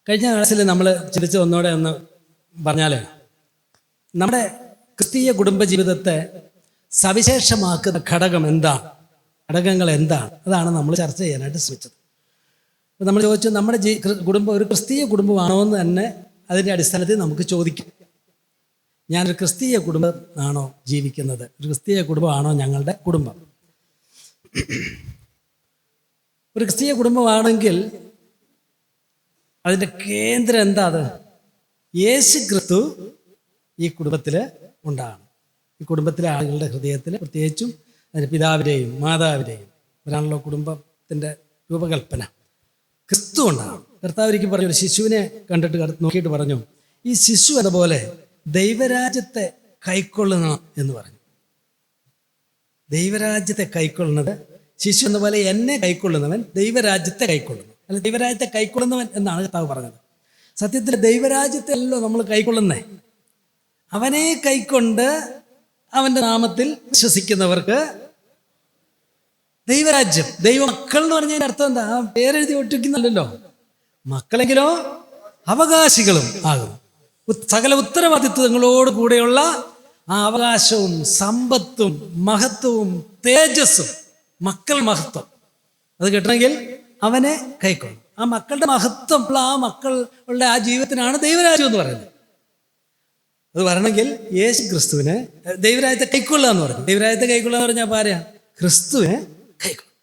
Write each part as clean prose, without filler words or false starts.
കഴിഞ്ഞ ക്ലാസ്സിൽ നമ്മൾ ചിന്തിച്ച് ഒന്നുകൂടെ ഒന്ന് പറഞ്ഞാൽ, നമ്മുടെ ക്രിസ്തീയ കുടുംബജീവിതത്തെ സവിശേഷമാക്കുന്ന ഘടകങ്ങൾ എന്താണ്, അതാണ് നമ്മൾ ചർച്ച ചെയ്യാനായിട്ട് ശ്രമിച്ചത്. അപ്പോൾ നമ്മൾ ചോദിച്ചു, നമ്മുടെ കുടുംബം ഒരു ക്രിസ്തീയ കുടുംബമാണോ എന്ന് തന്നെ അതിൻ്റെ അടിസ്ഥാനത്തിൽ നമുക്ക് ചോദിക്കാം. ഞാനൊരു ക്രിസ്തീയ കുടുംബമാണോ ജീവിക്കുന്നത്? ഒരു ക്രിസ്തീയ കുടുംബമാണോ ഞങ്ങളുടെ കുടുംബം? ഒരു ക്രിസ്തീയ കുടുംബമാണെങ്കിൽ അതിൻ്റെ കേന്ദ്രം എന്താ? അത് യേശു ക്രിസ്തു ഈ കുടുംബത്തിൽ ഉണ്ടാകണം. ഈ കുടുംബത്തിലെ ആളുകളുടെ ഹൃദയത്തിൽ, പ്രത്യേകിച്ചും അതിൻ്റെ പിതാവിൻ്റെയും മാതാവിൻ്റെയും ഒരാണല്ലോ കുടുംബത്തിൻ്റെ രൂപകൽപ്പന, ക്രിസ്തു ഉണ്ടാകണം. കർത്താവ് ഒരിക്കൽ പറഞ്ഞു, ഒരു ശിശുവിനെ കണ്ടിട്ട് നോക്കിയിട്ട് പറഞ്ഞു, ഈ ശിശു അതുപോലെ ദൈവരാജ്യത്തെ കൈക്കൊള്ളണം എന്ന് പറഞ്ഞു. ദൈവരാജ്യത്തെ കൈക്കൊള്ളുന്നത് ശിശു എന്ന പോലെ എന്നെ കൈക്കൊള്ളുന്നവൻ ദൈവരാജ്യത്തെ കൈക്കൊള്ളുന്നു, അല്ല ദൈവരാജ്യത്തെ കൈക്കൊള്ളുന്നവൻ എന്നാണ് കർത്താവ് പറഞ്ഞത്. സത്യത്തിൽ ദൈവരാജ്യത്തെ അല്ലോ നമ്മൾ കൈക്കൊള്ളുന്നേ. അവനെ കൈക്കൊണ്ട് അവൻ്റെ നാമത്തിൽ വിശ്വസിക്കുന്നവർക്ക് ദൈവരാജ്യം, ദൈവമക്കൾ എന്ന് പറഞ്ഞതിൻ്റെ അർത്ഥം എന്താ? ആ പേരെഴുതി ഒട്ടിക്കുന്നല്ലോ. മക്കളെങ്കിലോ അവകാശികളും ആകും. സകല ഉത്തരവാദിത്വങ്ങളോട് കൂടെയുള്ള ആ അവകാശവും സമ്പത്തും മഹത്വവും തേജസ്സും, മക്കൾ മഹത്വം അത് കിട്ടണമെങ്കിൽ അവനെ കൈക്കൊള്ളും. ആ മക്കളുടെ മഹത്വം ഉള്ള ആ മക്കളുടെ ആ ജീവിതത്തിനാണ് ദൈവരാജ്യം എന്ന് പറയുന്നത്. അത് വരണമെങ്കിൽ യേശു ക്രിസ്തുവിനെ ദൈവരാജ്യത്തെ കൈക്കൊള്ളുക എന്ന് പറഞ്ഞു. ദൈവരാജ്യത്തെ കൈക്കൊള്ളുക എന്ന് പറഞ്ഞാൽ പറയാ, ക്രിസ്തുവിനെ കൈക്കൊള്ളും.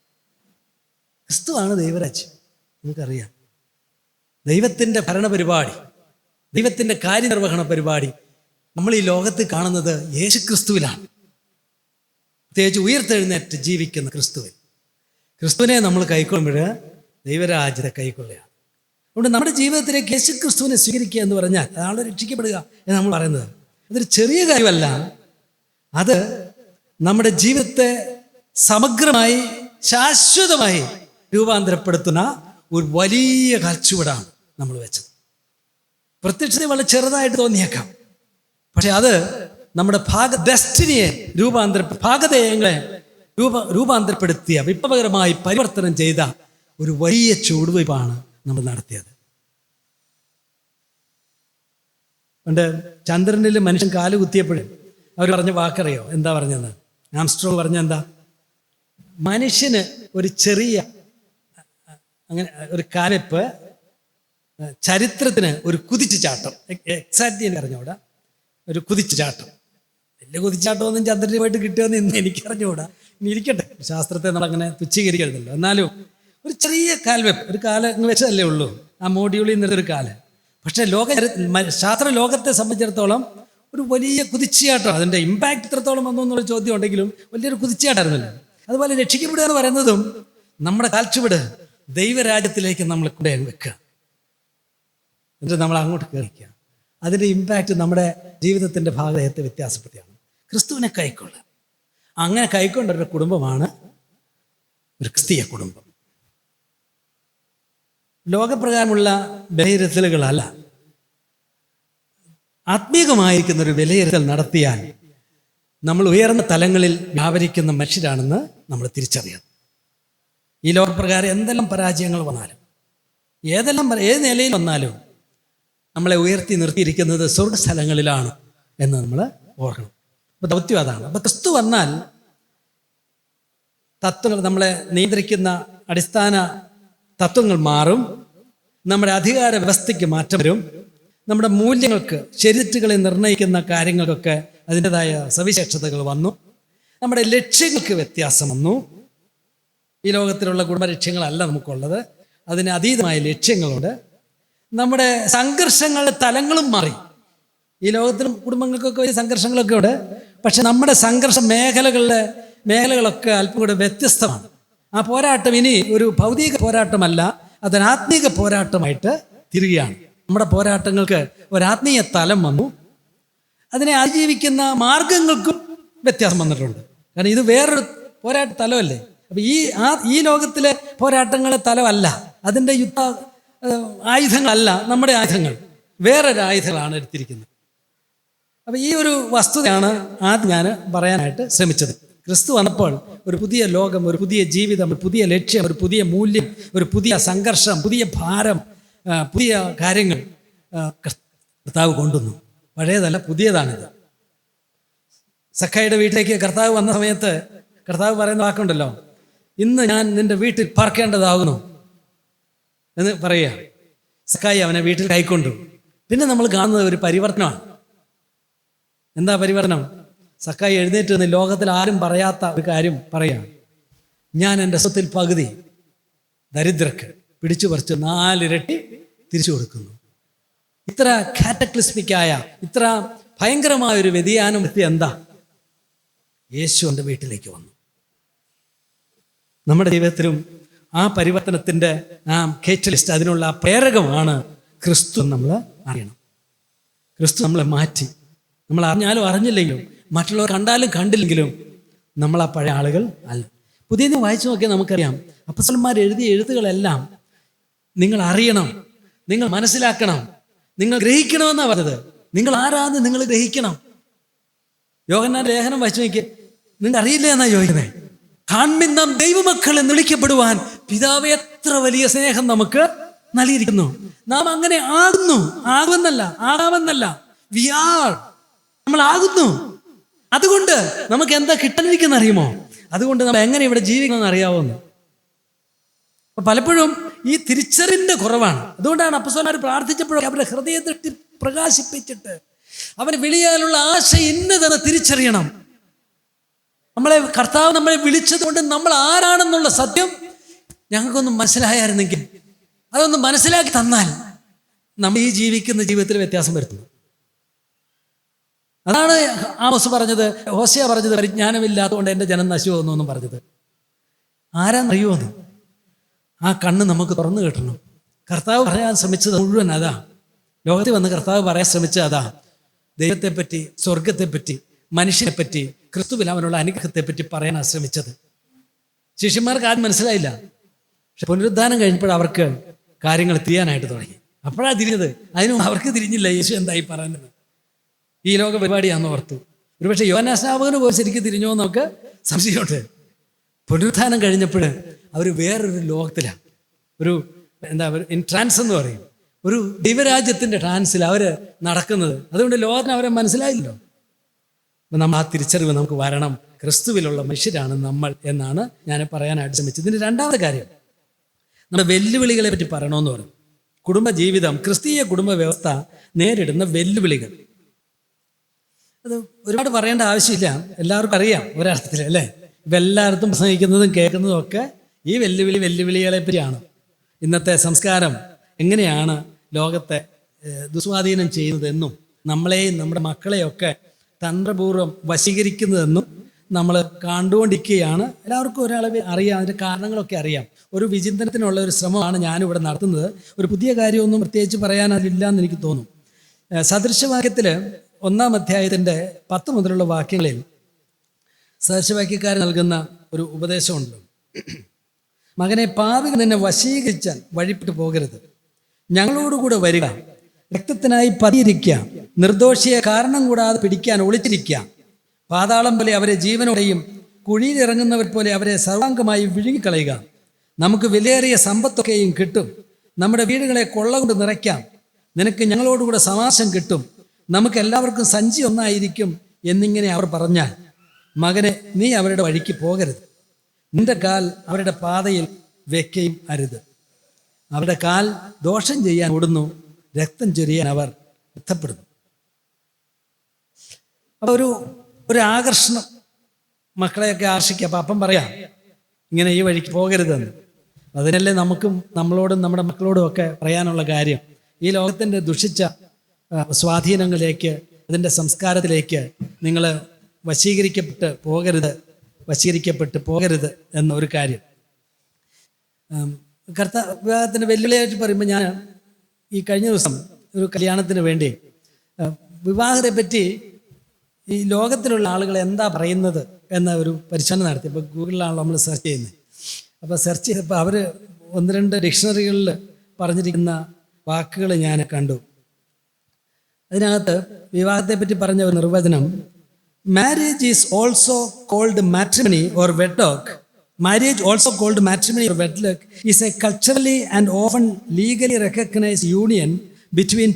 ക്രിസ്തുവാണ് ദൈവരാജ്യം. നമുക്കറിയാം, ദൈവത്തിൻ്റെ ഭരണപരിപാടി, ദൈവത്തിൻ്റെ കാര്യനിർവഹണ പരിപാടി നമ്മൾ ഈ ലോകത്ത് കാണുന്നത് യേശു ക്രിസ്തുവിലാണ്. പ്രത്യേകിച്ച് ഉയർത്തെഴുന്നേറ്റ് ജീവിക്കുന്ന ക്രിസ്തുവിനെ നമ്മൾ കൈക്കൊള്ളുമ്പോൾ ദൈവരാജ്യത്തെ കൈക്കൊള്ളുകയാണ്. അതുകൊണ്ട് നമ്മുടെ ജീവിതത്തിലേക്ക് യേശു ക്രിസ്തുവിനെ സ്വീകരിക്കുക എന്ന് പറഞ്ഞാൽ അതാണ് രക്ഷിക്കപ്പെടുക എന്ന് നമ്മൾ പറയുന്നത്. അതൊരു ചെറിയ കാര്യമല്ല. അത് നമ്മുടെ ജീവിതത്തെ സമഗ്രമായി ശാശ്വതമായി രൂപാന്തരപ്പെടുത്തുന്ന ഒരു വലിയ കാൽച്ചുവടാണ് നമ്മൾ വെച്ചത്. പ്രത്യക്ഷത്തിൽ വളരെ ചെറുതായിട്ട് തോന്നിയേക്കാം, പക്ഷെ അത് നമ്മുടെ ഡെസ്റ്റിനിയെ ഭാഗധേയങ്ങളെ രൂപാന്തരപ്പെടുത്തിയ, വിപ്ലവകരമായി പരിവർത്തനം ചെയ്ത ഒരു വലിയ ചുവടുവയ്പ്പാണ് നമ്മൾ നടത്തിയത്. പണ്ട് ചന്ദ്രനിൽ മനുഷ്യൻ കാല് കുത്തിയപ്പോഴും അവർ പറഞ്ഞ വാക്കറിയോ? എന്താ പറഞ്ഞത്? ആംസ്ട്രോങ് പറഞ്ഞ എന്താ? മനുഷ്യന് ഒരു ചെറിയ അങ്ങനെ ഒരു കാലപ്പ്, ചരിത്രത്തിന് ഒരു കുതിച്ചു ചാട്ടം. എക്സാക്ട്ലി എനിക്ക് അറിഞ്ഞൂടാ, ഒരു കുതിച്ചു ചാട്ടം. വലിയ കുതിച്ചാട്ടമൊന്നും ചന്ദ്രന് പോയിട്ട് കിട്ടുമെന്ന് ഇന്ന് എനിക്കറിഞ്ഞുകൂടാ. ഇനി ഇരിക്കട്ടെ, ശാസ്ത്രത്തെ നമ്മളങ്ങനെ തുച്ഛീകരിക്കരുതല്ലോ. എന്നാലും ഒരു ചെറിയ കാൽവെപ്പ്, ഒരു കാല് വെച്ചതല്ലേ ഉള്ളൂ ആ മോഡ്യൂളിൽ നിന്നൊരു കാല്. പക്ഷേ ശാസ്ത്ര ലോകത്തെ സംബന്ധിച്ചിടത്തോളം ഒരു വലിയ കുതിച്ചുചാട്ടം. അതിൻ്റെ ഇമ്പാക്റ്റ് എത്രത്തോളം വന്നു എന്നുള്ള ചോദ്യം ഉണ്ടെങ്കിലും വലിയൊരു കുതിച്ചുചാട്ടായിരുന്നല്ലോ. അതുപോലെ രക്ഷിക്കപ്പെടുക എന്ന് പറയുന്നതും നമ്മുടെ കാൽച്ചുവട് ദൈവരാജ്യത്തിലേക്ക് നമ്മൾ കൂടെ വെക്കുക, എന്നിട്ട് നമ്മൾ അങ്ങോട്ട് കയറിക്കുക. അതിൻ്റെ ഇമ്പാക്റ്റ് നമ്മുടെ ജീവിതത്തിൻ്റെ ഭാഗത്തെ വ്യത്യാസപ്പെടുത്തിയാണ്. ക്രിസ്തുവിനെ കൈക്കൊള്ളുക. അങ്ങനെ കൈക്കൊണ്ട ഒരു കുടുംബമാണ് ഒരു ക്രിസ്തീയ കുടുംബം. ലോകപ്രകാരമുള്ള വിലയിരുത്തലുകളല്ല, ആത്മീകമായിരിക്കുന്ന ഒരു വിലയിരുത്തൽ നടത്തിയാൽ നമ്മൾ ഉയർന്ന തലങ്ങളിൽ വ്യാപരിക്കുന്ന മനുഷ്യരാണെന്ന് നമ്മൾ തിരിച്ചറിയണം. ഈ ലോകപ്രകാരം എന്തെല്ലാം പരാജയങ്ങൾ വന്നാലും, ഏത് നിലയിൽ വന്നാലും നമ്മളെ ഉയർത്തി നിർത്തിയിരിക്കുന്നത് സ്വർഗ്ഗസ്ഥലങ്ങളിലാണ് എന്ന് നമ്മൾ ഓർക്കണം. അപ്പോൾ ദൗത്യം അതാണ്. അപ്പോൾ ക്രിസ്തു വന്നാൽ തത്വങ്ങൾ, നമ്മളെ നിയന്ത്രിക്കുന്ന അടിസ്ഥാന തത്വങ്ങൾ മാറും, നമ്മുടെ അധികാര വ്യവസ്ഥയ്ക്ക് മാറ്റം വരും, നമ്മുടെ മൂല്യങ്ങൾക്ക്, ചരിത്രങ്ങളെ നിർണ്ണയിക്കുന്ന കാര്യങ്ങൾക്കൊക്കെ അതിൻ്റെതായ സവിശേഷതകൾ വന്നു, നമ്മുടെ ലക്ഷ്യങ്ങൾക്ക് വ്യത്യാസം വന്നു. ഈ ലോകത്തിലുള്ള കുടുംബലക്ഷ്യങ്ങളല്ല നമുക്കുള്ളത്, അതിന് അതീതമായ ലക്ഷ്യങ്ങളുണ്ട്. നമ്മുടെ സംഘർഷങ്ങളുടെ തലങ്ങളും മാറി. ഈ ലോകത്തിലും കുടുംബങ്ങൾക്കൊക്കെ വലിയ സംഘർഷങ്ങളൊക്കെ ഉണ്ട്, പക്ഷെ നമ്മുടെ സംഘർഷ മേഖലകളൊക്കെ അല്പം കൂടെ വ്യത്യസ്തമാണ്. ആ പോരാട്ടം ഇനി ഒരു ഭൗതിക പോരാട്ടമല്ല, അതൊരു ആത്മീക പോരാട്ടമായിട്ട് തിരികെയാണ്. നമ്മുടെ പോരാട്ടങ്ങൾക്ക് ഒരാത്മീയ തലം വന്നു. അതിനെ അതിജീവിക്കുന്ന മാർഗങ്ങൾക്കും വ്യത്യാസം വന്നിട്ടുണ്ട്. കാരണം ഇത് വേറൊരു പോരാട്ട തലമല്ലേ. അപ്പം ഈ ലോകത്തിലെ പോരാട്ടങ്ങളെ തലമല്ല, അതിൻ്റെ യുദ്ധ ആയുധങ്ങളല്ല നമ്മുടെ ആയുധങ്ങൾ, വേറൊരു ആയുധങ്ങളാണ് എടുത്തിരിക്കുന്നത്. അപ്പം ഈ ഒരു വസ്തുതയാണ് ആദ്യം ഞാൻ പറയാനായിട്ട് ശ്രമിച്ചത്. ക്രിസ്തു വന്നപ്പോൾ ഒരു പുതിയ ലോകം, ഒരു പുതിയ ജീവിതം, ഒരു പുതിയ ലക്ഷ്യം, ഒരു പുതിയ മൂല്യം, ഒരു പുതിയ സംഘർഷം, പുതിയ ഭാരം, പുതിയ കാര്യങ്ങൾ കർത്താവ് കൊണ്ടുവന്നു. പഴയതല്ല, പുതിയതാണിത്. സക്കായിയുടെ വീട്ടിലേക്ക് കർത്താവ് വന്ന സമയത്ത് കർത്താവ് പറയുന്ന വാക്കുണ്ടല്ലോ, ഇന്ന് ഞാൻ നിന്റെ വീട്ടിൽ പാർക്കേണ്ടതാകുന്നു എന്ന് പറയുക. സക്കായി അവനെ വീട്ടിൽ കൈക്കൊണ്ടു. പിന്നെ നമ്മൾ കാണുന്നത് ഒരു പരിവർത്തനമാണ്. എന്താ പരിവർത്തനം? സക്കായി എഴുന്നേറ്റ് നിന്ന് ലോകത്തിൽ ആരും പറയാത്ത ഒരു കാര്യം പറയുകയാണ്. ഞാൻ എൻ്റെ സ്വത്തിൽ പകുതി ദരിദ്രർക്ക് പിടിച്ചു പറിച്ച് 4 ഇരട്ടി തിരിച്ചു കൊടുക്കുന്നു. ഇത്ര കാറ്റക്ലിസ്മിക്കായ, ഇത്ര ഭയങ്കരമായ ഒരു വ്യതിയാനം എത്തി. എന്താ? യേശു എൻ്റെ വീട്ടിലേക്ക് വന്നു. നമ്മുടെ ജീവിതത്തിലും ആ പരിവർത്തനത്തിൻ്റെ ആ കേറ്റലിസ്റ്റ്, അതിനുള്ള പ്രേരകമാണ് ക്രിസ്തു. നമ്മൾ അറിയണം, ക്രിസ്തു നമ്മളെ മാറ്റി. നമ്മൾ അറിഞ്ഞാലും അറിഞ്ഞില്ലെങ്കിലും, മറ്റുള്ളവർ കണ്ടാലും കണ്ടില്ലെങ്കിലും നമ്മൾ ആ പഴയ ആളുകൾ അല്ല. പുതിയ നിയമം വായിച്ചു നോക്കിയാൽ നമുക്കറിയാം, അപ്പോസ്തലന്മാർ എഴുതിയ എഴുത്തുകളെല്ലാം നിങ്ങൾ അറിയണം, നിങ്ങൾ മനസ്സിലാക്കണം, നിങ്ങൾ ഗ്രഹിക്കണമെന്നാണ് പറഞ്ഞത്. നിങ്ങൾ ആരാന്ന് നിങ്ങൾ ഗ്രഹിക്കണം. യോഹന്നാന്റെ ലേഖനം വായിച്ചു നോക്കിയേ, നിങ്ങൾ അറിയില്ല എന്നാ ചോദിക്കുന്നത്. കാൺമിൻ നാം ദൈവമക്കൾ എന്ന് വിളിക്കപ്പെടുവാൻ പിതാവ് എത്ര വലിയ സ്നേഹം നമുക്ക് നൽകിയിരിക്കുന്നു. നാം അങ്ങനെ ആകുന്നു. ആകുമെന്നല്ല, ആകാമെന്നല്ല, നമ്മൾ ആകുന്നു. അതുകൊണ്ട് നമുക്ക് എന്താ കിട്ടാനിരിക്കുന്ന അറിയുമോ? അതുകൊണ്ട് നമ്മൾ എങ്ങനെ ഇവിടെ ജീവിക്കണമെന്ന് അറിയാവുന്നു. അപ്പൊ പലപ്പോഴും ഈ തിരിച്ചറിവിന്റെ കുറവാണ്. അതുകൊണ്ടാണ് അപ്പോസ്തലന്മാർ പ്രാർത്ഥിച്ചപ്പോഴൊക്കെ അവരുടെ ഹൃദയത്തെ പ്രകാശിപ്പിച്ചിട്ട് അവന് വിളിയാലുള്ള ആശ ഇന്നതെന്ന് തിരിച്ചറിയണം. കർത്താവ് നമ്മളെ വിളിച്ചത് കൊണ്ട് നമ്മൾ ആരാണെന്നുള്ള സത്യം ഞങ്ങൾക്കൊന്നും മനസ്സിലായിരുന്നെങ്കിൽ, അതൊന്ന് മനസ്സിലാക്കി തന്നാൽ നമ്മൾ ഈ ജീവിക്കുന്ന ജീവിതത്തിൽ വ്യത്യാസം വരുത്തുന്നു. അതാണ് ആമോസ് പറഞ്ഞത്, ഹോശേയ പറഞ്ഞത്, പരിജ്ഞാനമില്ലാത്തതുകൊണ്ട് എൻ്റെ ജനം നശിച്ചു പോകുന്നു എന്നും പറഞ്ഞത്. ആരാന്നറിയുമെന്ന് ആ കണ്ണ് നമുക്ക് തുറന്നു കിട്ടണം. കർത്താവ് പറയാൻ ശ്രമിച്ചത് മുഴുവൻ അതാ. ലോകത്തിൽ വന്ന് കർത്താവ് പറയാൻ ശ്രമിച്ചത് അതാ. ദൈവത്തെപ്പറ്റി, സ്വർഗത്തെപ്പറ്റി, മനുഷ്യനെപ്പറ്റി, ക്രിസ്തുവിൽ അവനുള്ള അനുഗ്രഹത്തെപ്പറ്റി പറയാനാണ് ശ്രമിച്ചത്. ശിഷ്യന്മാർക്ക് ആദ്യം മനസ്സിലായില്ല. പക്ഷെ പുനരുദ്ധാനം കഴിഞ്ഞപ്പോൾ അവർക്ക് കാര്യങ്ങൾ തിരിയാനായിട്ട് തുടങ്ങി. അപ്പോഴാണ് തിരിഞ്ഞത്. അതിനും അവർക്ക് തിരിഞ്ഞില്ല യേശു എന്തായി പറയുന്നത്. ഈ ലോക പരിപാടിയാണെന്ന് ഓർത്തു. ഒരുപക്ഷെ യോഹന്നാസ്നാപകന് പോയി ശരിക്കും തിരിഞ്ഞോ എന്ന് നമുക്ക് സംശയമുണ്ട്. പുനരുദ്ധാനം കഴിഞ്ഞപ്പോൾ അവർ വേറൊരു ലോകത്തിലാണ്, ഒരു ഇൻ ട്രാൻസ് എന്ന് പറയും, ഒരു ദൈവരാജ്യത്തിൻ്റെ ട്രാൻസിൽ അവർ നടക്കുന്നത്. അതുകൊണ്ട് ലോകത്തിന് അവരെ മനസ്സിലായില്ലോ. അപ്പം നമ്മൾ ആ തിരിച്ചറിവ് നമുക്ക് വരണം. ക്രിസ്തുവിലുള്ള മനുഷ്യരാണ് നമ്മൾ എന്നാണ് ഞാൻ പറയാനായിട്ട് ശ്രമിച്ചത്. ഇതിൻ്റെ രണ്ടാമത്തെ കാര്യം, നമ്മുടെ വെല്ലുവിളികളെ പറ്റി പറയണമെന്ന് പറയും. കുടുംബജീവിതം, ക്രിസ്തീയ കുടുംബ വ്യവസ്ഥ നേരിടുന്ന വെല്ലുവിളികൾ. അത് ഒരുപാട് പറയേണ്ട ആവശ്യമില്ല, എല്ലാവർക്കും അറിയാം ഒരർത്ഥത്തിൽ, അല്ലേ? ഇപ്പം എല്ലായിടത്തും പ്രസംഗിക്കുന്നതും കേൾക്കുന്നതും ഒക്കെ ഈ വെല്ലുവിളികളെ പറ്റിയാണ്. ഇന്നത്തെ സംസ്കാരം എങ്ങനെയാണ് ലോകത്തെ ദുസ്വാധീനം ചെയ്യുന്നതെന്നും നമ്മളെയും നമ്മുടെ മക്കളെയൊക്കെ തന്ത്രപൂർവ്വം വശീകരിക്കുന്നതെന്നും നമ്മൾ കണ്ടുകൊണ്ടിരിക്കുകയാണ്. എല്ലാവർക്കും ഒരളവിൽ അറിയാം, അതിൻ്റെ കാരണങ്ങളൊക്കെ അറിയാം. ഒരു വിചിന്തനത്തിനുള്ള ഒരു ശ്രമമാണ് ഞാനിവിടെ നടത്തുന്നത്. ഒരു പുതിയ കാര്യമൊന്നും പ്രത്യേകിച്ച് പറയാൻ അതില്ല എന്ന് എനിക്ക് തോന്നും. സദൃശവാക്യത്തിൽ 1-ാം അധ്യായത്തിൻ്റെ 10 മുതലുള്ള വാക്യങ്ങളിൽ സദൃശവാക്യക്കാരൻ നൽകുന്ന ഒരു ഉപദേശമുണ്ട്. മകനെ, പാപികൾ നിന്നെ വശീകരിച്ചാൽ വഴിപ്പെട്ടു പോകരുത്. ഞങ്ങളോടുകൂടെ വരിക, രക്തത്തിനായി പതിയിരിക്കുക, നിർദോഷിയെ കാരണം കൂടാതെ പിടിക്കാൻ ഒളിച്ചിരിക്കുക. പാതാളം പോലെ അവരെ ജീവനോടെയും കുഴിയിലിറങ്ങുന്നവർ പോലെ അവരെ സർവാംഗമായി വിഴുങ്ങിക്കളയുക. നമുക്ക് വിലയേറിയ സമ്പത്തൊക്കെയും കിട്ടും. നമ്മുടെ വീടുകളെ കൊള്ള കൊണ്ട് നിറയ്ക്കാം. നിനക്ക് ഞങ്ങളോടുകൂടെ സമാസം കിട്ടും. നമുക്ക് എല്ലാവർക്കും സഞ്ചി ഒന്നായിരിക്കും എന്നിങ്ങനെ അവർ പറഞ്ഞാൽ, മകനെ, നീ അവരുടെ വഴിക്ക് പോകരുത്. നിന്റെ കാൽ അവരുടെ പാതയിൽ വെക്കുകയും അരുത്. അവരുടെ കാൽ ദോഷം ചെയ്യാൻ ഓടുന്നു, രക്തം ചൊരിയാൻ അവർ എത്തപ്പെടുന്നു. അപ്പോൾ ഒരു ആകർഷണം മക്കളെയൊക്കെ ആകർഷിക്കുക. അപ്പം അപ്പം പറയാം ഇങ്ങനെ ഈ വഴിക്ക് പോകരുതെന്ന്. അതിനല്ലേ നമുക്കും നമ്മളോടും നമ്മുടെ മക്കളോടും ഒക്കെ പറയാനുള്ള കാര്യം. ഈ ലോകത്തിൻ്റെ ദുഷിച്ച സ്വാധീനങ്ങളിലേക്ക്, അതിൻ്റെ സംസ്കാരത്തിലേക്ക് നിങ്ങൾ വശീകരിക്കപ്പെട്ട് പോകരുത് എന്നൊരു കാര്യം. വിവാഹത്തിൻ്റെ വെല്ലുവിളിയായിട്ട് പറയുമ്പോൾ, ഞാൻ ഈ കഴിഞ്ഞ ദിവസം ഒരു കല്യാണത്തിന് വേണ്ടി വിവാഹത്തെ പറ്റി ഈ ലോകത്തിലുള്ള ആളുകൾ എന്താ പറയുന്നത് എന്ന ഒരു പരിശോധന നടത്തി. ഇപ്പോൾ ഗൂഗിളിലാണല്ലോ നമ്മൾ സെർച്ച് ചെയ്യുന്നത്. അപ്പോൾ സെർച്ച് ചെയ്തപ്പോൾ അവർ 1-2 ഡിക്ഷണറികളിൽ പറഞ്ഞിരിക്കുന്ന വാക്കുകൾ ഞാൻ കണ്ടു. അതിനകത്ത് വിവാഹത്തെപ്പറ്റി പറഞ്ഞ ഒരു നിർവചനം, marriage is also called matrimony or wedlock Marriage, also called matrimony or wedlock, is a culturally and often legally recognized union between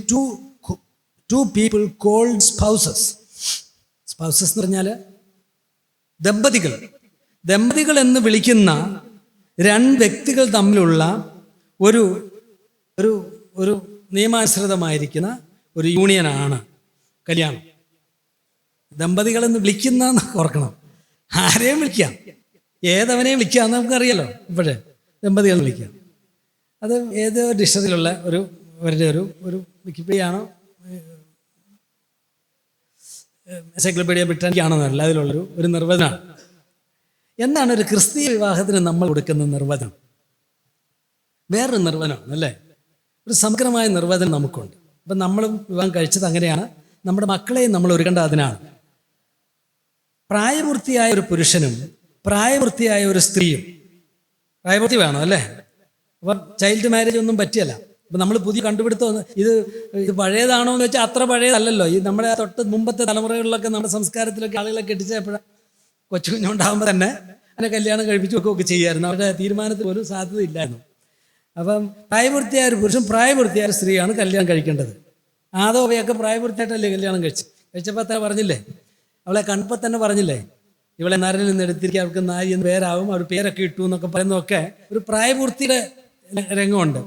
two people called spouses. Spouses എന്ന് പറഞ്ഞാൽ ദമ്പതികൾ എന്ന് വിളിക്കുന്ന രണ്ട് വ്യക്തികൾ തമ്മിലുള്ള ഒരു ഒരു ഒരു നിയമാനുസൃതമായിരിക്കുന്ന ഒരു യൂണിയനാണ് കല്യാണം. ദമ്പതികൾ എന്ന് വിളിക്കുന്ന ഓർക്കണം, ആരെയും വിളിക്കാം, ഏതവനെയും വിളിക്കാം, നമുക്കറിയാലോ. ഇപ്പോഴേ ദമ്പതികൾ വിളിക്കാം, അത് ഏതോ ഡിക്ഷണറിയിലുള്ള അവരുടെ ഒരു വിക്കിപീഡിയ ആണോ എൻസൈക്ലോപീഡിയ ബ്രിട്ടാനിക്കാണെന്നല്ല, അതിലുള്ളൊരു നിർവചനമാണ്. എന്താണ് ഒരു ക്രിസ്തീയ വിവാഹത്തിന് നമ്മൾ കൊടുക്കുന്ന നിർവചനം? വേറൊരു നിർവചനമാണ് അല്ലേ, ഒരു സമഗ്രമായ നിർവചനം നമുക്കുണ്ട്. അപ്പം നമ്മൾ വിവാഹം കഴിച്ചത് അങ്ങനെയാണ്, നമ്മുടെ മക്കളെയും നമ്മൾ ഒരുക്കേണ്ടത് അതിനാണ്. പ്രായപൂർത്തിയായ ഒരു പുരുഷനും പ്രായപൂർത്തിയായ ഒരു സ്ത്രീയും, പ്രായപൂർത്തി വേണം അല്ലേ. അപ്പം ചൈൽഡ് മാരേജ് ഒന്നും പറ്റിയല്ല. അപ്പം നമ്മൾ പുതിയ കണ്ടുപിടുത്തം ഇത് പഴയതാണോ എന്ന് വെച്ചാൽ അത്ര പഴയതല്ലല്ലോ. ഈ നമ്മുടെ തൊട്ട് മുമ്പത്തെ തലമുറകളിലൊക്കെ നമ്മുടെ സംസ്കാരത്തിലൊക്കെ ആളുകളെ കെട്ടിച്ചപ്പോഴാണ് കൊച്ചു കുഞ്ഞുണ്ടാകുമ്പോൾ തന്നെ അതിനെ കല്യാണം കഴിപ്പിച്ചു വെക്കുകയൊക്കെ ചെയ്യുമായിരുന്നു. അവരുടെ തീരുമാനത്തിൽ പോലും സാധ്യതയില്ലായിരുന്നു. അപ്പം പ്രായപൂർത്തിയായ ഒരു പുരുഷൻ പ്രായപൂർത്തിയായ ഒരു സ്ത്രീയാണ് കല്യാണം കഴിക്കേണ്ടത്. ആദവയൊക്കെ പ്രായപൂർത്തിയായിട്ടല്ലേ കല്യാണം കഴിച്ചപ്പോൾ തന്നെ പറഞ്ഞില്ലേ, അവളെ കണ്ടപ്പോൾ തന്നെ പറഞ്ഞില്ലേ, ഇവളെ നരനിൽ നിന്ന് എടുത്തിരിക്കുക, അവൾക്ക് നാരി എന്ന് പേരാവും, അവർ പേരൊക്കെ ഇട്ടു എന്നൊക്കെ പറയുന്നതൊക്കെ ഒരു പ്രായപൂർത്തിയുടെ രംഗമുണ്ട്.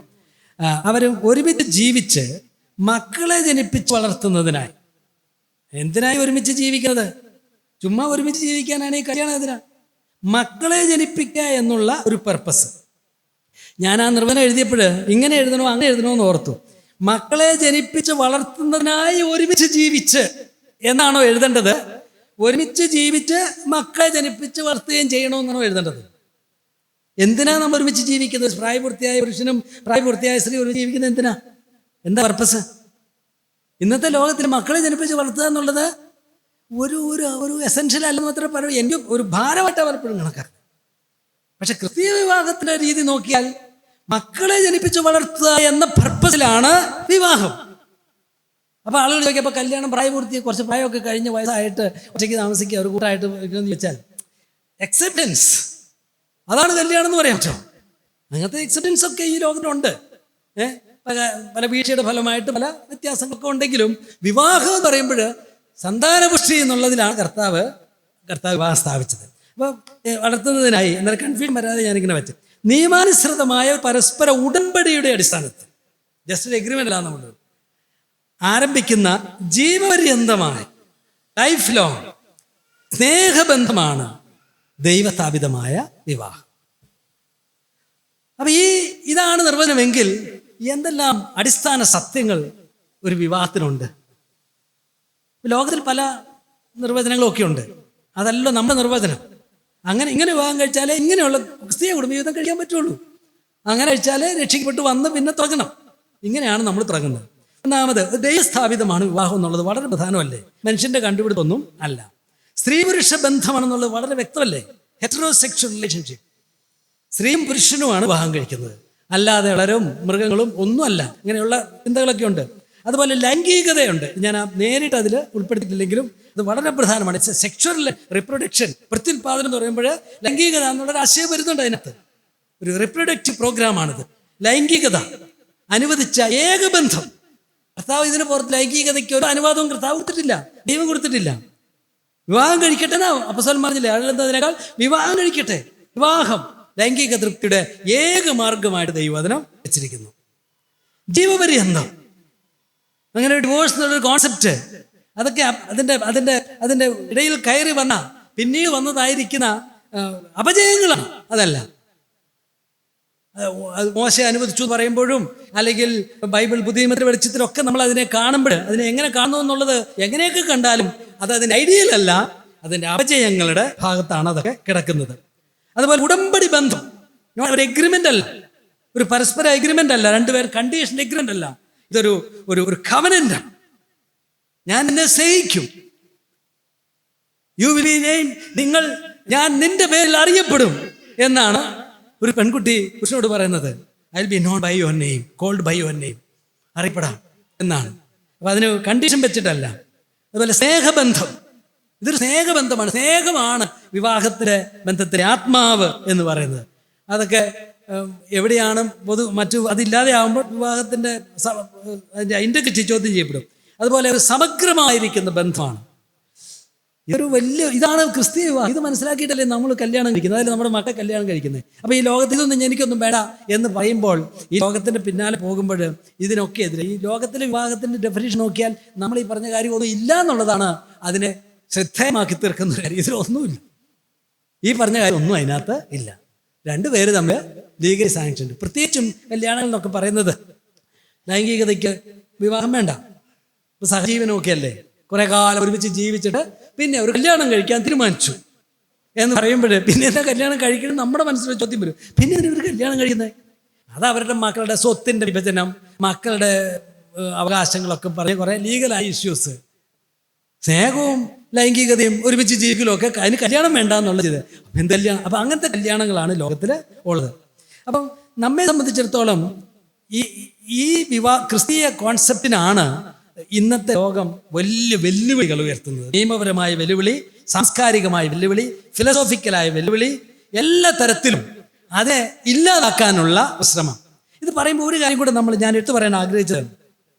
അവർ ഒരുമിച്ച് ജീവിച്ച് മക്കളെ ജനിപ്പിച്ച് വളർത്തുന്നതിനായി. എന്തിനായി ഒരുമിച്ച് ജീവിക്കുന്നത്? ചുമ്മാ ഒരുമിച്ച് ജീവിക്കാനാണ് ഈ കല്യാണം. എന്തിനാ? മക്കളെ ജനിപ്പിക്കുക എന്നുള്ള ഒരു പർപ്പസ്. ഞാൻ ആ നിർവചനം എഴുതിയപ്പോൾ ഇങ്ങനെ എഴുതണോ അങ്ങനെ എഴുതണോ എന്ന് ഓർത്തു. മക്കളെ ജനിപ്പിച്ച് വളർത്തുന്നതിനായി ഒരുമിച്ച് ജീവിച്ച് എന്നാണോ എഴുതേണ്ടത്? ഒരുമിച്ച് ജീവിച്ച് മക്കളെ ജനിപ്പിച്ച് വളർത്തുകയും ചെയ്യണമെന്നാണോ എഴുതേണ്ടത്? എന്തിനാ നമ്മൾ ഒരുമിച്ച് ജീവിക്കുന്നത്? പ്രായപൂർത്തിയായ പുരുഷനും പ്രായപൂർത്തിയായ സ്ത്രീ ഒരുമിച്ച് ജീവിക്കുന്നത് എന്തിനാ? എന്താ പർപ്പസ്? ഇന്നത്തെ ലോകത്തിൽ മക്കളെ ജനിപ്പിച്ച് വളർത്തുക എന്നുള്ളത് ഒരു ഒരു എസെൻഷ്യൽ അല്ലെന്ന് മാത്രമേ പറയൂ. എനിക്ക് ഒരു ഭാരമായിട്ടാണ് പലപ്പോഴും കണക്കാക്കുന്നത്. പക്ഷെ ക്രിസ്തീയ വിവാഹത്തിൻ്റെ രീതി നോക്കിയാൽ മക്കളെ ജനിപ്പിച്ച് വളർത്തുക എന്ന പർപ്പസിലാണ് വിവാഹം. അപ്പോൾ ആളുകൾ ചോദിക്കും, അപ്പോൾ കല്യാണം പ്രായപൂർത്തി കുറച്ച് പ്രായമൊക്കെ കഴിഞ്ഞ് വയസ്സായിട്ട് ഒറ്റയ്ക്ക് താമസിക്കുക, ഒരു കൂട്ടായിട്ട് എന്ന് ചോദിച്ചാൽ അക്സെപ്റ്റൻസ്, അതാണ് കല്യാണം എന്ന് പറയാൻ പറ്റുമോ? അങ്ങനത്തെ അക്സെപ്റ്റൻസ് ഒക്കെ ഈ ലോകത്തിലുണ്ട്. പല വീഴ്ചയുടെ ഫലമായിട്ട് പല വ്യത്യാസങ്ങളൊക്കെ ഉണ്ടെങ്കിലും വിവാഹം എന്ന് പറയുമ്പോൾ സന്താനപുഷ്ടി എന്നുള്ളതിലാണ് കർത്താവ് വിവാഹം സ്ഥാപിച്ചത്. അപ്പോൾ വളർത്തുന്നതിനായി എന്നാൽ കൺഫ്യൂഷൻ വരാതെ ഞാനിങ്ങനെ വെച്ച് നിയമാനുസൃതമായ പരസ്പര ഉടമ്പടിയുടെ അടിസ്ഥാനത്തിൽ, ജസ്റ്റ് ഒരു എഗ്രിമെൻ്റ് അല്ല, നമ്മൾ ആരംഭിക്കുന്ന ജീവപര്യന്തമായ ലൈഫ് ലോങ് സ്നേഹബന്ധമാണ് ദൈവസ്ഥാപിതമായ വിവാഹം. അപ്പം ഇതാണ് നിർവചനമെങ്കിൽ എന്തെല്ലാം അടിസ്ഥാന സത്യങ്ങൾ ഒരു വിവാഹത്തിനുണ്ട്? ലോകത്തിൽ പല നിർവചനങ്ങളൊക്കെ ഉണ്ട്, അതല്ലോ നമ്മുടെ നിർവചനം. ഇങ്ങനെ വിവാഹം കഴിച്ചാലേ ഇങ്ങനെയുള്ള ക്രിസ്തീയ കുടുംബജീവിതം കഴിക്കാൻ പറ്റുള്ളൂ. അങ്ങനെ കഴിച്ചാലേ രക്ഷിക്കപ്പെട്ട് വന്ന് പിന്നെ തുടങ്ങണം. ഇങ്ങനെയാണ് നമ്മൾ തുടങ്ങുന്നത്. ഒന്നാമത് ദൈവസ്ഥാപിതമാണ് വിവാഹം എന്നുള്ളത് വളരെ പ്രധാനമല്ലേ? മനുഷ്യൻ്റെ കണ്ടുപിടുത്തൊന്നും അല്ല. സ്ത്രീ പുരുഷ ബന്ധമാണെന്നുള്ളത് വളരെ വ്യക്തമല്ലേ? ഹെറ്ററോസെക്ഷൽ റിലേഷൻഷിപ്പ്, സ്ത്രീയും പുരുഷനുമാണ് വിവാഹം കഴിക്കുന്നത്, അല്ലാതെ വളരും മൃഗങ്ങളും ഒന്നുമല്ല. ഇങ്ങനെയുള്ള ചിന്തകളൊക്കെ ഉണ്ട്. അതുപോലെ ലൈംഗികതയുണ്ട്. ഞാൻ നേരിട്ട് അതിൽ ഉൾപ്പെടുത്തിയിട്ടില്ലെങ്കിലും അത് വളരെ പ്രധാനമാണ്. സെക്ഷുവൽ റിപ്രൊഡക്ഷൻ, പ്രത്യുൽപാദനം എന്ന് പറയുമ്പോൾ ലൈംഗികത എന്നുള്ളൊരു ആശയം വരുന്നുണ്ട്. അതിനകത്ത് ഒരു റിപ്രൊഡക്റ്റീവ് പ്രോഗ്രാമാണിത്. ലൈംഗികത അനുവദിച്ച ഏകബന്ധം. കർത്താവ് ഇതിന് പുറത്ത് ലൈംഗികതയ്ക്ക് ഒരു അനുവാദവും കർത്താവ് കൊടുത്തിട്ടില്ല, ദൈവം കൊടുത്തിട്ടില്ല. വിവാഹം കഴിക്കട്ടെ എന്നാ അപ്പസ്വലൻ പറഞ്ഞില്ലേ, അതിനേക്കാൾ വിവാഹം കഴിക്കട്ടെ. വിവാഹം ലൈംഗിക തൃപ്തിയുടെ ഏക മാർഗമായിട്ട് ദൈവവചനം വെച്ചിരിക്കുന്നു. ജീവപര്യന്തം, അങ്ങനെ ഡിവോഴ്സ് എന്നുള്ളൊരു കോൺസെപ്റ്റ്, അതൊക്കെ അതിൻ്റെ ഇടയിൽ കയറി വന്ന പിന്നീട് വന്നതായിരിക്കുന്ന അപജയങ്ങളാണ്. അതല്ല മോശ അനുവദിച്ചു എന്ന് പറയുമ്പോഴും അല്ലെങ്കിൽ ബൈബിൾ പുതിയ നിയമത്തിന്റെ വെളിച്ചത്തിലൊക്കെ നമ്മൾ അതിനെ കാണുമ്പോൾ അതിനെ എങ്ങനെ കാണുന്നു എന്നുള്ളത് എങ്ങനെയൊക്കെ കണ്ടാലും അത് അതിൻ്റെ ഐഡിയൽ അല്ല, അതിൻ്റെ അപജയങ്ങളുടെ ഭാഗത്താണ് അതൊക്കെ കിടക്കുന്നത്. അതുപോലെ ഉടമ്പടി ബന്ധം ഒരു എഗ്രിമെൻ്റ് അല്ല, ഒരു പരസ്പര എഗ്രിമെൻ്റ് അല്ല, രണ്ടുപേർ കണ്ടീഷൻ എഗ്രിമെൻ്റ് അല്ല, ഇതൊരു ഒരു കവനൻ്റാണ്. ഞാൻ നിന്നെ സ്നേഹിക്കും, യു വിൽ ബി നെയിംഡ്, ഞാൻ നിന്റെ പേരിൽ അറിയപ്പെടും എന്നാണ് ഒരു പെൺകുട്ടി പുരുഷനോട് പറയുന്നത്. I will be known by your name, called by your name, അറിയപ്പെടാം എന്നാണ്. അപ്പം അതിന് കണ്ടീഷൻ വെച്ചിട്ടല്ല. അതുപോലെ സ്നേഹബന്ധം, ഇതൊരു സ്നേഹബന്ധമാണ്. സ്നേഹമാണ് വിവാഹത്തിലെ ബന്ധത്തിലെ ആത്മാവ് എന്ന് പറയുന്നത്. അതൊക്കെ എവിടെയാണ് മറ്റു അതില്ലാതെ ആകുമ്പോൾ വിവാഹത്തിൻ്റെ അതിൻ്റെ ഐഡന്റിറ്റി ചോദ്യം ചെയ്യപ്പെടും. അതുപോലെ ഒരു സമഗ്രമായിരിക്കുന്ന ബന്ധമാണ്. ഇതൊരു ഇതാണ് ക്രിസ്തീയ വിവാഹം. ഇത് മനസ്സിലാക്കിയിട്ടല്ലേ നമ്മൾ കല്യാണം കഴിക്കുന്നത്, അതിൽ നമ്മുടെ മക്കളെ കല്യാണം കഴിക്കുന്നത്. അപ്പോൾ ഈ ലോകത്തിൽ നിന്നും എനിക്കൊന്നും വേണ്ട എന്ന് പറയുമ്പോൾ ഈ ലോകത്തിൻ്റെ പിന്നാലെ പോകുമ്പോൾ ഇതിനൊക്കെ എതിരെ ഈ ലോകത്തിലെ വിവാഹത്തിൻ്റെ ഡെഫിനിഷൻ നോക്കിയാൽ നമ്മൾ ഈ പറഞ്ഞ കാര്യം ഒന്നും ഇല്ല എന്നുള്ളതാണ് അതിനെ ശ്രദ്ധേയമാക്കി തീർക്കുന്ന കാര്യം. ഇതിലൊന്നുമില്ല, ഈ പറഞ്ഞ കാര്യം ഒന്നും അതിനകത്ത് ഇല്ല. രണ്ടുപേര് തമ്മിൽ ലീഗലി സാങ്ഷൻഡ്. പ്രത്യേകിച്ചും കല്യാണങ്ങൾ എന്നൊക്കെ പറയുന്നത് ലൈംഗികതയ്ക്ക് വിവാഹം വേണ്ട, ഇപ്പോൾ സഹജീവനമൊക്കെ അല്ലേ. കുറേ കാലം ഒരുമിച്ച് ജീവിച്ചിട്ട് പിന്നെ ഒരു കല്യാണം കഴിക്കാൻ തീരുമാനിച്ചു എന്ന് പറയുമ്പോൾ പിന്നെ എന്താ കല്യാണം കഴിക്കണം നമ്മുടെ മനസ്സിലൊരു ചോദ്യം വരും. പിന്നെ ഒരു കല്യാണം കഴിക്കുന്നത് അത് അവരുടെ മക്കളുടെ സ്വത്തിൻ്റെ വിഭജനം, മക്കളുടെ അവകാശങ്ങളൊക്കെ പറഞ്ഞ് കുറേ ലീഗലായ ഇഷ്യൂസ്. സ്നേഹവും ലൈംഗികതയും ഒരുമിച്ച് ജീവിക്കലും ഒക്കെ അതിന് കല്യാണം വേണ്ട എന്നുള്ളത് ചെയ്ത് എന്തെല്ലാം. അപ്പം അങ്ങനത്തെ കല്യാണങ്ങളാണ് ലോകത്തിൽ ഉള്ളത്. അപ്പം നമ്മെ സംബന്ധിച്ചിടത്തോളം ഈ ക്രിസ്തീയ കോൺസെപ്റ്റിനാണ് ഇന്നത്തെ ലോകം വലിയ വെല്ലുവിളികൾ ഉയർത്തുന്നത്. നിയമപരമായ വെല്ലുവിളി, സാംസ്കാരികമായ വെല്ലുവിളി, ഫിലോസോഫിക്കലായ വെല്ലുവിളി, എല്ലാ തരത്തിലും അത് ഇല്ലാതാക്കാനുള്ള ശ്രമം. ഇത് പറയുമ്പോൾ ഒരു കാര്യം കൂടെ ഞാൻ എടുത്തു പറയാൻ ആഗ്രഹിച്ചത്,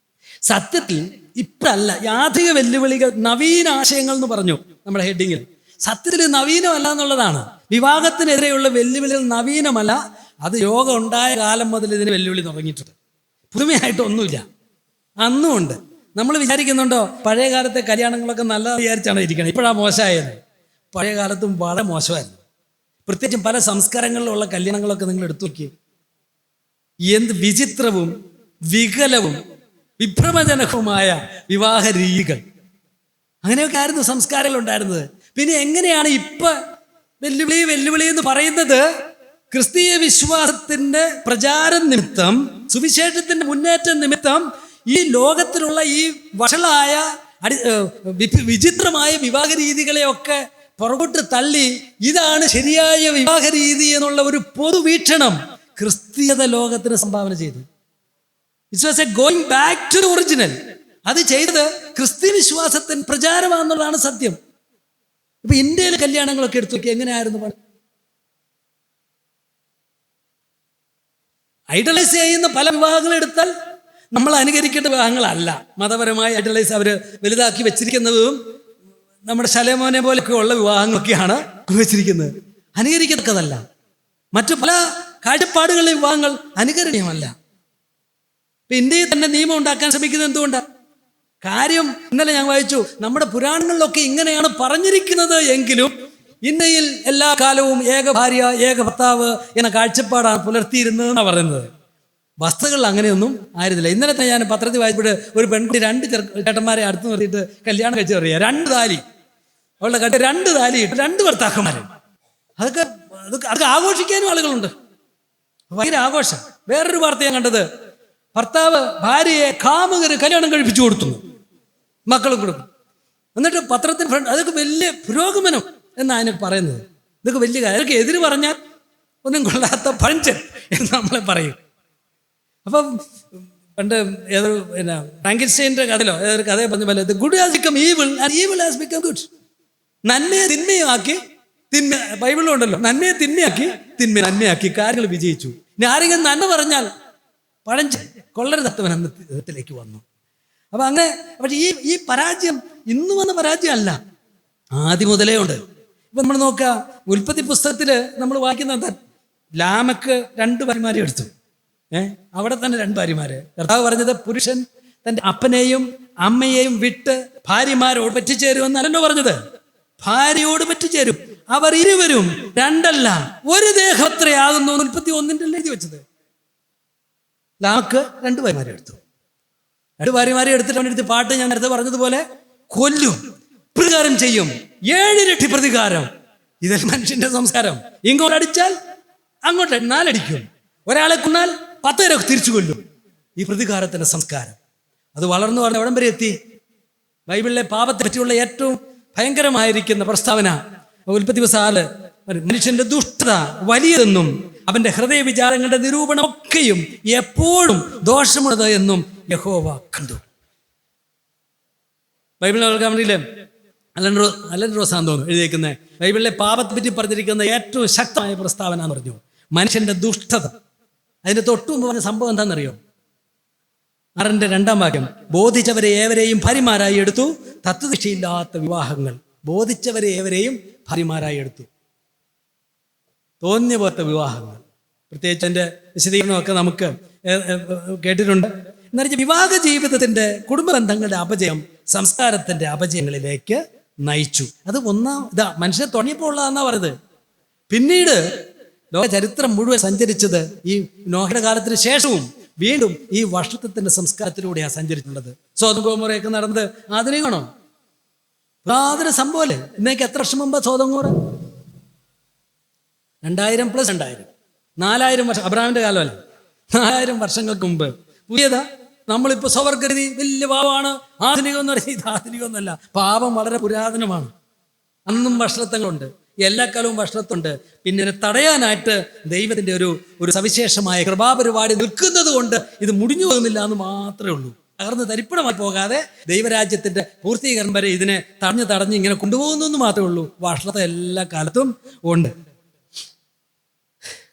സത്യത്തിൽ ഇപ്പോഴല്ല യാഥാർത്ഥിക വെല്ലുവിളികൾ നവീന ആശയങ്ങൾ എന്ന് പറഞ്ഞു നമ്മുടെ ഹെഡിങ്ങിൽ. സത്യത്തിൽ നവീനമല്ല എന്നുള്ളതാണ്. വിവാഹത്തിനെതിരെയുള്ള വെല്ലുവിളികൾ നവീനമല്ല, അത് യോഗം ഉണ്ടായ കാലം മുതൽ ഇതിന് വെല്ലുവിളി തുടങ്ങിയിട്ടുണ്ട്. പുതുമയായിട്ടൊന്നുമില്ല, അന്നുമുണ്ട്. നമ്മൾ വിചാരിക്കുന്നുണ്ടോ പഴയ കാലത്തെ കല്യാണങ്ങളൊക്കെ നല്ലത് വിചാരിച്ചാണ് ഇരിക്കണം, ഇപ്പോഴാണ് മോശമായത്. പഴയ കാലത്തും വളരെ മോശമായിരുന്നു. പ്രത്യേകിച്ചും പല സംസ്കാരങ്ങളിലുള്ള കല്യാണങ്ങളൊക്കെ നിങ്ങൾ എടുത്തു നോക്കി, എന്ത് വിചിത്രവും വികലവും വിഭ്രമജനകവുമായ വിവാഹ രീതികൾ. അങ്ങനെയൊക്കെ ആയിരുന്നു സംസ്കാരങ്ങൾ ഉണ്ടായിരുന്നത്. പിന്നെ എങ്ങനെയാണ് ഇപ്പം വെല്ലുവിളി എന്ന് പറയുന്നത്? ക്രിസ്തീയ വിശ്വാസത്തിൻ്റെ പ്രചാരം നിമിത്തം, സുവിശേഷത്തിൻ്റെ മുന്നേറ്റം നിമിത്തം ഈ ലോകത്തിലുള്ള ഈ വഷളായ വിചിത്രമായ വിവാഹ രീതികളെയൊക്കെ പുറകോട്ട് തള്ളി ഇതാണ് ശരിയായ വിവാഹ രീതി എന്നുള്ള ഒരു പൊതുവീക്ഷണം ക്രിസ്തീയത ലോകത്തിന് സംഭാവന ചെയ്തു. It was a going back to the original. അത് ചെയ്തത് ക്രിസ്തീയ വിശ്വാസത്തിന് പ്രചാരമാണെന്നുള്ളതാണ് സത്യം. ഇപ്പൊ ഇന്ത്യയിലെ കല്യാണങ്ങളൊക്കെ എടുത്തു നോക്കി എങ്ങനെയായിരുന്നു? ഐഡലൈസ് ചെയ്യുന്ന പല വിവാഹങ്ങൾ എടുത്താൽ നമ്മൾ അനുകരിക്കേണ്ട വിവാഹങ്ങളല്ല. മതപരമായി ഐഡലൈസ് അവർ വലുതാക്കി വെച്ചിരിക്കുന്നതും നമ്മുടെ ശലോമോനെ പോലെയൊക്കെ ഉള്ള വിവാഹങ്ങളൊക്കെയാണ് വെച്ചിരിക്കുന്നത്. അനുകരിക്കത്തക്കതല്ല. മറ്റു പല കാഴ്ചപ്പാടുകളിലെ വിവാഹങ്ങൾ അനുകരണീയമല്ല. ഇപ്പം ഇന്ത്യയിൽ തന്നെ നിയമം ഉണ്ടാക്കാൻ ശ്രമിക്കുന്നത് എന്തുകൊണ്ടാണ്? കാര്യം ഇന്നലെ ഞാൻ വായിച്ചു, നമ്മുടെ പുരാണങ്ങളിലൊക്കെ ഇങ്ങനെയാണ് പറഞ്ഞിരിക്കുന്നത് എങ്കിലും ഇന്ത്യയിൽ എല്ലാ കാലവും ഏക ഭാര്യ ഏക ഭർത്താവ് എന്ന കാഴ്ചപ്പാടാണ് പുലർത്തിയിരുന്നതെന്നാണ് പറയുന്നത്. വസ്തുക്കളിൽ അങ്ങനെയൊന്നും ആയിരുന്നില്ല. ഇന്നലെ തന്നെ ഞാൻ പത്രത്തിൽ വായിച്ചപ്പോൾ ഒരു പെൺകുട്ടി 2 ചേട്ടന്മാരെ അടുത്ത് നിർത്തിയിട്ട് കല്യാണം കഴിച്ച് പറയുക, 2 താലി അവളുടെ കട്ടി 2 താലി ഇട്ട് 2 ഭർത്താക്കന്മാരെ. അതൊക്കെ ആഘോഷിക്കാനും ആളുകളുണ്ട്, ഭയങ്കര ആഘോഷം. വേറൊരു വാർത്ത ഞാൻ കണ്ടത്, ഭർത്താവ് ഭാര്യയെ കാമുകര് കല്യാണം കഴിപ്പിച്ചു കൊടുത്തു, മക്കളും കൊടുക്കും. എന്നിട്ട് പത്രത്തിന് ഫ്രണ്ട്, അതൊക്കെ വലിയ പുരോഗമനം എന്നാണ് അതിന് പറയുന്നത്. ഇതൊക്കെ വലിയ കാര്യം. അതൊക്കെ എതിര് പറഞ്ഞാൽ ഒന്നും കൊള്ളാത്ത പഞ്ചൻ എന്ന് നമ്മളെ പറയും. അപ്പം പണ്ട് ഏതൊരു ഫ്രാങ്കൻസ്റ്റൈൻ്റെ കഥയിലോ ഏതൊരു കഥയെ പറഞ്ഞ പോലെ good has become evil and evil has become good. നന്മയെ തിന്മയാക്കി, ബൈബിളിലും ഉണ്ടല്ലോ, നന്മയെ തിന്മയാക്കി നന്മയാക്കി കാര്യങ്ങൾ വിജയിച്ചു. ഇനി ആരെങ്കിലും നന്മ പറഞ്ഞാൽ പഴഞ്ചൻ കൊള്ളരുതത്തവൻ എന്ന വിധത്തിലേക്ക് വന്നു. അപ്പം അങ്ങനെ. പക്ഷെ ഈ പരാജയം ഇന്ന് വന്ന പരാജയമല്ല, ആദ്യം മുതലേ ഉണ്ട്. ഇപ്പം നമ്മൾ നോക്കുക, ഉൽപ്പത്തി പുസ്തകത്തിൽ നമ്മൾ വായിക്കുന്നത് ലാമക്ക് 2 ഭാര്യമാരെ എടുത്തു. അവിടെ തന്നെ 2 ഭാര്യമാര്. കർത്താവ് പറഞ്ഞത് പുരുഷൻ തൻ്റെ അപ്പനെയും അമ്മയെയും വിട്ട് ഭാര്യമാരോട് പറ്റിച്ചേരുമെന്നല്ലോ പറഞ്ഞത്. ഭാര്യയോട് പറ്റിച്ചേരും, അവർ ഇരുവരും 2 അല്ല 1 ദേഹത്രയാകുന്നു. 31 എഴുതി വെച്ചത്. ലാമക്ക് 2 ഭാര്യമാരെ എടുത്തു. 2 ഭാര്യമാരെ എടുത്തിട്ട് അവനെടുത്ത് പാട്ട് ഞാൻ നേരത്തെ പറഞ്ഞതുപോലെ കൊല്ലും, പ്രതികാരം ചെയ്യും, 7 ഇരട്ടി പ്രതികാരം. ഇതല്ല മനുഷ്യന്റെ സംസ്കാരം. ഇങ്ങോട്ട് അടിച്ചാൽ അങ്ങോട്ട് 4 അടിക്കും, ഒരാളെ കൊന്നാൽ 10 പേരെ തിരിച്ചു കൊല്ലും. ഈ പ്രതികാരത്തിന്റെ സംസ്കാരം അത് വളർന്നു പറഞ്ഞ എവിടം വരെ എത്തി? ബൈബിളിലെ പാപത്തെ പറ്റിയുള്ള ഏറ്റവും ഭയങ്കരമായിരിക്കുന്ന പ്രസ്താവന ഉൽപ്പത്തി 6, മനുഷ്യന്റെ ദുഷ്ടത വലിയതെന്നും അവന്റെ ഹൃദയ വിചാരങ്ങളുടെ നിരൂപണമൊക്കെയും എപ്പോഴും ദോഷമുള്ളത് എന്നും യഹോവ കണ്ടു. ബൈബിളിൽ കേൾക്കാൻ വേണ്ടിയില്ലേ, അലൻ റോസാന്ന് തോന്നുന്നു എഴുതിയിരിക്കുന്നത്, ബൈബിളിലെ പാപത്തെ പറ്റി പറഞ്ഞിരിക്കുന്ന ഏറ്റവും ശക്തമായ പ്രസ്താവന എന്ന് പറഞ്ഞു മനുഷ്യന്റെ ദുഷ്ടത. അതിന്റെ തൊട്ടു മുമ്പ് പറഞ്ഞ സംഭവം എന്താണെന്നറിയോ? 6-ന്റെ 2-ാം വാക്യം, ബോധിച്ചവരെ ഏവരെയും ഭാര്യമാരായി എടുത്തു, തത്വദീക്ഷയില്ലാത്ത വിവാഹങ്ങൾ. ബോധിച്ചവരെ ഏവരെയും ഭാര്യമാരായി എടുത്തു, തോന്നിയ പോലത്തെ വിവാഹങ്ങൾ. പ്രത്യേകിച്ച് എൻ്റെ വിശദീകരണമൊക്കെ നമുക്ക് കേട്ടിട്ടുണ്ട്. എന്നുവെച്ചാൽ വിവാഹ ജീവിതത്തിൻ്റെ കുടുംബ ബന്ധങ്ങളുടെ അപജയം സംസ്കാരത്തിൻ്റെ അപജയങ്ങളിലേക്ക് നയിച്ചു. അത് ഇതാ മനുഷ്യൻ തുടങ്ങിയപ്പോൾ ഉള്ളതാണെന്നാ പറയുന്നത്. പിന്നീട് ലോക ചരിത്രം മുഴുവൻ സഞ്ചരിച്ചത് ഈ നോഹയുടെ കാലത്തിന് ശേഷവും വീണ്ടും ഈ വർഷത്വത്തിന്റെ സംസ്കാരത്തിലൂടെയാണ് സഞ്ചരിച്ചിട്ടുള്ളത്. സോദോം ഗോമോറയൊക്കെ നടന്നത് ആധുനികമാണോ? യാതൊരു സംഭവമല്ലേ. ഇന്നേക്ക് എത്ര വർഷം മുമ്പ് സോദോം ഗോമോറ? 2000 + 2000 4000 വർഷം. അബ്രഹാമിന്റെ കാലമല്ലേ? 4000 വർഷങ്ങൾക്ക് മുമ്പ്. പുതിയതാ. നമ്മളിപ്പോൾ സ്വവർഗരീതി വലിയ പാപമാണ്, ആധുനികം എന്ന് പറയുന്നത്. ഇത് ആധുനികമൊന്നുമല്ല. പാപം വളരെ പുരാതനമാണ്. അന്നും വഷളത്വങ്ങളുണ്ട്, എല്ലാ കാലവും വഷളത്തുണ്ട്. പിന്നെ തടയാനായിട്ട് ദൈവത്തിൻ്റെ ഒരു സവിശേഷമായ കൃപാപരിപാടി നിൽക്കുന്നത് കൊണ്ട് ഇത് മുടിഞ്ഞു പോകുന്നില്ല എന്ന് മാത്രമേ ഉള്ളൂ. തകർന്ന് തരിപ്പണമായി പോകാതെ ദൈവരാജ്യത്തിൻ്റെ പൂർത്തീകരണം വരെ ഇതിനെ തടഞ്ഞ് ഇങ്ങനെ കൊണ്ടുപോകുന്നു എന്ന് മാത്രമേ ഉള്ളൂ. വഷളത എല്ലാ കാലത്തും ഉണ്ട്.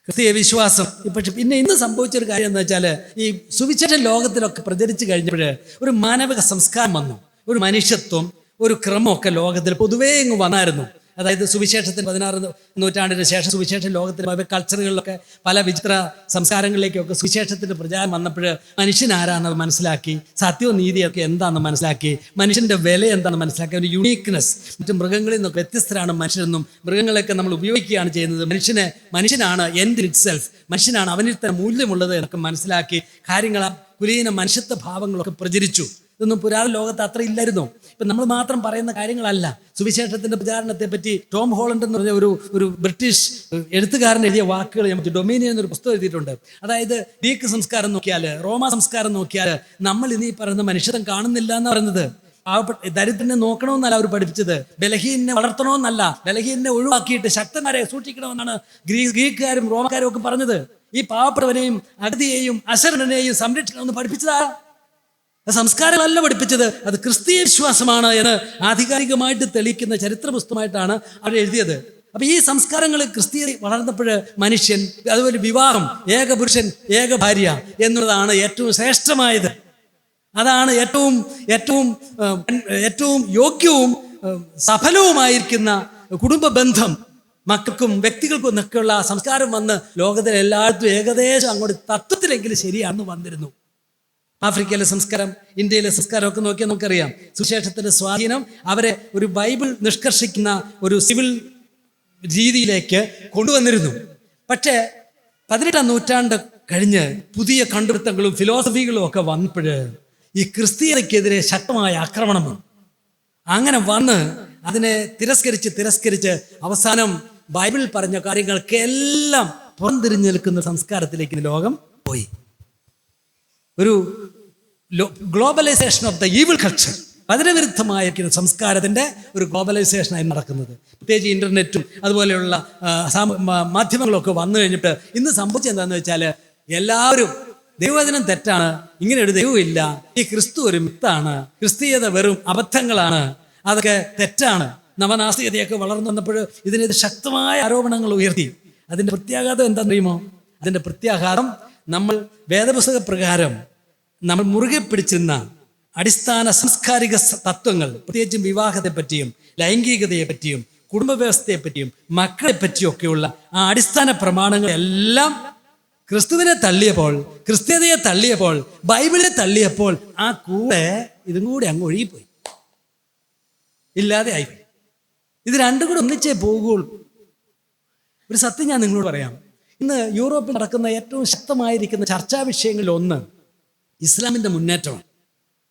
ക്രിസ്തീയ വിശ്വാസം പക്ഷെ പിന്നെ ഇന്ന് സംഭവിച്ചൊരു കാര്യം എന്താ വെച്ചാൽ, ഈ സുവിശേഷ ലോകത്തിലൊക്കെ പ്രചരിച്ചു കഴിഞ്ഞപ്പോൾ ഒരു മാനവിക സംസ്കാരം വന്നു, ഒരു മനുഷ്യത്വം, ഒരു ക്രമമൊക്കെ ലോകത്തിൽ പൊതുവേ ഇങ്ങ് വന്നായിരുന്നു. അതായത് സുവിശേഷത്തിന് 16 നൂറ്റാണ്ടിന് ശേഷം സുവിശേഷ ലോകത്തിൽ കൾച്ചറുകളിലൊക്കെ പല വിചിത്ര സംസ്കാരങ്ങളിലേക്കൊക്കെ സുവിശേഷത്തിൻ്റെ പ്രചാരം വന്നപ്പോൾ മനുഷ്യൻ ആരാണെന്ന് മനസ്സിലാക്കി, സത്യവും നീതിയൊക്കെ എന്താണെന്ന് മനസ്സിലാക്കി, മനുഷ്യൻ്റെ വില എന്താണെന്ന് മനസ്സിലാക്കി, ഒരു യുണീക്ക്നെസ്. മറ്റു മൃഗങ്ങളിൽ നിന്നൊക്കെ വ്യത്യസ്തരാണ് മനുഷ്യരെന്നും മൃഗങ്ങളെയൊക്കെ നമ്മൾ ഉപയോഗിക്കുകയാണ് ചെയ്യുന്നത്. മനുഷ്യനാണ് എൻഡ് ഇറ്റ് സെൽഫ്, മനുഷ്യനാണ് അവനിൽ തന്നെ മൂല്യമുള്ളത് എന്നൊക്കെ മനസ്സിലാക്കി കാര്യങ്ങൾ കുലീന മനുഷ്യത്വ ഭാവങ്ങളൊക്കെ പ്രചരിച്ചു. ഇതൊന്നും പുരാതന ലോകത്ത് അത്ര ഇല്ലായിരുന്നു. ഇപ്പം നമ്മൾ മാത്രം പറയുന്ന കാര്യങ്ങളല്ല. സുവിശേഷത്തിൻ്റെ പ്രചാരണത്തെ പറ്റി ടോം ഹോളണ്ട് എന്ന് പറഞ്ഞ ഒരു ബ്രിട്ടീഷ് എഴുത്തുകാരൻ എഴുതിയ വാക്കുകൾ നമുക്ക് ഡൊമീനിയൻ എന്നൊരു പുസ്തകം എഴുതിയിട്ടുണ്ട്. അതായത് ഗ്രീക്ക് സംസ്കാരം നോക്കിയാൽ, റോമ സംസ്കാരം നോക്കിയാൽ നമ്മൾ ഇനി പറയുന്ന മനുഷ്യത്വം കാണുന്നില്ല എന്ന് പറയുന്നത്. ദരിദ്രനെ നോക്കണമെന്നല്ല അവർ പഠിപ്പിച്ചത്, ബലഹീനെ വളർത്തണമെന്നല്ല, ബലഹീനെ ഒഴിവാക്കിയിട്ട് ശക്തന്മാരെ സൂക്ഷിക്കണമെന്നാണ് ഗ്രീക്കുകാരും റോമക്കാരും ഒക്കെ പറഞ്ഞത്. ഈ പാവപ്പെട്ടവനെയും അഗതിയെയും അശരണനെയും സംരക്ഷിക്കണമെന്ന് പഠിപ്പിച്ചതാ. സംസ്കാരങ്ങളല്ല പഠിപ്പിച്ചത്, അത് ക്രിസ്തീയ വിശ്വാസമാണ് എന്ന് ആധികാരികമായിട്ട് തെളിയിക്കുന്ന ചരിത്ര പുസ്തകമായിട്ടാണ് അവർ എഴുതിയത്. അപ്പൊ ഈ സംസ്കാരങ്ങൾ ക്രിസ്തീയ വളർന്നപ്പോൾ മനുഷ്യൻ, അതുപോലെ വിവാഹം, ഏക പുരുഷൻ ഏക ഭാര്യ എന്നുള്ളതാണ് ഏറ്റവും ശ്രേഷ്ഠമായത്. അതാണ് ഏറ്റവും യോഗ്യവും സഫലവുമായിരിക്കുന്ന കുടുംബ ബന്ധം. മക്കൾക്കും വ്യക്തികൾക്കും എന്നൊക്കെയുള്ള സംസ്കാരം വന്ന് ലോകത്തിലെ എല്ലായിടത്തും ഏകദേശം അങ്ങോട്ട് തത്വത്തിലെങ്കിലും ശരിയാണെന്ന് വന്നിരുന്നു. ആഫ്രിക്കയിലെ സംസ്കാരം, ഇന്ത്യയിലെ സംസ്കാരമൊക്കെ നോക്കിയാൽ നമുക്കറിയാം സുവിശേഷത്തിൻ്റെ സ്വാധീനം അവരെ ഒരു ബൈബിൾ നിഷ്കർഷിക്കുന്ന ഒരു സിവിൽ രീതിയിലേക്ക് കൊണ്ടുവന്നിരുന്നു. പക്ഷേ 18-ാം നൂറ്റാണ്ട് കഴിഞ്ഞ് പുതിയ കണ്ടുപിടുത്തങ്ങളും ഫിലോസഫികളും ഒക്കെ വന്നപ്പോൾ ഈ ക്രിസ്തീയതയ്ക്കെതിരെ ശക്തമായ ആക്രമണം വന്നു. അങ്ങനെ വന്ന് അതിനെ തിരസ്കരിച്ച് അവസാനം ബൈബിളിൽ പറഞ്ഞ കാര്യങ്ങൾക്കെല്ലാം പുറംതിരിഞ്ഞു നിൽക്കുന്ന സംസ്കാരത്തിലേക്ക് ലോകം പോയി. ഒരു globalisation of the evil culture, പതിനവിരുദ്ധമായിരിക്കുന്ന സംസ്കാരത്തിൻ്റെ ഒരു ഗ്ലോബലൈസേഷനായി നടക്കുന്നത്. പ്രത്യേകിച്ച് ഇൻ്റർനെറ്റും അതുപോലെയുള്ള മാധ്യമങ്ങളൊക്കെ വന്നു കഴിഞ്ഞിട്ട് ഇന്ന് സംഭവിച്ചത് എന്താണെന്ന് വെച്ചാൽ, എല്ലാവരും ദൈവവചനം തെറ്റാണ്, ഇങ്ങനെ ഒരു ദൈവമില്ല, ഈ ക്രിസ്തു ഒരു മിത്താണ്, ക്രിസ്തീയത വെറും അബദ്ധങ്ങളാണ്, അതൊക്കെ തെറ്റാണ്, നവനാസ്തികതയൊക്കെ വളർന്നു വന്നപ്പോൾ ഇതിനെതിരെ ശക്തമായ ആരോപണങ്ങൾ ഉയർത്തി. അതിൻ്റെ പ്രത്യാഘാതം എന്താണെന്ന് അറിയുമോ? അതിൻ്റെ പ്രത്യാഘാതം നമ്മൾ വേദപുസ്തക പ്രകാരം നമ്മൾ മുറുകെ പിടിച്ചിരുന്ന അടിസ്ഥാന സാംസ്കാരിക തത്വങ്ങൾ, പ്രത്യേകിച്ചും വിവാഹത്തെപ്പറ്റിയും ലൈംഗികതയെപ്പറ്റിയും കുടുംബ വ്യവസ്ഥയെപ്പറ്റിയും മക്കളെ പറ്റിയൊക്കെയുള്ള ആ അടിസ്ഥാന പ്രമാണങ്ങളെല്ലാം ക്രിസ്തുവിനെ തള്ളിയപ്പോൾ, ക്രിസ്ത്യതയെ തള്ളിയപ്പോൾ, ബൈബിളിനെ തള്ളിയപ്പോൾ ആ കൂടെ ഇതും കൂടി അങ്ങ് ഒഴുകിപ്പോയി, ഇല്ലാതെ ആയിപ്പോയി. ഇത് രണ്ടും കൂടെ ഒന്നിച്ചേ പോകുകയുള്ളൂ. ഒരു സത്യം ഞാൻ നിങ്ങളോട് പറയാം. ഇന്ന് യൂറോപ്പിൽ നടക്കുന്ന ഏറ്റവും ശക്തമായിരിക്കുന്ന ചർച്ചാ വിഷയങ്ങളിൽ ഒന്ന് ഇസ്ലാമിൻ്റെ മുന്നേറ്റമാണ്.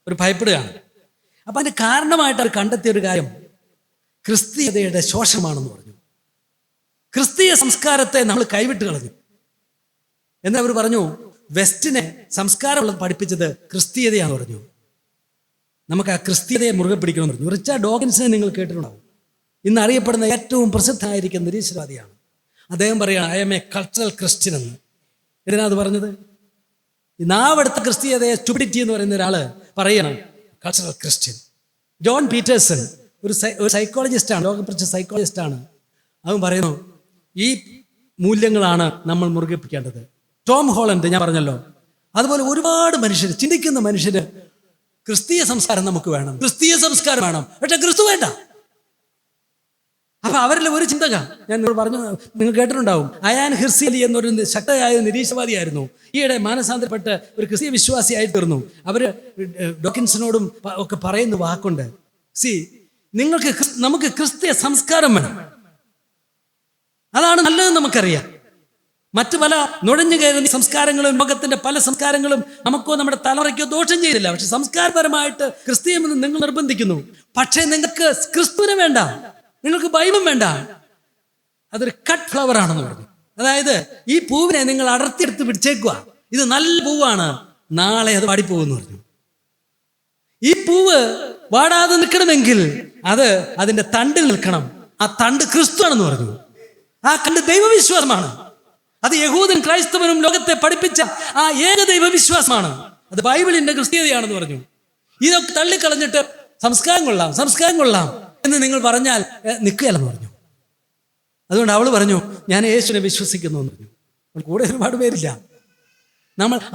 ഒരു ഭയപ്പെടുകയാണ്. അപ്പം അതിന് കാരണമായിട്ട് അവർ കണ്ടെത്തിയ ഒരു കാര്യം ക്രിസ്തീയതയുടെ ശോഷമാണെന്ന് പറഞ്ഞു. ക്രിസ്തീയ സംസ്കാരത്തെ നമ്മൾ കൈവിട്ട് കളഞ്ഞു എന്നവർ പറഞ്ഞു. വെസ്റ്റിനെ സംസ്കാരമുള്ളത് പഠിപ്പിച്ചത് ക്രിസ്തീയതയാണെന്ന് പറഞ്ഞു. നമുക്ക് ആ ക്രിസ്തീയതയെ മുറുകെ പിടിക്കണമെന്ന് പറഞ്ഞു. റിച്ചാർഡ് ഡോക്കിൻസിനെ നിങ്ങൾ കേട്ടിട്ടുണ്ടാവും. ഇന്ന് അറിയപ്പെടുന്ന ഏറ്റവും പ്രസിദ്ധമായിരിക്കുന്ന നിരീശ്വരവാദിയാണ്. അദ്ദേഹം പറയുകയാണ്, I M A cultural Christian എന്ന്. ഇതിനകത്ത് പറഞ്ഞത് ഈ നാവെടുത്ത ക്രിസ്തീയതയെ സ്റ്റുപ്പിഡിറ്റി എന്ന് പറയുന്ന ഒരാൾ പറയണം കൾച്ചറൽ ക്രിസ്ത്യൻ. ജോൺ പീറ്റേഴ്സൺ ഒരു സൈക്കോളജിസ്റ്റാണ്, ലോകപ്രസിദ്ധ സൈക്കോളജിസ്റ്റാണ്. അവൻ പറയുന്നു ഈ മൂല്യങ്ങളാണ് നമ്മൾ മുറുകെ പിടിക്കേണ്ടത്. ടോം ഹോളണ്ട് ഞാൻ പറഞ്ഞല്ലോ, അതുപോലെ ഒരുപാട് മനുഷ്യർ, ചിന്തിക്കുന്ന മനുഷ്യര് ക്രിസ്തീയ സംസ്കാരം നമുക്ക് വേണം, ക്രിസ്തീയ സംസ്കാരം വേണം, പക്ഷെ ക്രിസ്തു വേണ്ട. അപ്പൊ അവരിൽ ഒരു ചിന്തക ഞാൻ പറഞ്ഞു, നിങ്ങൾ കേട്ടിട്ടുണ്ടാവും, അയാൻ ഹിർസി അലി എന്നൊരു ശക്തയായ നിരീശ്വരവാദിയായിരുന്നു. ഈയിടെ മാനസാന്തരപ്പെട്ട് ഒരു ക്രിസ്തീയ വിശ്വാസിയായി തീർന്നു. അവര് ഡോക്കിൻസിനോടും ഒക്കെ പറയുന്ന വാക്കുണ്ട്, നമുക്ക് ക്രിസ്തീയ സംസ്കാരം വേണം, അതാണ് നല്ലതെന്ന് നമുക്കറിയാം. മറ്റു പല നുഴഞ്ഞു കയറുന്ന സംസ്കാരങ്ങളും ലോകത്തിന്റെ പല സംസ്കാരങ്ങളും നമുക്കോ നമ്മുടെ തലമുറയ്ക്കോ ദോഷം ചെയ്തില്ല. പക്ഷെ സംസ്കാരപരമായിട്ട് ക്രിസ്തീയമെന്ന് നിങ്ങൾ നിർബന്ധിക്കുന്നു. പക്ഷേ നിങ്ങൾക്ക് ക്രിസ്തുവിനെ വേണ്ട, നിങ്ങൾക്ക് ബൈബിളും വേണ്ട. അതൊരു കട്ട് ഫ്ലവർ ആണെന്ന് പറഞ്ഞു. അതായത് ഈ പൂവിനെ നിങ്ങൾ അടർത്തിയെടുത്ത് പിടിച്ചേക്കുക, ഇത് നല്ല പൂവാണ്, നാളെ അത് വാടിപ്പോകുമെന്ന് പറഞ്ഞു. ഈ പൂവ് വാടാതെ നിൽക്കണമെങ്കിൽ അത് അതിന്റെ തണ്ടിൽ നിൽക്കണം. ആ തണ്ട് ക്രിസ്തു ആണെന്ന് പറഞ്ഞു. ആ കണ്ട് ദൈവവിശ്വാസമാണ്. അത് യഹൂദൻ ക്രൈസ്തവനും ലോകത്തെ പഠിപ്പിച്ച ആ ഏക ദൈവവിശ്വാസമാണ്. അത് ബൈബിളിന്റെ ക്രിസ്തീയതയാണെന്ന് പറഞ്ഞു. ഇതൊക്കെ തള്ളിക്കളഞ്ഞിട്ട് സംസ്കാരം കൊള്ളാം എന്ന് നിങ്ങൾ പറഞ്ഞാൽ നിൽക്കുകയല്ലെന്ന് പറഞ്ഞു. അതുകൊണ്ട് അവൾ പറഞ്ഞു, ഞാൻ യേശുവിനെ വിശ്വസിക്കുന്നു എന്ന് പറഞ്ഞു. കൂടെ ഒരുപാട് പേരില്ല.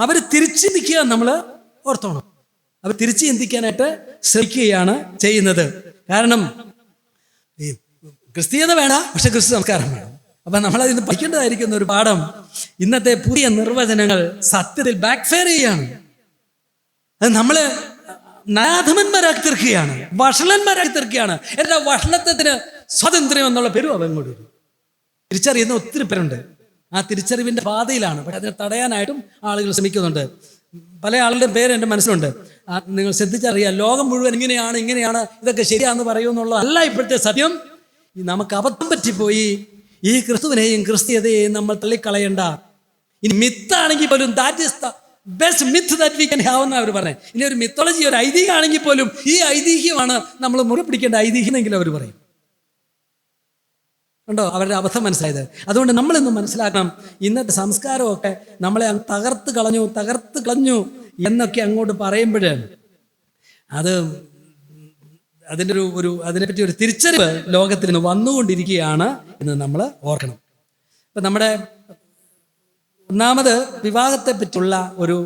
അവർ തിരിച്ചു ചിന്തിക്കുക, നമ്മൾ ഓർത്തോണം, അവർ തിരിച്ചു ചിന്തിക്കാനായിട്ട് ശ്രമിക്കുകയാണ് ചെയ്യുന്നത്. കാരണം ഈ ക്രിസ്തീയത വേണ്ട, പക്ഷെ ക്രിസ്തു സംസ്കാരം വേണം. അപ്പം നമ്മളതിന് പഠിക്കേണ്ടതായിരിക്കുന്ന ഒരു പാഠം, ഇന്നത്തെ പുതിയ നിർവചനങ്ങൾ സത്യത്തിൽ ബാക്ക്ഫയർ ചെയ്യാണ്. അത് നമ്മള് നാഥമന്മാരാക്കി തീർക്കുകയാണ്, വഷളന്മാരാക്കി തീർക്കുകയാണ്. എൻ്റെ വഷളത്വത്തിന് സ്വാതന്ത്ര്യം എന്നുള്ള പേരും അവങ്ങോട്ട് തിരിച്ചറിയുന്ന ഒത്തിരി പേരുണ്ട്. ആ തിരിച്ചറിവിൻ്റെ പാതയിലാണ്. പക്ഷെ അതിനെ തടയാനായിട്ടും ആളുകൾ ശ്രമിക്കുന്നുണ്ട്. പല ആളുടെയും പേര് എൻ്റെ മനസ്സിലുണ്ട്. നിങ്ങൾ ശ്രദ്ധിച്ചറിയാം, ലോകം മുഴുവൻ ഇങ്ങനെയാണ്, ഇതൊക്കെ ശരിയാണെന്ന് പറയുമെന്നുള്ള അല്ല ഇപ്പോഴത്തെ സത്യം. നമുക്ക് അബദ്ധം പറ്റിപ്പോയി. ഈ ക്രിസ്തുവിനെയും ക്രിസ്തീയതയെയും നമ്മൾ തള്ളിക്കളയണ്ട. ഇനി മിത്താണെങ്കിൽ പോലും that is the best myth that we can have എന്ന് അവർ പറഞ്ഞത്. ഇനി ഒരു മിത്തോളജി, ഒരു ഐതിഹ്യമാണെങ്കിൽ പോലും ഈ ഐതിഹ്യമാണ് നമ്മൾ മുറി പിടിക്കേണ്ട ഐതിഹ്യമെങ്കിലും അവർ പറയും. ഉണ്ടോ അവരുടെ അബദ്ധം മനസ്സിലായത്? അതുകൊണ്ട് നമ്മളിന്ന് മനസ്സിലാക്കണം, ഇന്നത്തെ സംസ്കാരമൊക്കെ നമ്മളെ തകർത്ത് കളഞ്ഞു എന്നൊക്കെ അങ്ങോട്ട് പറയുമ്പോൾ അതിനെപ്പറ്റി ഒരു തിരിച്ചറിവ് ലോകത്തിൽ നിന്ന് വന്നുകൊണ്ടിരിക്കുകയാണ് എന്ന് നമ്മൾ ഓർക്കണം. ഇപ്പം നമ്മുടെ ഒന്നാമത് വിവാഹത്തെ പറ്റിയുള്ള ഒരു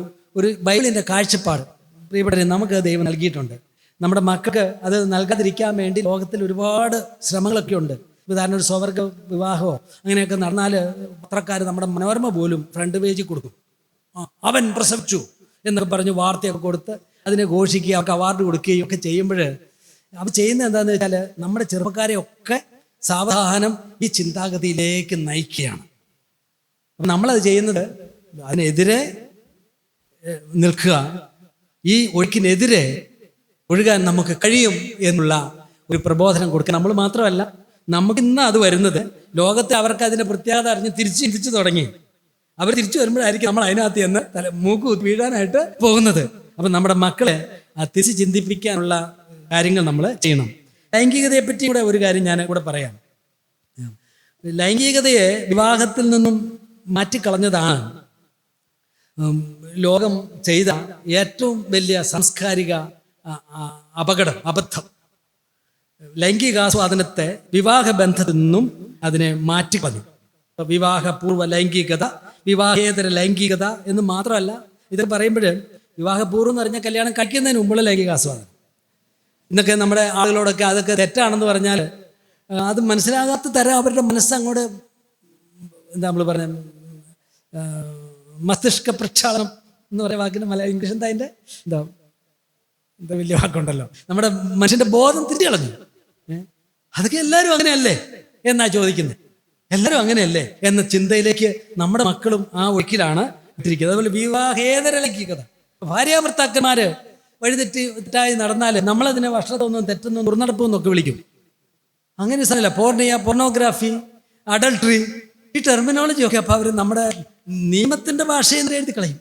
ബൈബിളിൻ്റെ കാഴ്ചപ്പാട് പ്രിയപ്പെട്ടവരെ നമുക്ക് ദൈവം നൽകിയിട്ടുണ്ട്. നമ്മുടെ മക്കൾക്ക് അത് നൽകാതിരിക്കാൻ വേണ്ടി ലോകത്തിൽ ഒരുപാട് ശ്രമങ്ങളൊക്കെ ഉണ്ട്. ഉദാഹരണം, ഒരു സ്വർഗ വിവാഹമോ അങ്ങനെയൊക്കെ നടന്നാൽ പത്രക്കാർ, നമ്മുടെ മനോരമ പോലും ഫ്രണ്ട് പേജിൽ കൊടുക്കും, അവൻ പ്രസവിച്ചു എന്നൊക്കെ പറഞ്ഞ് വാർത്തയൊക്കെ കൊടുത്ത് അതിനെ ഘോഷിക്കുകയും അവർക്ക് അവാർഡ് കൊടുക്കുകയും ഒക്കെ ചെയ്യുമ്പോൾ അവർ ചെയ്യുന്നത് എന്താണെന്ന് വെച്ചാൽ നമ്മുടെ ചെറുപ്പക്കാരെയൊക്കെ സാവധാനം ഈ ചിന്താഗതിയിലേക്ക് നയിക്കുകയാണ്. അപ്പം നമ്മളത് ചെയ്യുന്നത് അതിനെതിരെ നിൽക്കുക, ഈ ഒഴുക്കിനെതിരെ ഒഴുകാൻ നമുക്ക് കഴിയും എന്നുള്ള ഒരു പ്രബോധനം കൊടുക്കുക. നമ്മൾ മാത്രമല്ല, നമുക്കിന്ന് അത് വരുന്നത് ലോകത്തെ അവർക്ക് അതിൻ്റെ പ്രത്യേകത അറിഞ്ഞ് തിരിച്ചു തുടങ്ങി. അവർ തിരിച്ചു വരുമ്പോഴായിരിക്കും നമ്മൾ അതിനകത്ത് നിന്ന് മൂക്ക് വീഴാനായിട്ട് പോകുന്നത്. അപ്പം നമ്മുടെ മക്കളെ തിരിച്ച് ചിന്തിപ്പിക്കാനുള്ള കാര്യങ്ങൾ നമ്മൾ ചെയ്യണം. ലൈംഗികതയെ പറ്റി കൂടെ ഒരു കാര്യം ഞാൻ കൂടെ പറയാം. ലൈംഗികതയെ വിവാഹത്തിൽ നിന്നും മാറ്റിക്കളഞ്ഞതാണ് ലോകം ചെയ്ത ഏറ്റവും വലിയ സാംസ്കാരിക അബദ്ധം. ലൈംഗികാസ്വാദനത്തെ വിവാഹബന്ധത്തിൽ നിന്നും അതിനെ മാറ്റിക്കളഞ്ഞു. വിവാഹപൂർവ്വ ലൈംഗികത, വിവാഹേതര ലൈംഗികത എന്ന് മാത്രമല്ല, ഇത് പറയുമ്പോൾ വിവാഹപൂർവ്വം എന്ന് പറഞ്ഞാൽ കല്യാണം കഴിക്കുന്നതിന് മുമ്പുള്ള ലൈംഗികാസ്വാദനം. ഇന്നൊക്കെ നമ്മുടെ ആളുകളോടൊക്കെ അതൊക്കെ തെറ്റാണെന്ന് പറഞ്ഞാൽ അത് മനസ്സിലാകാത്ത തരം അവരുടെ മനസ്സങ്ങോട്ട് നമ്മൾ പറഞ്ഞ മസ്തിഷ്ക പ്രക്ഷാളനം എന്ന് പറയുന്ന വാക്കിന് ഇംഗ്ലീഷ് അതിൻ്റെ എന്താ വലിയ വാക്കുണ്ടല്ലോ, നമ്മുടെ മനുഷ്യൻ്റെ ബോധം തിരിച്ചു കളഞ്ഞു. അതൊക്കെ എല്ലാവരും അങ്ങനെയല്ലേ എന്നാ ചോദിക്കുന്നത്. എല്ലാവരും അങ്ങനെയല്ലേ എന്ന ചിന്തയിലേക്ക് നമ്മുടെ മക്കളും ആ ഒഴുക്കിലാണ് ഇട്ടിരിക്കുന്നത്. അതുപോലെ വിവാഹേതര ലൈംഗികത, ഭാര്യാഭർത്താക്കന്മാര് തെറ്റായി നടന്നാൽ നമ്മളതിനെ വഷളത്വം, തെറ്റെന്നും ദുർനടപ്പെന്നൊക്കെ വിളിക്കും. അങ്ങനെ സ്ഥലമില്ല. പോർണോഗ്രാഫി, അഡൾട്ടറി, ഈ ടെർമിനോളജി ഒക്കെ അപ്പോൾ അവർ നമ്മുടെ നിയമത്തിൻ്റെ ഭാഷയിൽ നിന്ന് എഴുതി കളയും.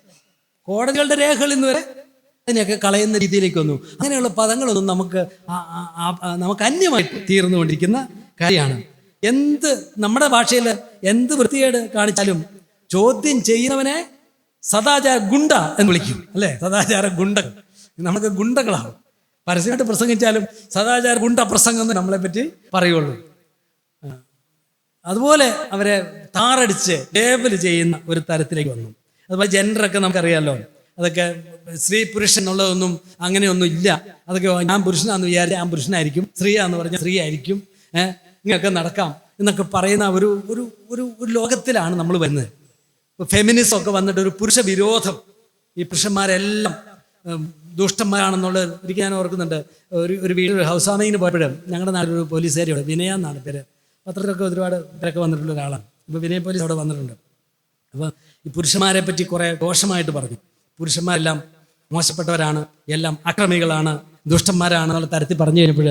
കോടതികളുടെ രേഖകളിൽ നിന്ന് വരെ അതിനെയൊക്കെ കളയുന്ന രീതിയിലേക്ക് വന്നു. അങ്ങനെയുള്ള പദങ്ങളൊന്നും നമുക്ക് അന്യമായിട്ട് തീർന്നുകൊണ്ടിരിക്കുന്ന കാര്യമാണ്. നമ്മുടെ ഭാഷയിൽ എന്ത് വൃത്തികേട് കാണിച്ചാലും ചോദ്യം ചെയ്യുന്നവനെ സദാചാര ഗുണ്ട എന്ന് വിളിക്കും, അല്ലേ? സദാചാര ഗുണ്ടകൾ, നമുക്ക് ഗുണ്ടകളാവും. പരസ്യമായിട്ട് പ്രസംഗിച്ചാലും സദാചാര ഗുണ്ട പ്രസംഗം എന്ന് നമ്മളെ പറ്റി പറയുള്ളൂ. അതുപോലെ അവരെ താറടിച്ച് ലേബൽ ചെയ്യുന്ന ഒരു തരത്തിലേക്ക് വന്നു. അതുപോലെ ജെൻഡറൊക്കെ നമുക്കറിയാമല്ലോ, അതൊക്കെ സ്ത്രീ പുരുഷൻ എന്നുള്ളതൊന്നും അങ്ങനെയൊന്നും ഇല്ല. അതൊക്കെ ഞാൻ പുരുഷനാന്ന് വിചാരിച്ച ഞാൻ പുരുഷനായിരിക്കും, സ്ത്രീയാന്ന് പറഞ്ഞാൽ സ്ത്രീ ആയിരിക്കും, ഇങ്ങനെയൊക്കെ നടക്കാം എന്നൊക്കെ പറയുന്ന ഒരു ഒരു ഒരു ഒരു ലോകത്തിലാണ് നമ്മൾ വരുന്നത്. ഇപ്പോൾ ഫെമിനിസം ഒക്കെ വന്നിട്ട് ഒരു പുരുഷ വിരോധം, ഈ പുരുഷന്മാരെല്ലാം ദുഷ്ടന്മാരാണെന്നുള്ളത് ഒരിക്കൽ ഞാൻ ഓർക്കുന്നുണ്ട്. ഒരു വീട് ഹൗസ് വാമിങ്ങിന് പോയപ്പോഴും ഞങ്ങളുടെ നാട്ടിലൊരു പോലീസുകാരിയോട്, വിനയ എന്നാണ് പേര്, പത്രത്തിലൊക്കെ ഒരുപാട് പേരൊക്കെ വന്നിട്ടുള്ള ഒരാളാണ്. ഇപ്പോൾ വിനയ പോലീസ് അവിടെ വന്നിട്ടുണ്ട്. അപ്പോൾ ഈ പുരുഷന്മാരെ പറ്റി കുറേ ദോഷമായിട്ട് പറഞ്ഞു. പുരുഷന്മാരെല്ലാം മോശപ്പെട്ടവരാണ്, എല്ലാം അക്രമികളാണ്, ദുഷ്ടന്മാരാണ് എന്നുള്ള തരത്തിൽ പറഞ്ഞു കഴിഞ്ഞപ്പോൾ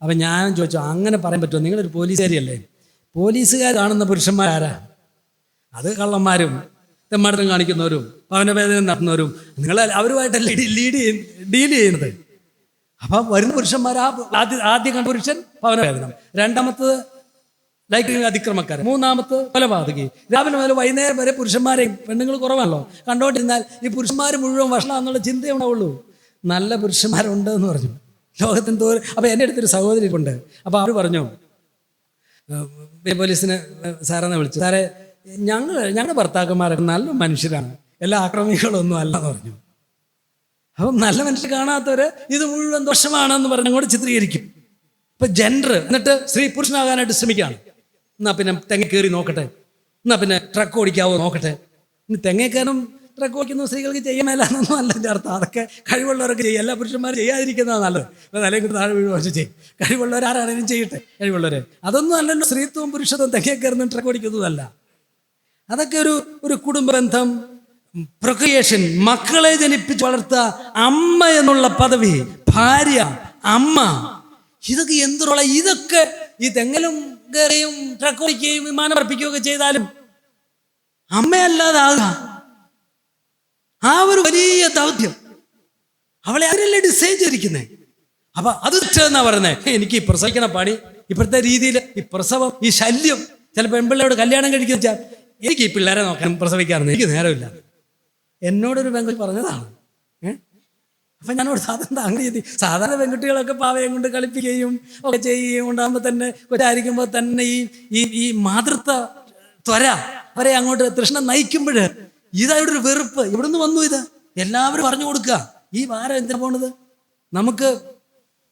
അപ്പം ഞാൻ ചോദിച്ചു, അങ്ങനെ പറയാൻ പറ്റുമോ? നിങ്ങളൊരു പോലീസുകാരിയല്ലേ? പോലീസുകാർ കാണുന്ന പുരുഷന്മാരാരാ? അത് കള്ളന്മാരും തെമ്മാടത്തം കാണിക്കുന്നവരും ഭവനവേദന നടത്തുന്നവരും, നിങ്ങൾ അവരുമായിട്ടല്ലേ ഡീൽ ചെയ്യുന്നത്. അപ്പം വരുന്ന പുരുഷന്മാർ ആദ്യം കണ്ട പുരുഷൻ ഭവനവേദനം, രണ്ടാമത്തത് ലൈംഗിക അതിക്രമക്കാരൻ, മൂന്നാമത് കൊലപാതകി. രാവിലെ മുതൽ വൈകുന്നേരം വരെ പുരുഷന്മാരെയും പെണ്ണുങ്ങൾ കുറവാണല്ലോ കണ്ടോണ്ടിരുന്നാൽ ഈ പുരുഷന്മാർ മുഴുവൻ വഷളാന്നുള്ള ചിന്തയേ ഉണ്ടാവുള്ളൂ. നല്ല പുരുഷന്മാരുണ്ട് എന്ന് പറഞ്ഞു ലോകത്തിന് തോന്നി. അപ്പോൾ എൻ്റെ അടുത്തൊരു സഹോദരി ഉണ്ട്. അപ്പോൾ അവർ പറഞ്ഞു, പോലീസിന് സാറെന്ന് വിളിച്ചു, സാറേ ഞങ്ങളുടെ ഭർത്താക്കന്മാരൊക്കെ നല്ല മനുഷ്യരാണ്, എല്ലാ ആക്രമികളൊന്നും അല്ല എന്ന് പറഞ്ഞു. അപ്പം നല്ല മനുഷ്യർ കാണാത്തവര് ഇത് മുഴുവൻ ദോഷമാണെന്ന് പറഞ്ഞ് അങ്ങോട്ട് ചിത്രീകരിക്കും. ഇപ്പം ജെൻഡർ, എന്നിട്ട് സ്ത്രീ പുരുഷനാകാനായിട്ട് ശ്രമിക്കുകയാണ്. എന്നാൽ പിന്നെ തെങ്ങ കയറി നോക്കട്ടെ, എന്നാൽ പിന്നെ ട്രക്ക് ഓടിക്കാവോ നോക്കട്ടെ. ഇനി തെങ്ങേക്കാരും ട്രക്ക് ഓടിക്കുന്ന സ്ത്രീകൾക്ക് ചെയ്യാൻ മേലാന്നൊന്നും അല്ല എൻ്റെ അർത്ഥം. അതൊക്കെ കഴിവുള്ളവരൊക്കെ ചെയ്യും, എല്ലാ പുരുഷന്മാരും ചെയ്യാതിരിക്കുന്നതാണ് നല്ലത്. തലയും കൂടി താഴെ വീഴുക ചെയ്യും, കഴിവുള്ളവർ ആരാണെങ്കിലും ചെയ്യട്ടെ, കഴിവുള്ളവരെ. അതൊന്നും അല്ലല്ലോ സ്ത്രീത്വവും പുരുഷത്വവും തെങ്ങേ കയറുന്ന ട്രക്ക് ഓടിക്കുന്നതല്ല. അതൊക്കെ ഒരു കുടുംബ ബന്ധം, പ്രൊക്രിയേഷൻ, മക്കളെ ജനിപ്പിച്ച് വളർത്തുക, അമ്മ എന്നുള്ള പദവി, ഭാര്യ, അമ്മ, ഇതൊക്കെ എന്തുള്ള, ഇതൊക്കെ ഈ തെങ്ങലും കയറിയും ട്രക്ക് ഓടിക്കുകയും വിമാനം പറപ്പിക്കുകയൊക്കെ ചെയ്താലും അമ്മയല്ലാതാകുക, ആ ഒരു വലിയ ദൗത്യം അവളെ അവരല്ലേ ഡിസൈൻ ചെയ്തിരിക്കുന്നത്. അപ്പൊ അത് തെറ്റെന്നാ പറയുന്നത്. എനിക്ക് ഈ പ്രസവിക്കണ പണി, ഇപ്പോഴത്തെ രീതിയിൽ ഈ പ്രസവം, ഈ ശല്യം, ചില പെൺപിള്ളയോട് കല്യാണം കഴിക്കുന്ന വെച്ചാൽ എനിക്ക് ഈ പിള്ളേരെ നോക്കാൻ പ്രസവിക്കാറുണ്ട്, എനിക്ക് നേരമില്ല. എന്നോടൊരു പെൺകുട്ടി പറഞ്ഞതാണ്. അപ്പം ഞാനോട് സാധാരണ പെൺകുട്ടികളൊക്കെ പാവയും കൊണ്ട് കളിപ്പിക്കുകയും ഒക്കെ ചെയ്യുകയും ഉണ്ടാകുമ്പോൾ തന്നെ കൊച്ചായിരിക്കുമ്പോൾ തന്നെ ഈ മാതൃത്വ ത്വര അവരെ അങ്ങോട്ട് തൃഷ്ണ നയിക്കുമ്പോൾ ഇതായിട്ട് ഒരു വെറുപ്പ് ഇവിടെ നിന്ന് വന്നു. ഇത് എല്ലാവരും പറഞ്ഞു കൊടുക്കുക, ഈ വാരം എന്തിനാ പോണത്, നമുക്ക്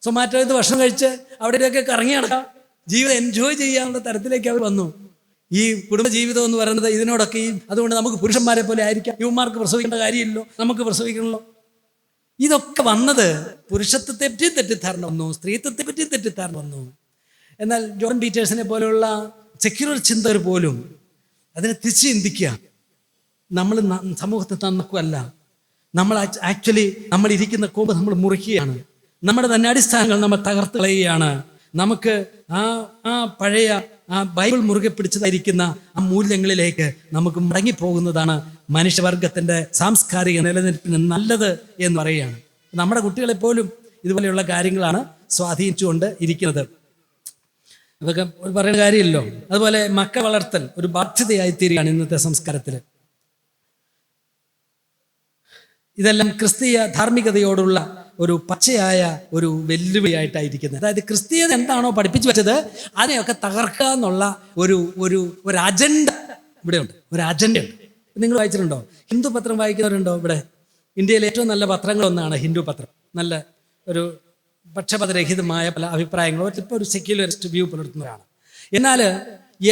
സൊമാറ്റോയിൽ ഭക്ഷണം കഴിച്ച് അവിടെയൊക്കെ കറങ്ങി നടക്കാം, ജീവിതം എൻജോയ് ചെയ്യാനുള്ള തരത്തിലേക്ക് അവർ വന്നു. ഈ കുടുംബജീവിതം എന്ന് പറയുന്നത് ഇതിനോടൊക്കെ അതുകൊണ്ട് നമുക്ക് പുരുഷന്മാരെ പോലെ ആയിരിക്കാം, യുവമാർക്ക് പ്രസവിക്കേണ്ട കാര്യമില്ലല്ലോ, നമുക്ക് പ്രസവിക്കണമല്ലോ. ഇതൊക്കെ വന്നത് പുരുഷത്വത്തെ പറ്റി തെറ്റിദ്ധാരണ വന്നു, സ്ത്രീത്വത്തെ പറ്റി തെറ്റിദ്ധാരണ വന്നു. എന്നാൽ ജോൺ പീറ്റേഴ്സിനെ പോലെയുള്ള സെക്യുലർ ചിന്തകർ പോലും അതിനെ തിരിച്ച് ചിന്തിക്കുക. നമ്മൾ സമൂഹത്തെ നന്നാക്കുകയല്ല, നമ്മൾ ആക്ച്വലി നമ്മൾ ഇരിക്കുന്ന കോമ്പ് നമ്മൾ മുറിക്കുകയാണ്, നമ്മുടെ തന്നെ അടിസ്ഥാനങ്ങൾ നമ്മൾ തകർത്ത് കളയുകയാണ്. നമുക്ക് ആ പഴയ ആ ബൈബിൾ മുറുകെ പിടിച്ചതായിരിക്കുന്ന ആ മൂല്യങ്ങളിലേക്ക് നമുക്ക് മടങ്ങിപ്പോകുന്നതാണ് മനുഷ്യവർഗത്തിൻ്റെ സാംസ്കാരിക നിലനിൽപ്പിന് നല്ലത് എന്ന് പറയുകയാണ്. നമ്മുടെ കുട്ടികളെ പോലും ഇതുപോലെയുള്ള കാര്യങ്ങളാണ് സ്വാധീനിച്ചുകൊണ്ട് ഇരിക്കുന്നത്. ഇതൊക്കെ പറയുന്ന കാര്യമില്ലല്ലോ. അതുപോലെ മക്കളെ വളർത്തൽ ഒരു ബാധ്യതയായി തീരുകയാണ് ഇന്നത്തെ സംസ്കാരത്തിൽ. ഇതെല്ലാം ക്രിസ്തീയ ധാർമ്മികതയോടുള്ള ഒരു പച്ചയായ ഒരു വെല്ലുവിളിയായിട്ടായിരിക്കുന്നത്. അതായത് ക്രിസ്തീയത എന്താണോ പഠിപ്പിച്ചു വെച്ചത് അതിനെയൊക്കെ തകർക്കുക എന്നുള്ള ഒരു അജണ്ട ഇവിടെയുണ്ട്, ഒരു അജണ്ടയുണ്ട്. നിങ്ങൾ വായിച്ചിട്ടുണ്ടോ? ഹിന്ദു പത്രം വായിക്കുന്നവരുണ്ടോ? ഇവിടെ ഇന്ത്യയിലെ ഏറ്റവും നല്ല പത്രങ്ങളൊന്നാണ് ഹിന്ദു പത്രം. നല്ല ഒരു പക്ഷപാതരഹിതമായ പല അഭിപ്രായങ്ങളോ ഇപ്പോൾ ഒരു സെക്യുലറിസ്റ്റ് വ്യൂ പുലർത്തുന്നവരാണ്. എന്നാൽ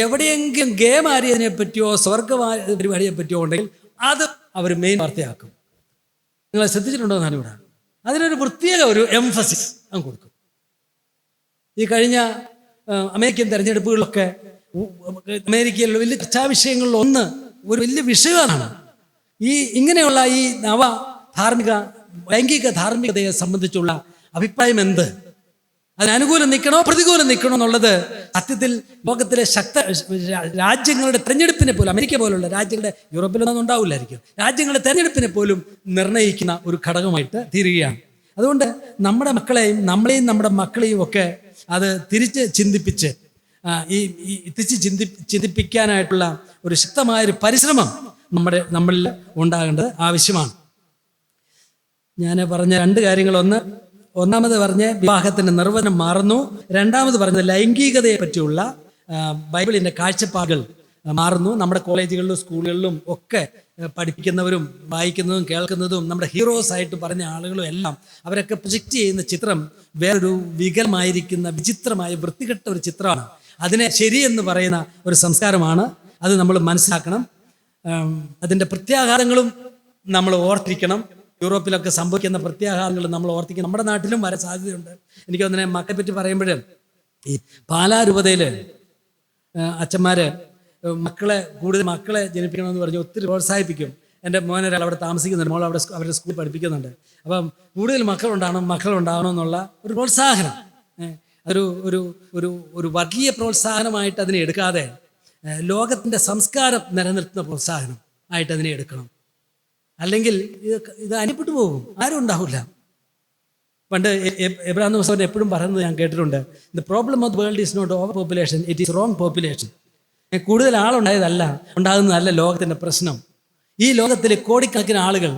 എവിടെയെങ്കിലും ഗേ മാരിയതിനെ പറ്റിയോ സ്വർഗമായ പരിപാടിയെ പറ്റിയോ ഉണ്ടെങ്കിൽ അത് അവർ മെയിൻ വാർത്തയാക്കും. നിങ്ങൾ ശ്രദ്ധിച്ചിട്ടുണ്ടോ എന്നാണ് ഇവിടെ. അതിനൊരു പ്രത്യേക ഒരു എംഫസിസ് അങ്ങ് കൊടുക്കും. ഈ കഴിഞ്ഞ അമേരിക്കൻ തെരഞ്ഞെടുപ്പുകളിലൊക്കെ അമേരിക്കയിലുള്ള വലിയ ചർച്ചാ വിഷയങ്ങളിലൊന്ന് ഒരു വലിയ വിഷയമാണ് ഇങ്ങനെയുള്ള ഈ നവ ധാർമ്മിക ലൈംഗിക ധാർമ്മികതയെ സംബന്ധിച്ചുള്ള അഭിപ്രായം എന്ത്, അതിനനുകൂലം നിൽക്കണോ പ്രതികൂലം നിൽക്കണോ എന്നുള്ളത് സത്യത്തിൽ ലോകത്തിലെ രാജ്യങ്ങളുടെ തെരഞ്ഞെടുപ്പിനെ പോലും, അമേരിക്ക പോലുള്ള രാജ്യങ്ങളുടെ, യൂറോപ്പിലൊന്നും ഉണ്ടാവില്ലായിരിക്കും, രാജ്യങ്ങളുടെ തെരഞ്ഞെടുപ്പിനെ പോലും നിർണ്ണയിക്കുന്ന ഒരു ഘടകമായിട്ട് തീരുകയാണ്. അതുകൊണ്ട് നമ്മുടെ മക്കളെയും നമ്മളെയും നമ്മുടെ മക്കളെയും ഒക്കെ അത് തിരിച്ച് ചിന്തിപ്പിച്ച് ചിന്തിപ്പിക്കാനായിട്ടുള്ള ഒരു ശക്തമായൊരു പരിശ്രമം നമ്മളിൽ ഉണ്ടാകേണ്ടത് ആവശ്യമാണ്. ഞാൻ പറഞ്ഞ രണ്ട് കാര്യങ്ങളൊന്ന് ഒന്നാമത് പറഞ്ഞ വിവാഹത്തിൻ്റെ നിർവചനം മാറുന്നു. രണ്ടാമത് പറഞ്ഞത് ലൈംഗികതയെ പറ്റിയുള്ള ബൈബിളിൻ്റെ കാഴ്ചപ്പാടുകൾ മാറുന്നു. നമ്മുടെ കോളേജുകളിലും സ്കൂളുകളിലും ഒക്കെ പഠിപ്പിക്കുന്നവരും വായിക്കുന്നതും കേൾക്കുന്നതും നമ്മുടെ ഹീറോസ് ആയിട്ട് പറഞ്ഞ ആളുകളും എല്ലാം അവരൊക്കെ പ്രൊജക്റ്റ് ചെയ്യുന്ന ചിത്രം വേറൊരു വികലമായിരിക്കുന്ന വിചിത്രമായ വൃത്തികെട്ട ഒരു ചിത്രമാണ്. അതിനെ ശരിയെന്ന് പറയുന്ന ഒരു സംസ്കാരമാണ്. അത് നമ്മൾ മനസ്സിലാക്കണം. അതിൻ്റെ പ്രത്യാഘാതങ്ങളും നമ്മൾ ഓർത്തിരിക്കണം. യൂറോപ്പിലൊക്കെ സംഭവിക്കുന്ന പ്രത്യാഘാതങ്ങൾ നമ്മൾ ഓർത്തിരിക്കണം. നമ്മുടെ നാട്ടിലും വരാൻ സാധ്യതയുണ്ട്. എനിക്ക് തന്നെ മക്കളെ പറ്റി പറയുമ്പോൾ ഈ പാലാ രൂപതയിൽ അച്ഛന്മാർ കൂടുതൽ മക്കളെ ജനിപ്പിക്കണമെന്ന് പറഞ്ഞ് ഒത്തിരി പ്രോത്സാഹിപ്പിക്കും. എൻ്റെ മോനൊരാൾ അവിടെ താമസിക്കുന്നുണ്ട്, മോൾ അവിടെ അവരുടെ സ്കൂളിൽ പഠിപ്പിക്കുന്നുണ്ട്. അപ്പം കൂടുതൽ മക്കളുണ്ടാകണം എന്നുള്ള ഒരു പ്രോത്സാഹനം, ഒരു ഒരു ഒരു ഒരു വർഗീയ പ്രോത്സാഹനമായിട്ട് അതിനെ എടുക്കാതെ ലോകത്തിൻ്റെ സംസ്കാരം നിലനിർത്തുന്ന പ്രോത്സാഹനം ആയിട്ട് അതിനെ എടുക്കണം. അല്ലെങ്കിൽ ഇത് അനിപ്പെട്ടു പോകും, ആരും ഉണ്ടാവില്ല. പണ്ട് എബ്രഹാം മുസ്തഫ എപ്പോഴും പറയുന്നത് ഞാൻ കേട്ടിട്ടുണ്ട്, the problem of the world is not over population, it is wrong population. കൂടുതൽ ഉണ്ടാകുന്നതല്ല ലോകത്തിൻ്റെ പ്രശ്നം. ഈ ലോകത്തിൽ കോടിക്കണക്കിന് ആളുകൾ,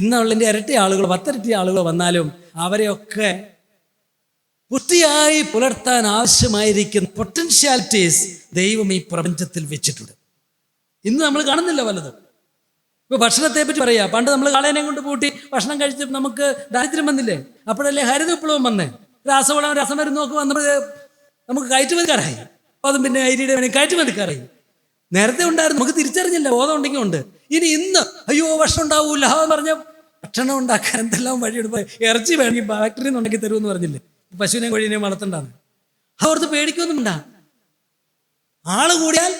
ഇന്നുള്ളതിൻ്റെ ഇരട്ടി ആളുകൾ, 10 ഇരട്ടി ആളുകൾ വന്നാലും അവരെയൊക്കെ പുഷ്ടിയായി പുലർത്താൻ ആവശ്യമായിരിക്കുന്ന പൊട്ടൻഷ്യാലിറ്റീസ് ദൈവം ഈ പ്രപഞ്ചത്തിൽ വെച്ചിട്ടുണ്ട്. ഇന്ന് നമ്മൾ കാണുന്നില്ല വല്ലതും. ഇപ്പോൾ ഭക്ഷണത്തെ പറ്റി പറയാ, പണ്ട് നമ്മൾ കാളേനെ കൊണ്ട് പൂട്ടി ഭക്ഷണം കഴിച്ചപ്പോൾ നമുക്ക് ദാരിദ്ര്യം വന്നില്ലേ? അപ്പോഴല്ലേ ഹരിത വിപ്ലവം വന്നേ. രാസവളം രസമരുന്നൊക്കെ വന്നത് നമുക്ക് കയറ്റുമതിക്കാരായി. അതും പിന്നെ അരിയുടെ വേണമെങ്കിൽ കയറ്റുമതിക്കാരായി. നേരത്തെ ഉണ്ടായിരുന്നു, നമുക്ക് തിരിച്ചറിഞ്ഞില്ല, ബോധം ഉണ്ടെങ്കിൽ ഉണ്ട്. ഇന്ന് അയ്യോ ഭക്ഷണം ഉണ്ടാവൂല എന്ന് പറഞ്ഞ ഭക്ഷണം ഉണ്ടാക്കാൻ എന്തെല്ലാം വഴിയെടുപ്പ്. ഇറച്ചി വേണമെങ്കിൽ ഫാക്ടറിയിൽ നിന്ന് ഉണ്ടാക്കി തരുമെന്ന് പറഞ്ഞില്ലേ? പശുവിനെയും കോഴിനെയും വളർത്തണ്ടാണ്. അതോർത്ത് പേടിക്കൊന്നും ഉണ്ടാ. ആള് കൂടിയാൽ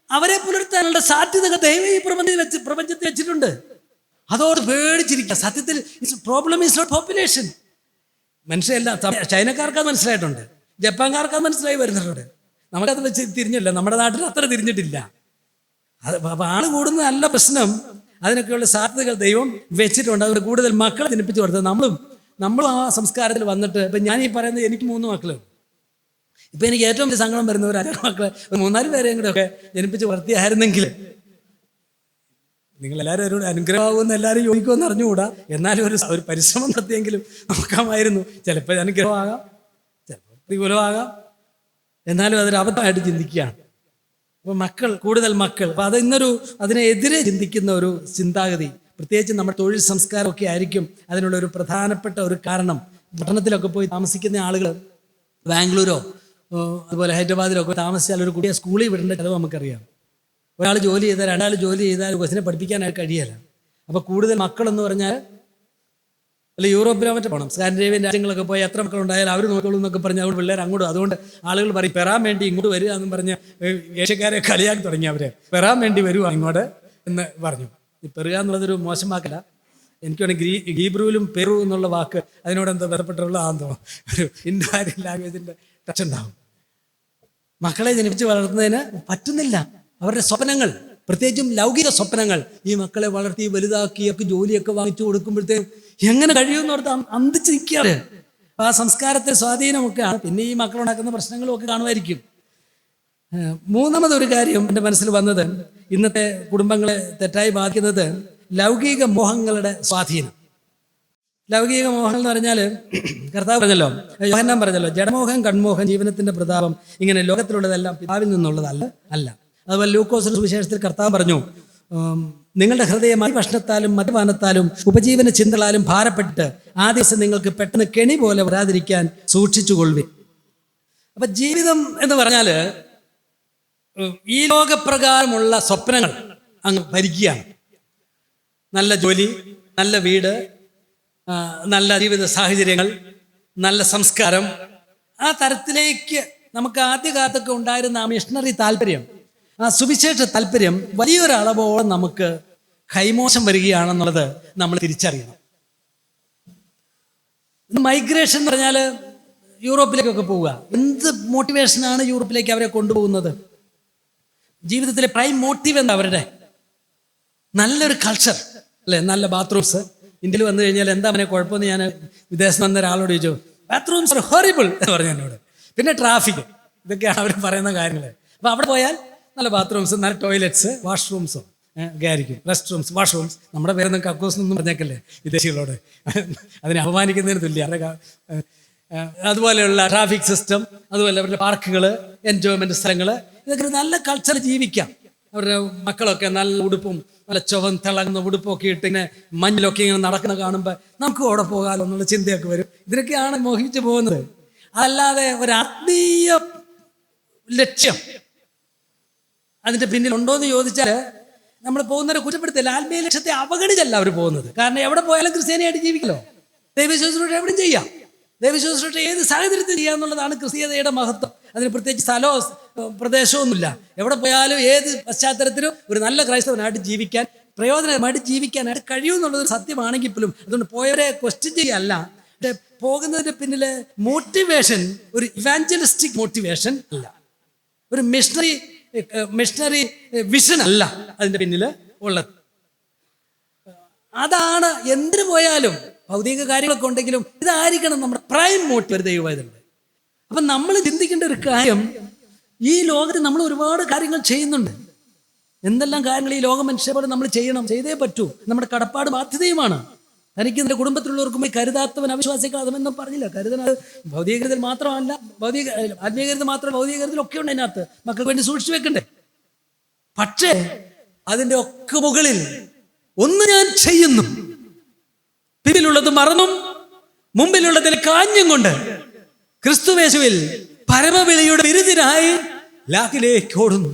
അവരെ പുലർത്താനുള്ള സാധ്യതകൾ ദൈവം ഈ പ്രപഞ്ചത്തിൽ വെച്ചിട്ടുണ്ട്. അതോട് പേടിച്ചിരിക്കുക. സത്യത്തിൽ പ്രോബ്ലം ഈസ് നോട്ട് പോപ്പുലേഷൻ. മനുഷ്യരെല്ലാം ചൈനക്കാർക്ക് അത് മനസ്സിലായിട്ടുണ്ട്, ജപ്പാൻകാർക്ക് അത് മനസ്സിലായി വരുന്നുണ്ട്. നമുക്കത് വെച്ച് തിരിഞ്ഞില്ല, നമ്മുടെ നാട്ടിൽ അത്ര തിരിഞ്ഞിട്ടില്ല. അത് ആള് കൂടുന്ന നല്ല പ്രശ്നം. അതിനൊക്കെയുള്ള സാധ്യതകൾ ദൈവം വെച്ചിട്ടുണ്ട്. അതുകൊണ്ട് കൂടുതൽ മക്കളെ ജനിപ്പിച്ചു കൊടുത്തത് നമ്മളും ആ സംസ്കാരത്തിൽ വന്നിട്ട്. ഇപ്പം ഞാൻ ഈ പറയുന്നത്, എനിക്ക് 3 മക്കൾ. ഇപ്പം എനിക്ക് ഏറ്റവും വലിയ സങ്കടം വരുന്ന ഒരു 6 മക്കളെ, 3-4 പേരെയും കൂടെ ഒക്കെ ജനിപ്പിച്ച് വളർത്തിയായിരുന്നെങ്കിൽ നിങ്ങളെല്ലാവരും ഒരു അനുഗ്രഹമാകുമെന്ന് എല്ലാവരും യോജിക്കുമെന്ന് അറിഞ്ഞുകൂടാ. എന്നാലും ഒരു പരിശ്രമം നടത്തിയെങ്കിലും നോക്കാമായിരുന്നു. ചിലപ്പോൾ അനുഗ്രഹമാകാം, ചിലപ്പോൾ പ്രതികൂലമാകാം. എന്നാലും അതൊരു അബദ്ധമായിട്ട് ചിന്തിക്കുകയാണ്. അപ്പോൾ കൂടുതൽ മക്കൾ, അപ്പോൾ അതിനെതിരെ ചിന്തിക്കുന്ന ഒരു ചിന്താഗതി, പ്രത്യേകിച്ച് നമ്മുടെ തൊഴിൽ സംസ്കാരമൊക്കെ ആയിരിക്കും അതിനുള്ള ഒരു പ്രധാനപ്പെട്ട ഒരു കാരണം. പട്ടണത്തിലൊക്കെ പോയി താമസിക്കുന്ന ആളുകൾ, ബാംഗ്ലൂരോ അതുപോലെ ഹൈദരാബാദിലൊക്കെ താമസിച്ചാൽ ഒരു കുട്ടിയെ സ്കൂളിൽ വിടേണ്ട ചിലവ് നമുക്കറിയാം. ഒരാൾ ജോലി ചെയ്താൽ 2 ആൾ ജോലി ചെയ്താൽ കൊച്ചിനെ പഠിപ്പിക്കാനായിട്ട് കഴിയില്ല. അപ്പോൾ കൂടുതൽ മക്കളെന്ന് പറഞ്ഞാൽ അല്ല യൂറോപ്പിലോ മറ്റേ പോകണം, സ്കാൻഡിനേവിയൻ രാജ്യങ്ങളൊക്കെ പോയി എത്ര മക്കളുണ്ടായാലും അവർ നോക്കുള്ളൂ എന്നൊക്കെ പറഞ്ഞ് അവിടെ പിള്ളേർ അങ്ങോട്ടും. അതുകൊണ്ട് ആളുകൾ പറയും പെറാൻ വേണ്ടി ഇങ്ങോട്ട് വരിക എന്ന് പറഞ്ഞ് ഏഷ്യക്കാരെ കളിയാക്കി തുടങ്ങി. അവരെ പെറാൻ വേണ്ടി വരുവാ ഇങ്ങോട്ട് എന്ന് പറഞ്ഞു. ഈ പെറുക എന്നുള്ളതൊരു മോശം വാക്കല്ല. എനിക്ക് വേണമെങ്കിൽ ഹീബ്രുവിലും പെറു എന്നുള്ള വാക്ക് അതിനോട് എന്താ ബന്ധപ്പെട്ടുള്ളതാണെന്നോ ഒരു ഇൻഡയറക്റ്റ് ലാംഗ്വേജിൻ്റെ ടച്ച് ഉണ്ടാവും. മക്കളെ ജനിപ്പിച്ച് വളർത്തുന്നതിന് പറ്റുന്നില്ല. അവരുടെ സ്വപ്നങ്ങൾ, പ്രത്യേകിച്ചും ലൗകിക സ്വപ്നങ്ങൾ, ഈ മക്കളെ വളർത്തി വലുതാക്കിയൊക്കെ ജോലിയൊക്കെ വാങ്ങിച്ചു കൊടുക്കുമ്പോഴത്തേക്കും എങ്ങനെ കഴിയുമെന്ന് ഓർത്ത് അന്തിച്ച് നിൽക്കാറ്. ആ സംസ്കാരത്തെ സ്വാധീനമൊക്കെയാണ്. പിന്നെ ഈ മക്കളുണ്ടാക്കുന്ന പ്രശ്നങ്ങളും ഒക്കെ കാണുമായിരിക്കും. മൂന്നാമതൊരു കാര്യം എൻ്റെ മനസ്സിൽ വന്നത്, ഇന്നത്തെ കുടുംബങ്ങളെ തെറ്റായി ബാധിക്കുന്നത് ലൗകിക മോഹങ്ങളുടെ സ്വാധീനം. ലൗകിക മോഹങ്ങൾ എന്ന് പറഞ്ഞാൽ കർത്താവ് പറഞ്ഞല്ലോ, യോഹന്നാൻ പറഞ്ഞല്ലോ, ജഡമോഹം, കൺമോഹം, ജീവനത്തിൻ്റെ പ്രതാപം, ഇങ്ങനെ ലോകത്തിലുള്ളതെല്ലാം പിതാവിൽ നിന്നുള്ളതല്ല. അതുപോലെ ലൂക്കോസ് സുവിശേഷത്തിൽ കർത്താവ് പറഞ്ഞു, നിങ്ങളുടെ ഹൃദയം ഭക്ഷണത്താലും മദ്യപാനത്താലും ഉപജീവന ചിന്തകളാലും ഭാരപ്പെട്ട് ആ ദിവസം നിങ്ങൾക്ക് പെട്ടെന്ന് കെണി പോലെ വരാതിരിക്കാൻ സൂക്ഷിച്ചുകൊള്ളുവിൻ. അപ്പം ജീവിതം എന്ന് പറഞ്ഞാൽ ഈ ലോകപ്രകാരമുള്ള സ്വപ്നങ്ങൾ അങ്ങ് ഭരിക്കുകയാണ്. നല്ല ജോലി, നല്ല വീട്, നല്ല ജീവിത സാഹചര്യങ്ങൾ, നല്ല സംസ്കാരം, ആ തരത്തിലേക്ക് നമുക്ക് ആദ്യകാലത്തൊക്കെ ഉണ്ടായിരുന്ന ആ മിഷണറി താല്പര്യം, ആ സുവിശേഷ താല്പര്യം വലിയൊരളവോളം നമുക്ക് കൈമോശം വരികയാണെന്നുള്ളത് നമ്മൾ തിരിച്ചറിയണം. മൈഗ്രേഷൻ എന്ന് പറഞ്ഞാൽ യൂറോപ്പിലേക്കൊക്കെ പോവുക. എന്ത് മോട്ടിവേഷനാണ് യൂറോപ്പിലേക്ക് അവരെ കൊണ്ടുപോകുന്നത്? ജീവിതത്തിലെ പ്രൈം മോട്ടീവ് എന്താ അവരുടെ? നല്ലൊരു കൾച്ചർ അല്ലേ, നല്ല ബാത്റൂംസ്. ഇന്ത്യയിൽ വന്നു കഴിഞ്ഞാൽ എന്താ അവനെ കുഴപ്പമെന്ന് ഞാൻ വിദേശത്ത് വന്ന ഒരാളോട് ചോദിച്ചു. ബാത്റൂംസ് ആർ ഹോറിബിൾ എന്ന് പറഞ്ഞു എന്നോട്. പിന്നെ ട്രാഫിക്, ഇതൊക്കെയാണ് അവർ പറയുന്ന കാര്യങ്ങൾ. അപ്പോൾ അവിടെ പോയാൽ നല്ല ബാത്റൂംസ്, നല്ല ടോയ്ലറ്റ്സ്, വാഷ്റൂംസും, ഒക്കെ ആയിരിക്കും. Rest rooms, washrooms. നമ്മുടെ പേരൊന്നും കക്കൂസ് ഒന്നും പറഞ്ഞേക്കല്ലേ വിദേശികളോട്, അതിനെ അപമാനിക്കുന്നതിന് തുല്യം. അതുപോലെയുള്ള ട്രാഫിക് സിസ്റ്റം, അതുപോലെ അവരുടെ പാർക്കുകൾ, എൻജോയ്മെൻറ്റ് സ്ഥലങ്ങൾ, ഇതൊക്കെ നല്ല കൾച്ചർ ജീവിക്കാം. അവരുടെ മക്കളൊക്കെ നല്ല ഉടുപ്പും നല്ല തിളങ്ങുന്ന ഉടുപ്പൊക്കെ ഇട്ട് ഇങ്ങനെ മഞ്ഞിലൊക്കെ ഇങ്ങനെ നടക്കുന്ന കാണുമ്പോൾ നമുക്ക് അവിടെ പോകാമല്ലോ എന്നുള്ള ചിന്തയൊക്കെ വരും. ഇതിനൊക്കെയാണ് മോഹിച്ചു പോകുന്നത്. അല്ലാതെ ഒരു ആത്മീയ ലക്ഷ്യം അതിൻ്റെ പിന്നിലുണ്ടോ എന്ന് ചോദിച്ചാൽ നമ്മൾ പോകുന്നവരെ കുറ്റപ്പെടുത്തില്ല. ആത്മീയ ലക്ഷ്യത്തെ അവഗണിച്ചല്ല അവർ പോകുന്നത്. കാരണം എവിടെ പോയാലും ക്രിസ്ത്യാനിയായിട്ട് ജീവിക്കലോ. ദൈവശുശ്രൂഷ എവിടെയും ചെയ്യാം. ദൈവശുശ്രൂഷ ഏത് സാഹചര്യത്തിൽ ചെയ്യാന്നുള്ളതാണ് ക്രിസ്തീയതയുടെ മഹത്വം. അതിന് പ്രത്യേകിച്ച് സ്ഥലമോ പ്രദേശമൊന്നുമില്ല. എവിടെ പോയാലും ഏത് പശ്ചാത്തലത്തിലും ഒരു നല്ല ക്രൈസ്തവനായിട്ട് ജീവിക്കാൻ, പ്രയോജനമായിട്ട് ജീവിക്കാനായിട്ട് കഴിയുമെന്നുള്ളതൊരു സത്യമാണെങ്കിൽ പോലും അതുകൊണ്ട് പോയവരെ ക്വസ്റ്റ്യൻ ചെയ്യല്ല. പക്ഷെ പോകുന്നതിൻ്റെ പിന്നിൽ മോട്ടിവേഷൻ ഒരു ഇവാഞ്ചലിസ്റ്റിക് മോട്ടിവേഷൻ അല്ല, ഒരു മിഷണറി വിഷൻ അല്ല അതിൻ്റെ പിന്നിൽ ഉള്ളത്. അതാണ് എന്തിനു പോയാലും ഭൗതിക കാര്യങ്ങളൊക്കെ ഉണ്ടെങ്കിലും ഇതായിരിക്കണം നമ്മുടെ പ്രൈം മോട്ടീവ് ദൈവമായതുണ്ട്. അപ്പം നമ്മൾ ചിന്തിക്കേണ്ട ഒരു കാര്യം, ഈ ലോകത്ത് നമ്മൾ ഒരുപാട് കാര്യങ്ങൾ ചെയ്യുന്നുണ്ട്. എന്തെല്ലാം കാര്യങ്ങൾ ഈ ലോക മനുഷ്യരോട് നമ്മൾ ചെയ്യണം, ചെയ്തേ പറ്റൂ. നമ്മുടെ കടപ്പാട് ബാധ്യതയുമാണ്. തനിക്ക് നിന്റെ കുടുംബത്തിലുള്ളവർക്കും ഈ കരുതാത്തവൻ അവിശ്വാസികൾ അതൊന്നും പറഞ്ഞില്ല. കരുതൽ ഭൗതികരുതൽ മാത്രമല്ല, ആത്മീയകരുതൽ മാത്രമല്ല, ഭൗതികരുതലൊക്കെ ഉണ്ട് അതിനകത്ത്. മക്കൾക്ക് വേണ്ടി സൂക്ഷിച്ചു വെക്കണ്ടേ. പക്ഷേ അതിൻ്റെ ഒക്കെ മുകളിൽ ഒന്ന് ഞാൻ ചെയ്യുന്നു, പിന്നിലുള്ളത് മറന്നും മുമ്പിലുള്ളതിൽ കാഞ്ഞും കൊണ്ട് ക്രിസ്തുവേശുവിൽ പരമവിളിയുടെ വിരുദിനായി ലാഹിലേക്ക് ഓടുന്നു.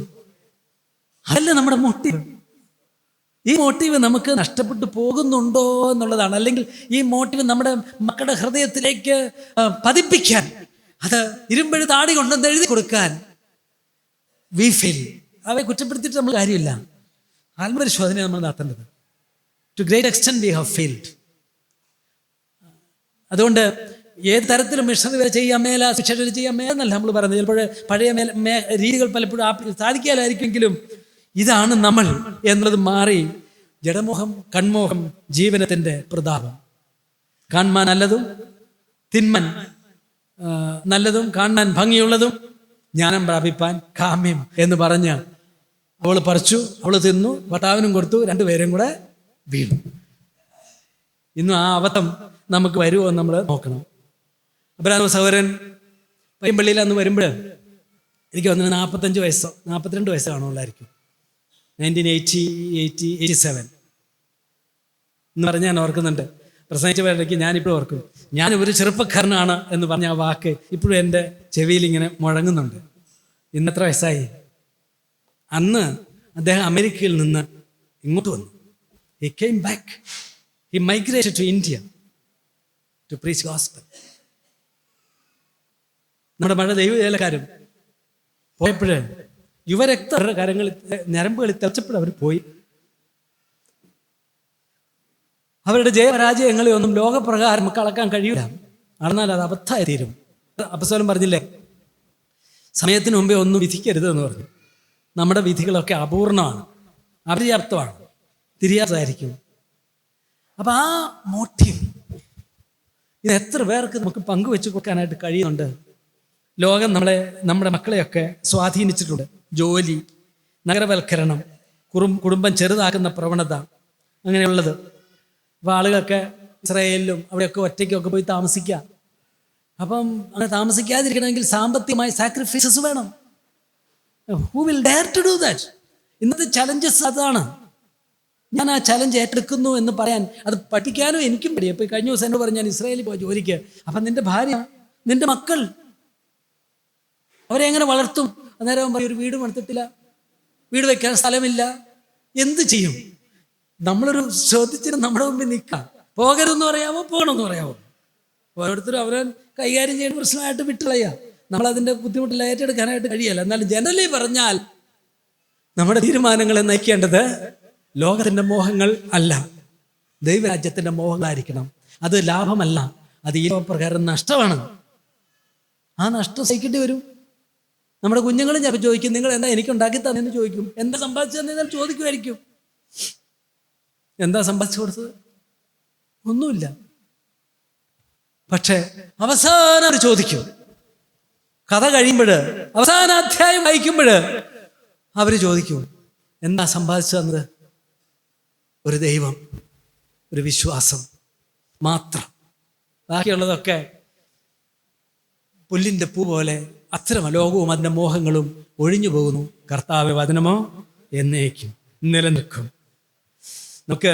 അതല്ല നമ്മുടെ മോട്ടീവ്. ഈ മോട്ടീവ് നമുക്ക് നഷ്ടപ്പെട്ടു പോകുന്നുണ്ടോ എന്നുള്ളതാണ്. അല്ലെങ്കിൽ ഈ മോട്ടീവ് നമ്മുടെ മക്കളുടെ ഹൃദയത്തിലേക്ക് പതിപ്പിക്കാൻ, അത് ഇരുമ്പെഴുത്ത് ആടി കൊണ്ടെന്ന് എഴുതി കൊടുക്കാൻ വി ഫെയിൽ. അവയെ കുറ്റപ്പെടുത്തിയിട്ട് നമ്മൾ കാര്യമില്ല. ആത്മപരിശോധന നമ്മൾ നടത്തേണ്ടത്. To great extent we have failed. അതുകൊണ്ട് ഏത് തരത്തിലും മിഷണറി വരെ ചെയ്യാൻ മേല, ശിക്ഷ ചെയ്യാൻ മേലെന്നല്ല നമ്മൾ പറയുന്നത്. ചിലപ്പോൾ പഴയ രീതികൾ പലപ്പോഴും സാധിക്കാനായിരിക്കുമെങ്കിലും ഇതാണ് നമ്മൾ എന്നുള്ളത് മാറി ജഡമോഹം, കൺമോഹം, ജീവനത്തിൻ്റെ പ്രതാപം. കാണാൻ നല്ലതും തിന്മൻ നല്ലതും കാണാൻ ഭംഗിയുള്ളതും ജ്ഞാനം പ്രാപിപ്പാൻ കാമ്യം എന്ന് പറഞ്ഞ് അവൾ പറിച്ചു, അവൾ തിന്നു, ഭർത്താവിനും കൊടുത്തു, രണ്ടുപേരും കൂടെ വീണു. ഇന്നും ആ അബദ്ധം നമുക്ക് വരുമോ എന്ന് നമ്മൾ നോക്കണം. അബ്രഹാം സഹോദരൻ പയ്യമ്പള്ളിയിൽ അന്ന് വരുമ്പോൾ എനിക്ക് വന്നിട്ട് 45 വയസ്സോ 42 വയസ്സോ കാണുള്ളായിരിക്കും. 1987 എന്ന് പറഞ്ഞ് ഞാൻ ഓർക്കുന്നുണ്ട്. പ്രസംഗിച്ചവരിടയ്ക്ക് ഞാനിപ്പോഴും ഓർക്കും. ഞാൻ ഒരു ചെറുപ്പക്കാരനാണ് എന്ന് പറഞ്ഞ ആ വാക്ക് ഇപ്പോഴും എൻ്റെ ചെവിയിൽ ഇങ്ങനെ മുഴങ്ങുന്നുണ്ട്. ഇന്നെത്ര വയസ്സായി? അന്ന് അദ്ദേഹം അമേരിക്കയിൽ നിന്ന് ഇങ്ങോട്ട് വന്നു. He came back. He migrated to India to preach gospel. നമ്മുടെ മഴ ദൈവവേലക്കാരും പോയപ്പോഴേ യുവരക്തരുടെ കാര്യങ്ങളിൽ ഞരമ്പുകളിൽ തെളിച്ചപ്പോഴും അവർ പോയി. അവരുടെ ജയപരാജയങ്ങളെ ഒന്നും ലോകപ്രകാരം കളക്കാൻ കഴിയില്ല. അളന്നാൽ അത് അബദ്ധമായി തീരും. അപ്പസ്തലൻ പറഞ്ഞില്ലേ, സമയത്തിന് മുമ്പേ ഒന്നും വിധിക്കരുത് എന്ന് പറഞ്ഞു. നമ്മുടെ വിധികളൊക്കെ അപൂർണമാണ്, അപര്യാപ്തമാണ്, തിരിയാതായിരിക്കും. അപ്പം ആ മോട്ടീവ് ഇത് എത്ര പേർക്ക് നമുക്ക് പങ്കുവെച്ച് കൊടുക്കാനായിട്ട് കഴിയുന്നുണ്ട്. ലോകം നമ്മുടെ മക്കളെയൊക്കെ സ്വാധീനിച്ചിട്ടുണ്ട്. ജോലി, നഗരവൽക്കരണം, കുടുംബം ചെറുതാക്കുന്ന പ്രവണത, അങ്ങനെയുള്ളത്. അപ്പോൾ ആളുകളൊക്കെ ഇസ്രായേലിലും അവിടെയൊക്കെ ഒറ്റയ്ക്കൊക്കെ പോയി താമസിക്കുക. അപ്പം അങ്ങനെ താമസിക്കാതിരിക്കണമെങ്കിൽ സാമ്പത്തികമായി സാക്രിഫൈസസ് വേണം. Who will dare to do that? ഇന്നത്തെ ചലഞ്ചസ് അതാണ്. ഞാൻ ആ ചലഞ്ച് ഏറ്റെടുക്കുന്നു എന്ന് പറയാൻ, അത് പഠിക്കാനും എനിക്കും പഠിക്കും. ഇപ്പോൾ കഴിഞ്ഞ ദിവസം എന്നോട് പറഞ്ഞു ഞാൻ ഇസ്രായേലിൽ പോയി ജോലിക്ക്. അപ്പം നിൻ്റെ ഭാര്യ, നിൻ്റെ മക്കൾ, അവരെ എങ്ങനെ വളർത്തും? അന്നേരം പറയും ഒരു വീടും എടുത്തിട്ടില്ല, വീട് വെക്കാൻ സ്ഥലമില്ല, എന്ത് ചെയ്യും? നമ്മളൊരു ചോദ്യത്തിന് നമ്മുടെ മുമ്പിൽ നിൽക്കാം. പോകരുതെന്ന് പറയാമോ പോകണമെന്ന് പറയാമോ? ഓരോരുത്തരും അവരവൻ കൈകാര്യം ചെയ്യുന്ന പ്രശ്നമായിട്ട് വിട്ടുകളയാം. നമ്മളതിൻ്റെ ബുദ്ധിമുട്ടില്ല ഏറ്റെടുക്കാനായിട്ട് കഴിയല്ല. എന്നാലും ജനറലി പറഞ്ഞാൽ നമ്മുടെ തീരുമാനങ്ങളെ നയിക്കേണ്ടത് ലോകത്തിൻ്റെ മോഹങ്ങൾ അല്ല, ദൈവരാജ്യത്തിൻ്റെ മോഹങ്ങളായിരിക്കണം. അത് ലാഭമല്ല, അത് ഈ പ്രകാരം നഷ്ടമാണ്. ആ നഷ്ടം സഹിക്കേണ്ടി വരും. നമ്മുടെ കുഞ്ഞുങ്ങളും ചിലപ്പോൾ ചോദിക്കും, നിങ്ങൾ എന്താ എനിക്കുണ്ടാക്കി തന്നെന്ന് ചോദിക്കും. എന്താ സമ്പാദിച്ചതെന്ന് ചോദിക്കുമായിരിക്കും. എന്താ സമ്പാദിച്ചു കൊടുത്തത്? ഒന്നുമില്ല. പക്ഷെ അവസാനം അവർ ചോദിക്കും. കഥ കഴിയുമ്പോൾ, അവസാന അധ്യായം വായിക്കുമ്പോൾ അവർ ചോദിക്കും, എന്താ സമ്പാദിച്ചു തന്നത്? ഒരു ദൈവം, ഒരു വിശ്വാസം മാത്രം. ബാക്കിയുള്ളതൊക്കെ പുല്ലിൻ്റെ പൂ പോലെ അത്തരം ലോകവും അതിൻ്റെ മോഹങ്ങളും ഒഴിഞ്ഞു പോകുന്നു. കർത്താവേ വചനമോ എന്നേക്കും നിലനിൽക്കും. നമുക്ക്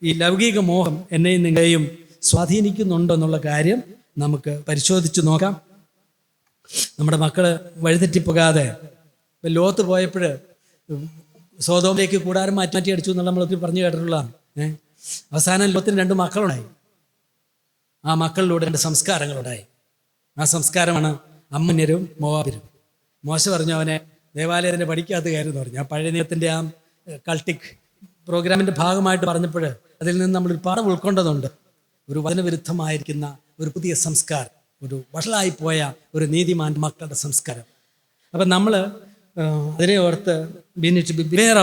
ഈ ലൗകിക മോഹം എന്നെയും നിങ്ങളെയും സ്വാധീനിക്കുന്നുണ്ടോ എന്നുള്ള കാര്യം നമുക്ക് പരിശോധിച്ച് നോക്കാം. നമ്മുടെ മക്കള് വഴിതെറ്റിപ്പോകാതെ, ഇപ്പം ലോത്ത് പോയപ്പോൾ സോദോമിലേക്ക് കൂടാരം മാറ്റി അടിച്ചു എന്നുള്ള നമ്മളൊക്കെ പറഞ്ഞു കേട്ടിട്ടുള്ളതാണ്. അവസാനം ലോത്തിന് 2 മക്കളുണ്ടായി. ആ മക്കളിലൂടെ 2 സംസ്കാരങ്ങളുണ്ടായി. ആ സംസ്കാരമാണ് അമ്മന്യരും മോവാബിരും. മോശ പറഞ്ഞു അവനെ ദേവാലയത്തിൻ്റെ പഠിക്കാത്ത കാര്യം എന്ന് പറഞ്ഞു. ആ പഴയ നിയമത്തിൻ്റെ ആ കൾട്ടിക് പ്രോഗ്രാമിൻ്റെ ഭാഗമായിട്ട് പറഞ്ഞപ്പോൾ അതിൽ നിന്ന് നമ്മളൊരു പാഠം ഉൾക്കൊണ്ടതുണ്ട്. ഒരു വചനവിരുദ്ധമായിരിക്കുന്ന ഒരു പുതിയ സംസ്കാരം, ഒരു വഷളായിപ്പോയ ഒരു നീതിമാൻ മക്കളുടെ സംസ്കാരം. അപ്പം നമ്മൾ അതിനെ ഓർത്ത് we need to be aware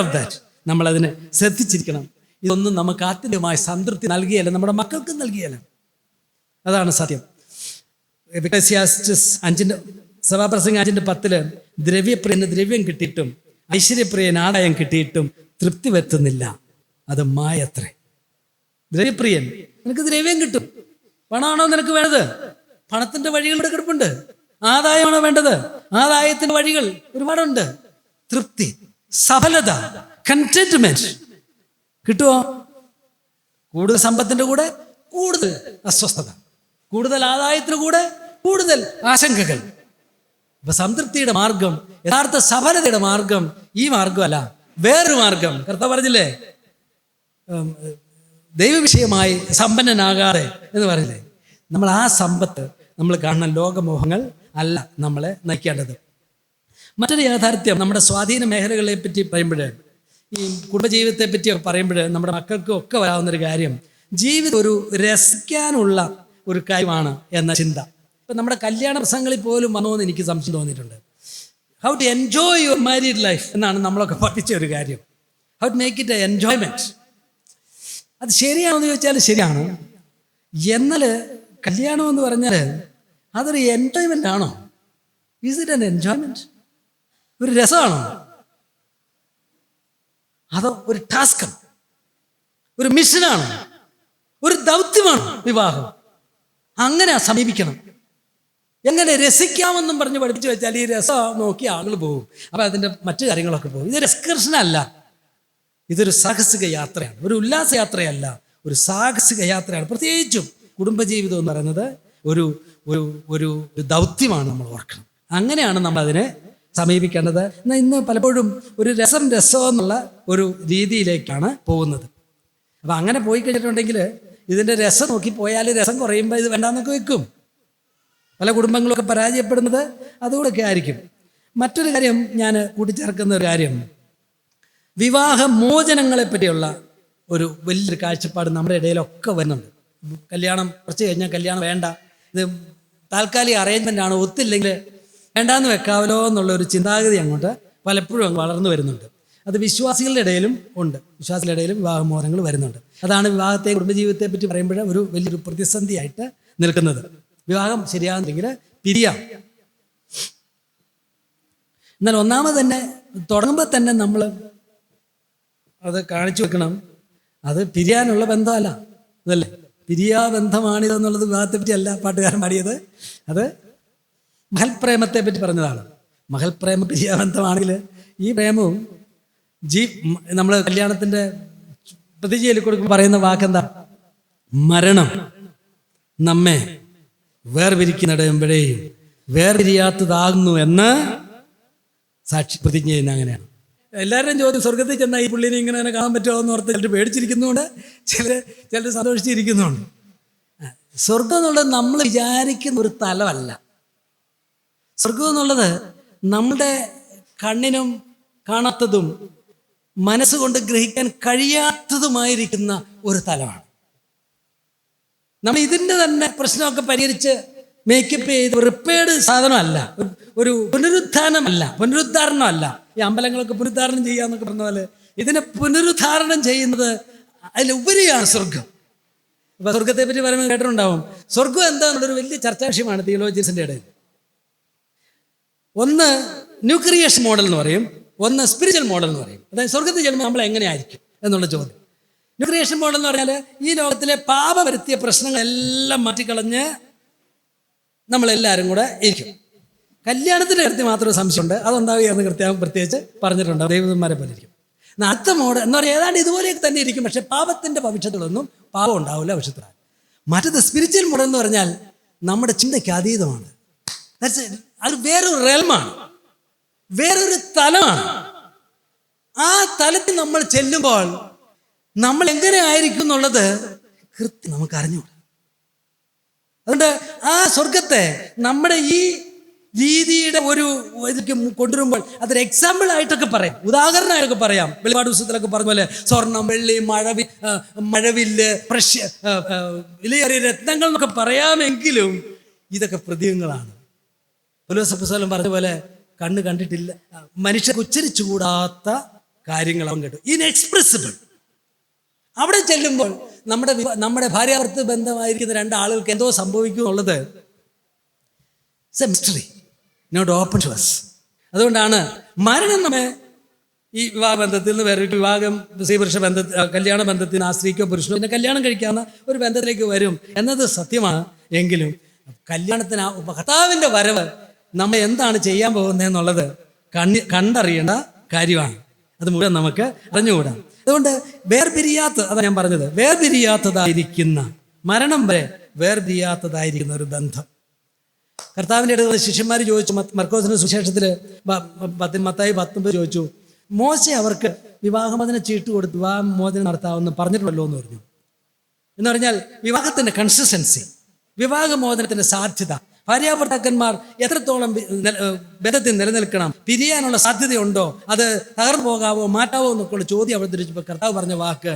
of that. നമ്മളതിനെ ശ്രദ്ധിച്ചിരിക്കണം. ഇതൊന്നും നമുക്ക് ആത്യന്തികമായ സംതൃപ്തി നൽകിയല്ല, നമ്മുടെ മക്കൾക്ക് നൽകിയല്ല. അതാണ് സത്യം. സഭാപ്രസംഗം 5:10 ദ്രവ്യപ്രിയന് ദ്രവ്യം കിട്ടിയിട്ടും ഐശ്വര്യപ്രിയന് ആദായം കിട്ടിയിട്ടും തൃപ്തി വരുത്തുന്നില്ല, അത് മായത്രേ. ദ്രവ്യപ്രിയൻ, നിനക്ക് ദ്രവ്യം കിട്ടും, പണമാണോ നിനക്ക് വേണ്ടത്? പണത്തിന്റെ വഴികളുടെ കിടപ്പുണ്ട്. ആദായമാണോ വേണ്ടത്? ആദായത്തിന്റെ വഴികൾ ഒരുപാടുണ്ട്. തൃപ്തി, സഫലത, കണ്ടന്റ്മെന്റ് കിട്ടുമോ? കൂടുതൽ സമ്പത്തിന്റെ കൂടെ കൂടുതൽ അസ്വസ്ഥത, കൂടുതൽ ആദായത്തിന് കൂടെ കൂടുതൽ ആശങ്കകൾ. അപ്പൊ സംതൃപ്തിയുടെ മാർഗം, യഥാർത്ഥ സഫലതയുടെ മാർഗം ഈ മാർഗമല്ല, വേറൊരു മാർഗം. കർത്താവ് പറഞ്ഞില്ലേ, ദൈവവിഷയമായി സമ്പന്നനാകാതെ എന്ന് പറഞ്ഞില്ലേ. നമ്മൾ ആ സമ്പത്ത്, നമ്മൾ കാണുന്ന ലോകമോഹങ്ങൾ അല്ല നമ്മളെ നയിക്കേണ്ടത്. മറ്റൊരു യാഥാർത്ഥ്യം, നമ്മുടെ സ്വാധീന മേഖലകളെ പറ്റി പറയുമ്പോൾ, ഈ കുടുംബജീവിതത്തെ പറ്റി പറയുമ്പോൾ നമ്മുടെ മക്കൾക്കും ഒക്കെ വരാവുന്നൊരു കാര്യം, ജീവിതം ഒരു രസിക്കാനുള്ള ഒരു കാര്യമാണ് എന്ന ചിന്ത. ഇപ്പം നമ്മുടെ കല്യാണ പ്രസംഗങ്ങളിൽ പോലും വന്നോന്ന് എനിക്ക് സംശയം തോന്നിയിട്ടുണ്ട്. How to enjoy your married life എന്നാണ് നമ്മളൊക്കെ പഠിച്ച ഒരു കാര്യം. How to make it a enjoyment. അത് ശരിയാണെന്ന് ചോദിച്ചാൽ ശരിയാണ്. എന്നാൽ കല്യാണം എന്ന് പറഞ്ഞാൽ അതൊരു എൻജോയ്മെൻ്റ് ആണോ? Is it N enjoyment? ഒരു രസമാണോ? അതോ ഒരു ടാസ്കാണ്, ഒരു മിഷനാണ്, ഒരു ദൗത്യമാണ് വിവാഹം? അങ്ങനെ സമീപിക്കണം. എങ്ങനെ രസിക്കാമെന്നും പറഞ്ഞ് പഠിപ്പിച്ചു വെച്ചാൽ ഈ രസം നോക്കി ആളുകൾ പോകും, അപ്പം അതിൻ്റെ മറ്റു കാര്യങ്ങളൊക്കെ പോകും. ഇതൊരു എക്സ്കർഷനല്ല, ഇതൊരു സാഹസിക യാത്രയാണ്. ഒരു ഉല്ലാസ യാത്രയല്ല, ഒരു സാഹസിക യാത്രയാണ്. പ്രത്യേകിച്ചും കുടുംബജീവിതം എന്ന് പറയുന്നത് ഒരു ഒരു ഒരു ദൗത്യമാണ്. നമ്മൾ ഓർക്കണം. അങ്ങനെയാണ് നമ്മൾ അതിനെ സമീപിക്കേണ്ടത്. എന്നാൽ ഇന്ന് പലപ്പോഴും ഒരു രസം എന്നുള്ള ഒരു രീതിയിലേക്കാണ് പോകുന്നത്. അപ്പം അങ്ങനെ പോയി കഴിഞ്ഞിട്ടുണ്ടെങ്കിൽ ഇതിൻ്റെ രസം നോക്കി പോയാൽ രസം കുറയുമ്പോൾ ഇത് വേണ്ടാന്നൊക്കെ വെക്കും. പല കുടുംബങ്ങളൊക്കെ പരാജയപ്പെടുന്നത് അതുകൊണ്ടൊക്കെ ആയിരിക്കും. മറ്റൊരു കാര്യം ഞാൻ കൂട്ടിച്ചേർക്കുന്ന ഒരു കാര്യം, വിവാഹമോചനങ്ങളെ പറ്റിയുള്ള ഒരു വലിയൊരു കാഴ്ചപ്പാട് നമ്മുടെ ഇടയിലൊക്കെ വരുന്നുണ്ട്. കല്യാണം കുറച്ച് കഴിഞ്ഞാൽ കല്യാണം വേണ്ട, ഇത് താൽക്കാലിക അറേഞ്ച്മെൻ്റ് ആണ്, ഒത്തില്ലെങ്കിൽ വേണ്ടാന്ന് വെക്കാവല്ലോ എന്നുള്ളൊരു ചിന്താഗതി അങ്ങോട്ട് പലപ്പോഴും അങ്ങ് വളർന്നു വരുന്നുണ്ട്. അത് വിശ്വാസികളുടെ ഇടയിലും ഉണ്ട്. വിശ്വാസികളുടെ ഇടയിലും വിവാഹമോചനങ്ങൾ വരുന്നുണ്ട്. അതാണ് വിവാഹത്തെ, കുടുംബജീവിതത്തെ പറ്റി പറയുമ്പോൾ ഒരു വലിയൊരു പ്രതിസന്ധിയായിട്ട് നിൽക്കുന്നത്. വിവാഹം ശരിയാകുന്നെങ്കിൽ പിരിയാം. എന്നാൽ ഒന്നാമത് തന്നെ തുടങ്ങുമ്പോൾ തന്നെ നമ്മൾ അത് കാണിച്ചു വെക്കണം, അത് പിരിയാനുള്ള ബന്ധമല്ല. അതല്ലേ, പിരിയാ ബന്ധമാണിതെന്നുള്ളത് വിവാഹത്തെ പറ്റി അല്ല പാട്ടുകാരൻ പാടിയത്. അത് മഹൽപ്രേമത്തെ പറ്റി പറഞ്ഞതാണ്. മഹൽപ്രേമ പിരിയാ ബന്ധമാണെങ്കിൽ ഈ പ്രേമവും നമ്മൾ കല്യാണത്തിൻ്റെ പ്രതിജ്ഞയിൽ കൊടുക്കുമ്പോൾ പറയുന്ന വാക്കെന്താ? മരണം നമ്മെ വേർപിരിക്കുന്നിടയുമ്പോഴേയും വേർപിരിയാത്തതാകുന്നു എന്ന് സാക്ഷി പ്രതിജ്ഞ ചെയ്യുന്ന. അങ്ങനെയാണ് എല്ലാവരുടെയും ചോദ്യം. സ്വർഗത്തിൽ ചെന്നാൽ ഈ പുള്ളിനെ ഇങ്ങനെ തന്നെ കാണാൻ പറ്റുമോ എന്ന് ഓർത്ത് ചിലർ പേടിച്ചിരിക്കുന്നുണ്ട്, ചിലർ സന്തോഷിച്ചിരിക്കുന്നുണ്ട്. സ്വർഗം എന്നുള്ളത് നമ്മൾ വിചാരിക്കുന്ന ഒരു തലമല്ല. സ്വർഗം എന്നുള്ളത് നമ്മുടെ കണ്ണിനും കാണാത്തതും മനസ്സുകൊണ്ട് ഗ്രഹിക്കാൻ കഴിയാത്തതുമായിരിക്കുന്ന ഒരു തലമാണ്. നമ്മൾ ഇതിൻ്റെ തന്നെ പ്രശ്നമൊക്കെ പരിഹരിച്ച് മേക്കപ്പ് ചെയ്ത് റിപ്പയർഡ് സാധനമല്ല, ഒരു പുനരുദ്ധാരണമല്ല. ഈ അമ്പലങ്ങളൊക്കെ പുനരുദ്ധാരണം ചെയ്യാന്നൊക്കെ പറഞ്ഞ പോലെ ഇതിനെ പുനരുദ്ധാരണം ചെയ്യുന്നത് അതിലുപരിയാണ് സ്വർഗം. ഇപ്പം സ്വർഗത്തെ പറ്റി പറയുമ്പോൾ കേട്ടിട്ടുണ്ടാവും. സ്വർഗം എന്താണെന്നുള്ളൊരു വലിയ ചർച്ചാ വിഷയമാണ് തിയോളജിയൻസിൻ്റെ ഇടയിൽ. ഒന്ന് ന്യൂ ക്രിയേഷൻ മോഡൽ എന്ന് പറയും, ഒന്ന് സ്പിരിച്വൽ മോഡൽ എന്ന് പറയും. അതായത് സ്വർഗത്തിൽ ചെല്ലുമ്പോൾ നമ്മൾ എങ്ങനെയായിരിക്കും, എന്നുള്ള ചോദ്യം. ന്യൂ ക്രിയേഷൻ മോഡൽ എന്ന് പറഞ്ഞാൽ ഈ ലോകത്തിലെ പാപം വരുത്തിയ പ്രശ്നങ്ങളെല്ലാം മാറ്റിക്കളഞ്ഞ് നമ്മളെല്ലാവരും കൂടെ ഇരിക്കും. കല്യാണത്തിൻ്റെ കാര്യത്തിൽ മാത്രമേ സംശയമുണ്ട്, അതുണ്ടാവുകയെന്ന് പ്രത്യേകിച്ച് പറഞ്ഞിട്ടുണ്ട്. ദൈവന്മാരെ പോലെ ഇരിക്കും. അടുത്ത മോഡൽ എന്ന് പറഞ്ഞാൽ ഏതാണ്ട് ഇതുപോലെയൊക്കെ തന്നെ ഇരിക്കും, പക്ഷെ പാപത്തിൻ്റെ ഭവിഷ്യത്തുകളൊന്നും പാപം ഉണ്ടാവില്ല ഭവിഷ്യത്തിലാണ്. മറ്റത് സ്പിരിച്വൽ മോഡൽ എന്ന് പറഞ്ഞാൽ നമ്മുടെ ചിന്തയ്ക്ക് അതീതമാണ്. അത് വേറൊരു റെൽമാണ്, വേറൊരു തലമാണ്. ആ തലത്തിൽ നമ്മൾ ചെല്ലുമ്പോൾ നമ്മൾ എങ്ങനെ ആയിരിക്കും എന്നുള്ളത് കൃത്യം നമുക്ക് അറിഞ്ഞുകൂടാ. അതുകൊണ്ട് ആ സ്വർഗത്തെ നമ്മുടെ ഈ രീതിയുടെ ഒരു ഇതിലേക്ക് കൊണ്ടുവരുമ്പോൾ അതൊരു എക്സാമ്പിൾ ആയിട്ടൊക്കെ പറയാം, ഉദാഹരണമായിട്ടൊക്കെ പറയാം. വെളിപാട് പുസ്തകത്തിലൊക്കെ പറഞ്ഞ പോലെ സ്വർണം, വെള്ളി, മഴവില്ല്, വിലയേറിയ രത്നങ്ങൾ എന്നൊക്കെ പറയാമെങ്കിലും ഇതൊക്കെ പ്രതീകങ്ങളാണ്. പൗലോസ് പറഞ്ഞ പോലെ കണ്ണ് കണ്ടിട്ടില്ല, മനുഷ്യർക്ക് ഉച്ചരിച്ചുകൂടാത്ത കാര്യങ്ങൾ അവൻ കേട്ടു, ഇൻഎക്സ്പ്രസിബിൾ. അവിടെ ചെല്ലുമ്പോൾ നമ്മുടെ ഭാര്യാഭർത്തൃ ബന്ധമായിരിക്കുന്ന രണ്ടാളുകൾക്ക് എന്തോ സംഭവിക്കും എന്നുള്ളത് it's a mystery, not open to us. അതുകൊണ്ടാണ് മരണം നമ്മെ ഈ വിവാഹ ബന്ധത്തിൽ നിന്ന് വേറെ വിവാഹം സ്ത്രീപുരുഷ കല്യാണ ബന്ധത്തിൽ നിന്ന് ആ സ്ത്രീക്കോ പുരുഷനോ പിന്നെ കല്യാണം കഴിക്കാവുന്ന ഒരു ബന്ധത്തിലേക്ക് വരും എന്നത് സത്യമാണ്. എങ്കിലും കല്യാണത്തിന് കർത്താവിൻ്റെ വരവ് നമ്മെ എന്താണ് ചെയ്യാൻ പോകുന്നതെന്നുള്ളത് കണ്ടറിയേണ്ട കാര്യമാണ്. അത് മുഴുവൻ നമുക്ക് അറിഞ്ഞുകൂടാ. അതുകൊണ്ട് അതാണ് ഞാൻ പറഞ്ഞത്, വേർപിരിയാത്തതായിരിക്കുന്ന മരണം വരെ വേർപിരിയാത്തതായിരിക്കുന്ന ഒരു ബന്ധം. കർത്താവിൻ്റെ അടുത്ത് ശിഷ്യന്മാർ ചോദിച്ചു, മർക്കോസിന്റെ സുവിശേഷത്തിൽ മത്തായി 19 ചോദിച്ചു, മോശെ അവർക്ക് വിവാഹമോചന ചീട്ട് കൊടുത്ത് വിവാഹമോചനം നടത്താമെന്ന് പറഞ്ഞിട്ടുണ്ടല്ലോ എന്ന് പറഞ്ഞു. എന്ന് പറഞ്ഞാൽ വിവാഹത്തിൻ്റെ കൺസിസ്റ്റൻസി, വിവാഹമോചനത്തിൻ്റെ സാധ്യത, ഭാര്യാഭർത്താക്കന്മാർ എത്രത്തോളം ബന്ധത്തിൽ നിലനിൽക്കണം, പിരിയാനുള്ള സാധ്യതയുണ്ടോ, അത് തകർന്നു പോകാവോ മാറ്റാവോ എന്നൊക്കെയുള്ള ചോദ്യം അവതരിച്ചപ്പോൾ കർത്താവ് പറഞ്ഞ വാക്ക്,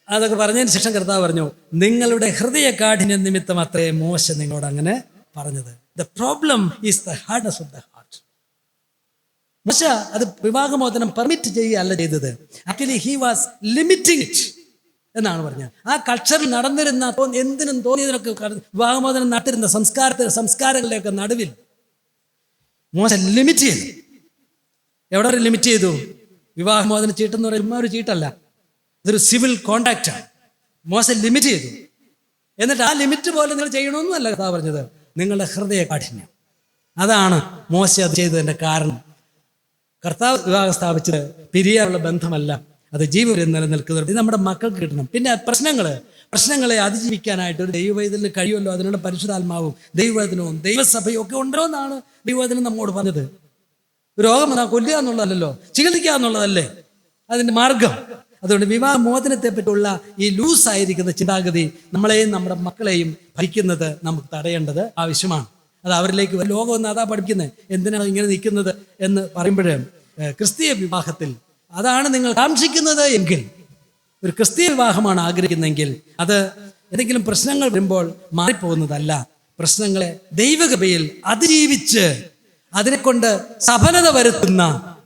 അതൊക്കെ പറഞ്ഞതിന് ശേഷം കർത്താവ് പറഞ്ഞു, നിങ്ങളുടെ ഹൃദയ കാഠിന്യ നിമിത്തം അത്രേ മോശ നിങ്ങളോട് അങ്ങനെ പറഞ്ഞത്. The problem is the hardness of the heart. മോശ അത് വിവാഹമോചനം പെർമിറ്റ് ചെയ്യുകയല്ല ചെയ്തത്, actually he was limiting it എന്നാണ് പറഞ്ഞത്. ആ കൾച്ചറിൽ നടന്നിരുന്ന എന്തിനും തോന്നിയതിനൊക്കെ വിവാഹമോചനം നടത്തിരുന്ന സംസ്കാരങ്ങളുടെയൊക്കെ നടുവിൽ മോശ ലിമിറ്റ് ചെയ്തു. എവിടെ വരെ ലിമിറ്റ് ചെയ്തു? വിവാഹമോചന ചീട്ടെന്ന് പറയുമ്പോൾ ഒരു ചീട്ടല്ല, ഇതൊരു സിവിൽ കോൺട്രാക്റ്റാണ്. മോശ ലിമിറ്റ് ചെയ്തു. എന്നിട്ട് ആ ലിമിറ്റ് പോലെ നിങ്ങൾ ചെയ്യണമെന്നല്ല കഥാ പറഞ്ഞത്, നിങ്ങളുടെ ഹൃദയ കാഠിന്യം. അതാണ് മോശ അത് ചെയ്തതിൻ്റെ കാരണം. കർത്താവ് വിവാഹം സ്ഥാപിച്ചത് പിരിയാനുള്ള ബന്ധമല്ല, അത് ജീവൻ നിലനിൽക്കുന്നത്. ഇത് നമ്മുടെ മക്കൾക്ക് കിട്ടണം. പിന്നെ പ്രശ്നങ്ങളെ അതിജീവിക്കാനായിട്ട് ഒരു ദൈവവേദനന് കഴിയുമല്ലോ. അതിനുള്ള പരിശുദ്ധാത്മാവും ദൈവവേദനവും ദൈവസഭയും ഒക്കെ ഉണ്ടോ എന്നാണ് ദൈവവേദന നമ്മോട് പറഞ്ഞത്. രോഗം വന്നാൽ കൊല്ലുക എന്നുള്ളതല്ലോ, ചികിത്സിക്കുക എന്നുള്ളതല്ലേ അതിൻ്റെ മാർഗം. അതുകൊണ്ട് വിവാഹമോചനത്തെ പറ്റിയുള്ള ഈ ലൂസായിരിക്കുന്ന ചിന്താഗതി നമ്മളെയും നമ്മുടെ മക്കളെയും ഭരിക്കുന്നത് നമുക്ക് തടയേണ്ടത് ആവശ്യമാണ്. അത് അവരിലേക്ക് ലോകം ഒന്ന് അതാ പഠിക്കുന്നത്, എന്തിനാണ് ഇങ്ങനെ നിൽക്കുന്നത് എന്ന് പറയുമ്പോഴേ, ക്രിസ്തീയ വിവാഹത്തിൽ അതാണ് നിങ്ങൾ കാക്ഷിക്കുന്നത് എങ്കിൽ, ഒരു ക്രിസ്തീയ വിവാഹമാണ് ആഗ്രഹിക്കുന്നതെങ്കിൽ, അത് എന്തെങ്കിലും പ്രശ്നങ്ങൾ വരുമ്പോൾ മാറിപ്പോകുന്നതല്ല. പ്രശ്നങ്ങളെ ദൈവകൃപയിൽ അതിജീവിച്ച് അതിനെക്കൊണ്ട് സഫലത വരുത്തുന്ന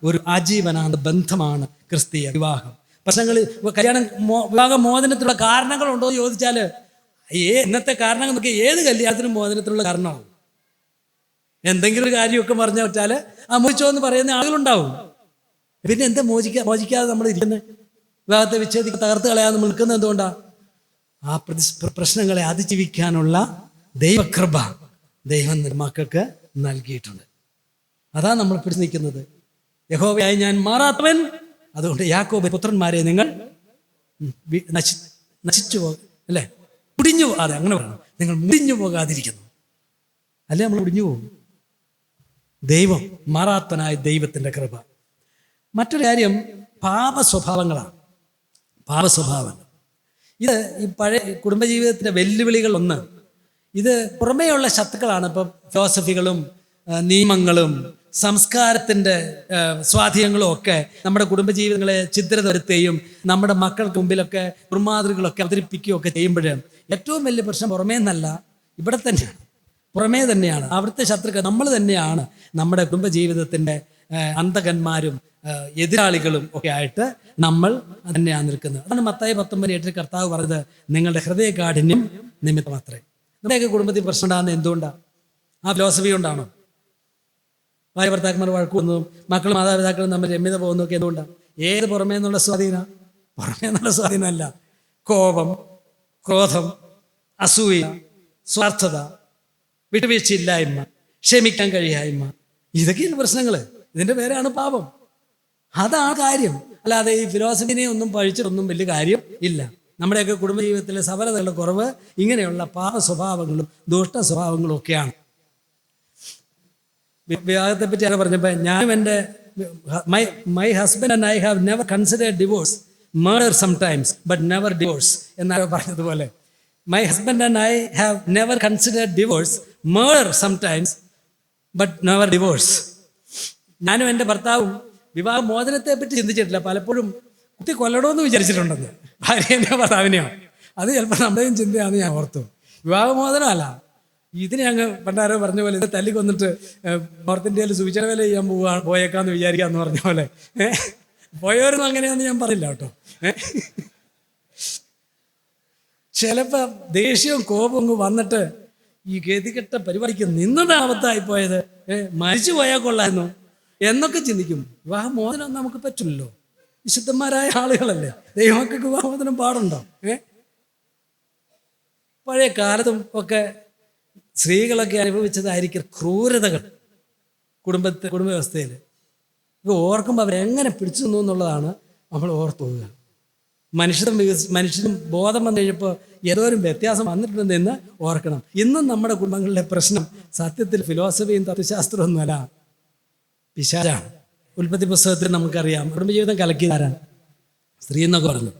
ഒരു ആജീവനാന്ത ബന്ധമാണ് ക്രിസ്തീയ വിവാഹം. പ്രശ്നങ്ങൾ വിവാഹ മോചനത്തിലുള്ള കാരണങ്ങളുണ്ടോ എന്ന് ചോദിച്ചാൽ, ഇന്നത്തെ കാരണങ്ങൾ നോക്കി ഏത് കല്യാണത്തിനും മോചനത്തിനുള്ള കാരണമാവും. എന്തെങ്കിലും ഒരു കാര്യമൊക്കെ പറഞ്ഞു വെച്ചാൽ മോചിച്ചോ എന്ന് പറയുന്ന ആളുകളുണ്ടാവും. പിന്നെ എന്താ മോചിക്കാതെ നമ്മൾ ഇരിക്കുന്നത്? വിവാഹത്തെ വിച്ഛേദിക്ക് തകർത്ത് കളയാതെ നമ്മൾ നിൽക്കുന്നത് എന്തുകൊണ്ടാണ്? ആ പ്രശ്നങ്ങളെ അതിജീവിക്കാനുള്ള ദൈവകൃപ ദൈവം മക്കൾക്ക് നൽകിയിട്ടുണ്ട്. അതാ നമ്മൾ പിടിച്ചു നിൽക്കുന്നത്. യഹോവയായി ഞാൻ മാറാത്തവൻ, അതുകൊണ്ട് യാക്കോബ് പുത്രന്മാരെ നിങ്ങൾ നശിച്ചു അല്ലേ, മുടിഞ്ഞു അതെ അങ്ങനെ പറയണം, നിങ്ങൾ മുടിഞ്ഞു പോകാതിരിക്കുന്നു. അല്ലേ നമ്മൾ മുടിഞ്ഞു പോകും. ദൈവം മാറാത്തനായ ദൈവത്തിൻ്റെ കൃപ. മറ്റൊരു കാര്യം പാപസ്വഭാവങ്ങളാണ്. പാപസ്വഭാവങ്ങൾ ഇത് ഈ പഴയ കുടുംബജീവിതത്തിൻ്റെ വെല്ലുവിളികളൊന്ന്. ഇത് പുറമേയുള്ള ശത്രുക്കളാണ്. ഇപ്പം ഫിലോസഫികളും നിയമങ്ങളും സംസ്കാരത്തിൻ്റെ സ്വാധീനങ്ങളും ഒക്കെ നമ്മുടെ കുടുംബജീവിതങ്ങളെ ഛിദ്രത വരുത്തുകയും നമ്മുടെ മക്കൾക്ക് മുമ്പിലൊക്കെ ദുർമാതൃകളൊക്കെ അവതരിപ്പിക്കുകയൊക്കെ ചെയ്യുമ്പോൾ ഏറ്റവും വലിയ പ്രശ്നം പുറമേ നിന്നല്ല, ഇവിടെ തന്നെയാണ്, പുറമേ തന്നെയാണ്. അവിടുത്തെ ശത്രുക്കൾ നമ്മൾ തന്നെയാണ്. നമ്മുടെ കുടുംബജീവിതത്തിൻ്റെ അന്തകന്മാരും എതിരാളികളും ഒക്കെ ആയിട്ട് നമ്മൾ തന്നെയാണ് നിൽക്കുന്നത്. അതാണ് മത്തായി 19:8 കർത്താവ് പറഞ്ഞത്, നിങ്ങളുടെ ഹൃദയ കാഠിന്യം നിമിത്തം അത്രേ. നമ്മുടെയൊക്കെ കുടുംബത്തിൽ പ്രശ്നം ഉണ്ടാകുന്നത് എന്തുകൊണ്ടാണ്? ആ ഫിലോസഫി കൊണ്ടാണോ? ഭാര്യ ഭർത്താക്കന്മാർ വഴക്ക് വന്നതും മക്കളും മാതാപിതാക്കളും തമ്മിൽ രമ്യത പോകുന്നതൊക്കെ എന്തുകൊണ്ടാണ്? ഏത് പുറമേ നിന്നുള്ള സ്വാധീനം? പുറമേ നിന്നുള്ള സ്വാധീനമല്ല. കോപം, ക്രോധം, അസൂയ, സ്വാർത്ഥത, വിട്ടുവീഴ്ചയില്ലായ്മ, ക്ഷമിക്കാൻ കഴിയായ്മ, ഇതൊക്കെയാണ് പ്രശ്നങ്ങൾ. ഇതിൻ്റെ പേരാണ് പാപം. അതാണ് കാര്യം. അല്ലാതെ ഈ ഫിലോസഫിനെ ഒന്നും പഴിച്ചിട്ടൊന്നും വലിയ കാര്യം ഇല്ല. നമ്മുടെയൊക്കെ കുടുംബജീവിതത്തിലെ സഫലതകളുടെ കുറവ് ഇങ്ങനെയുള്ള പാപ സ്വഭാവങ്ങളും ദുഷ്ട സ്വഭാവങ്ങളും ഒക്കെയാണ്. വിവാഹത്തെ പറ്റിയാണ് പറഞ്ഞപ്പോൾ ഞാനും എൻ്റെ my husband and I have never considered divorce, murder sometimes but never divorce എന്നാണ് പറഞ്ഞതുപോലെ, my husband and I have never considered divorce, murder sometimes but never divorce. ഞാനും എൻ്റെ ഭർത്താവും വിവാഹമോചനത്തെ പറ്റി ചിന്തിച്ചിട്ടില്ല. പലപ്പോഴും കുത്തി കൊല്ലണമെന്ന് വിചാരിച്ചിട്ടുണ്ടെന്ന്, ഭാര്യൻ്റെ ഭർത്താവിനെയോ. അത് ചിലപ്പോൾ നമ്മുടെയും ചിന്തയാണെന്ന് ഞാൻ ഓർത്തു. വിവാഹമോചനമല്ല, ഇതിനെ അങ്ങ് പണ്ടാരോ പറഞ്ഞ പോലെ ഇത് തല്ലിക്കൊന്നിട്ട് നോർത്ത് ഇന്ത്യയിൽ സൂചന വില ചെയ്യാൻ പോയേക്കാന്ന് വിചാരിക്കാന്ന് പറഞ്ഞ പോലെ. പോയവരൊന്നും അങ്ങനെയാണെന്ന് ഞാൻ പറയില്ല കേട്ടോ. ചിലപ്പോൾ ദേഷ്യവും കോപവും അങ്ങ് വന്നിട്ട് ഈ ഗതികെട്ട പരിപാടിക്ക് നിന്നത് ആപത്തായി പോയത്, മരിച്ചു പോയാൽ കൊള്ളായിരുന്നു എന്നൊക്കെ ചിന്തിക്കും. വിവാഹമോചനം നമുക്ക് പറ്റില്ലല്ലോ. വിശുദ്ധന്മാരായ ആളുകളല്ലേ, ദൈവമക്കൾക്ക് വിവാഹമോചനം പാടുണ്ടോ? പഴയ കാലത്തും ഒക്കെ സ്ത്രീകളൊക്കെ അനുഭവിച്ചതായിരിക്കും ക്രൂരതകൾ കുടുംബ വ്യവസ്ഥയിൽ. ഇത് ഓർക്കുമ്പോൾ അവരെങ്ങനെ പിടിച്ചു നിന്നു എന്നുള്ളതാണ് നമ്മൾ ഓർത്തു പോവുക. മനുഷ്യനും ബോധം വന്നു കഴിഞ്ഞപ്പോൾ ഏതോരും വ്യത്യാസം വന്നിട്ടുണ്ടെന്ന് ഓർക്കണം. ഇന്നും നമ്മുടെ കുടുംബങ്ങളിലെ പ്രശ്നം സത്യത്തിൽ ഫിലോസഫിയും തത്വശാസ്ത്രമൊന്നുമല്ല, പിശാചാണ്. ഉൽപ്പത്തി പുസ്തകത്തിൽ നമുക്കറിയാം കുടുംബജീവിതം കലക്കിയതാരാണ്? സ്ത്രീ എന്നൊക്കെ പറഞ്ഞു.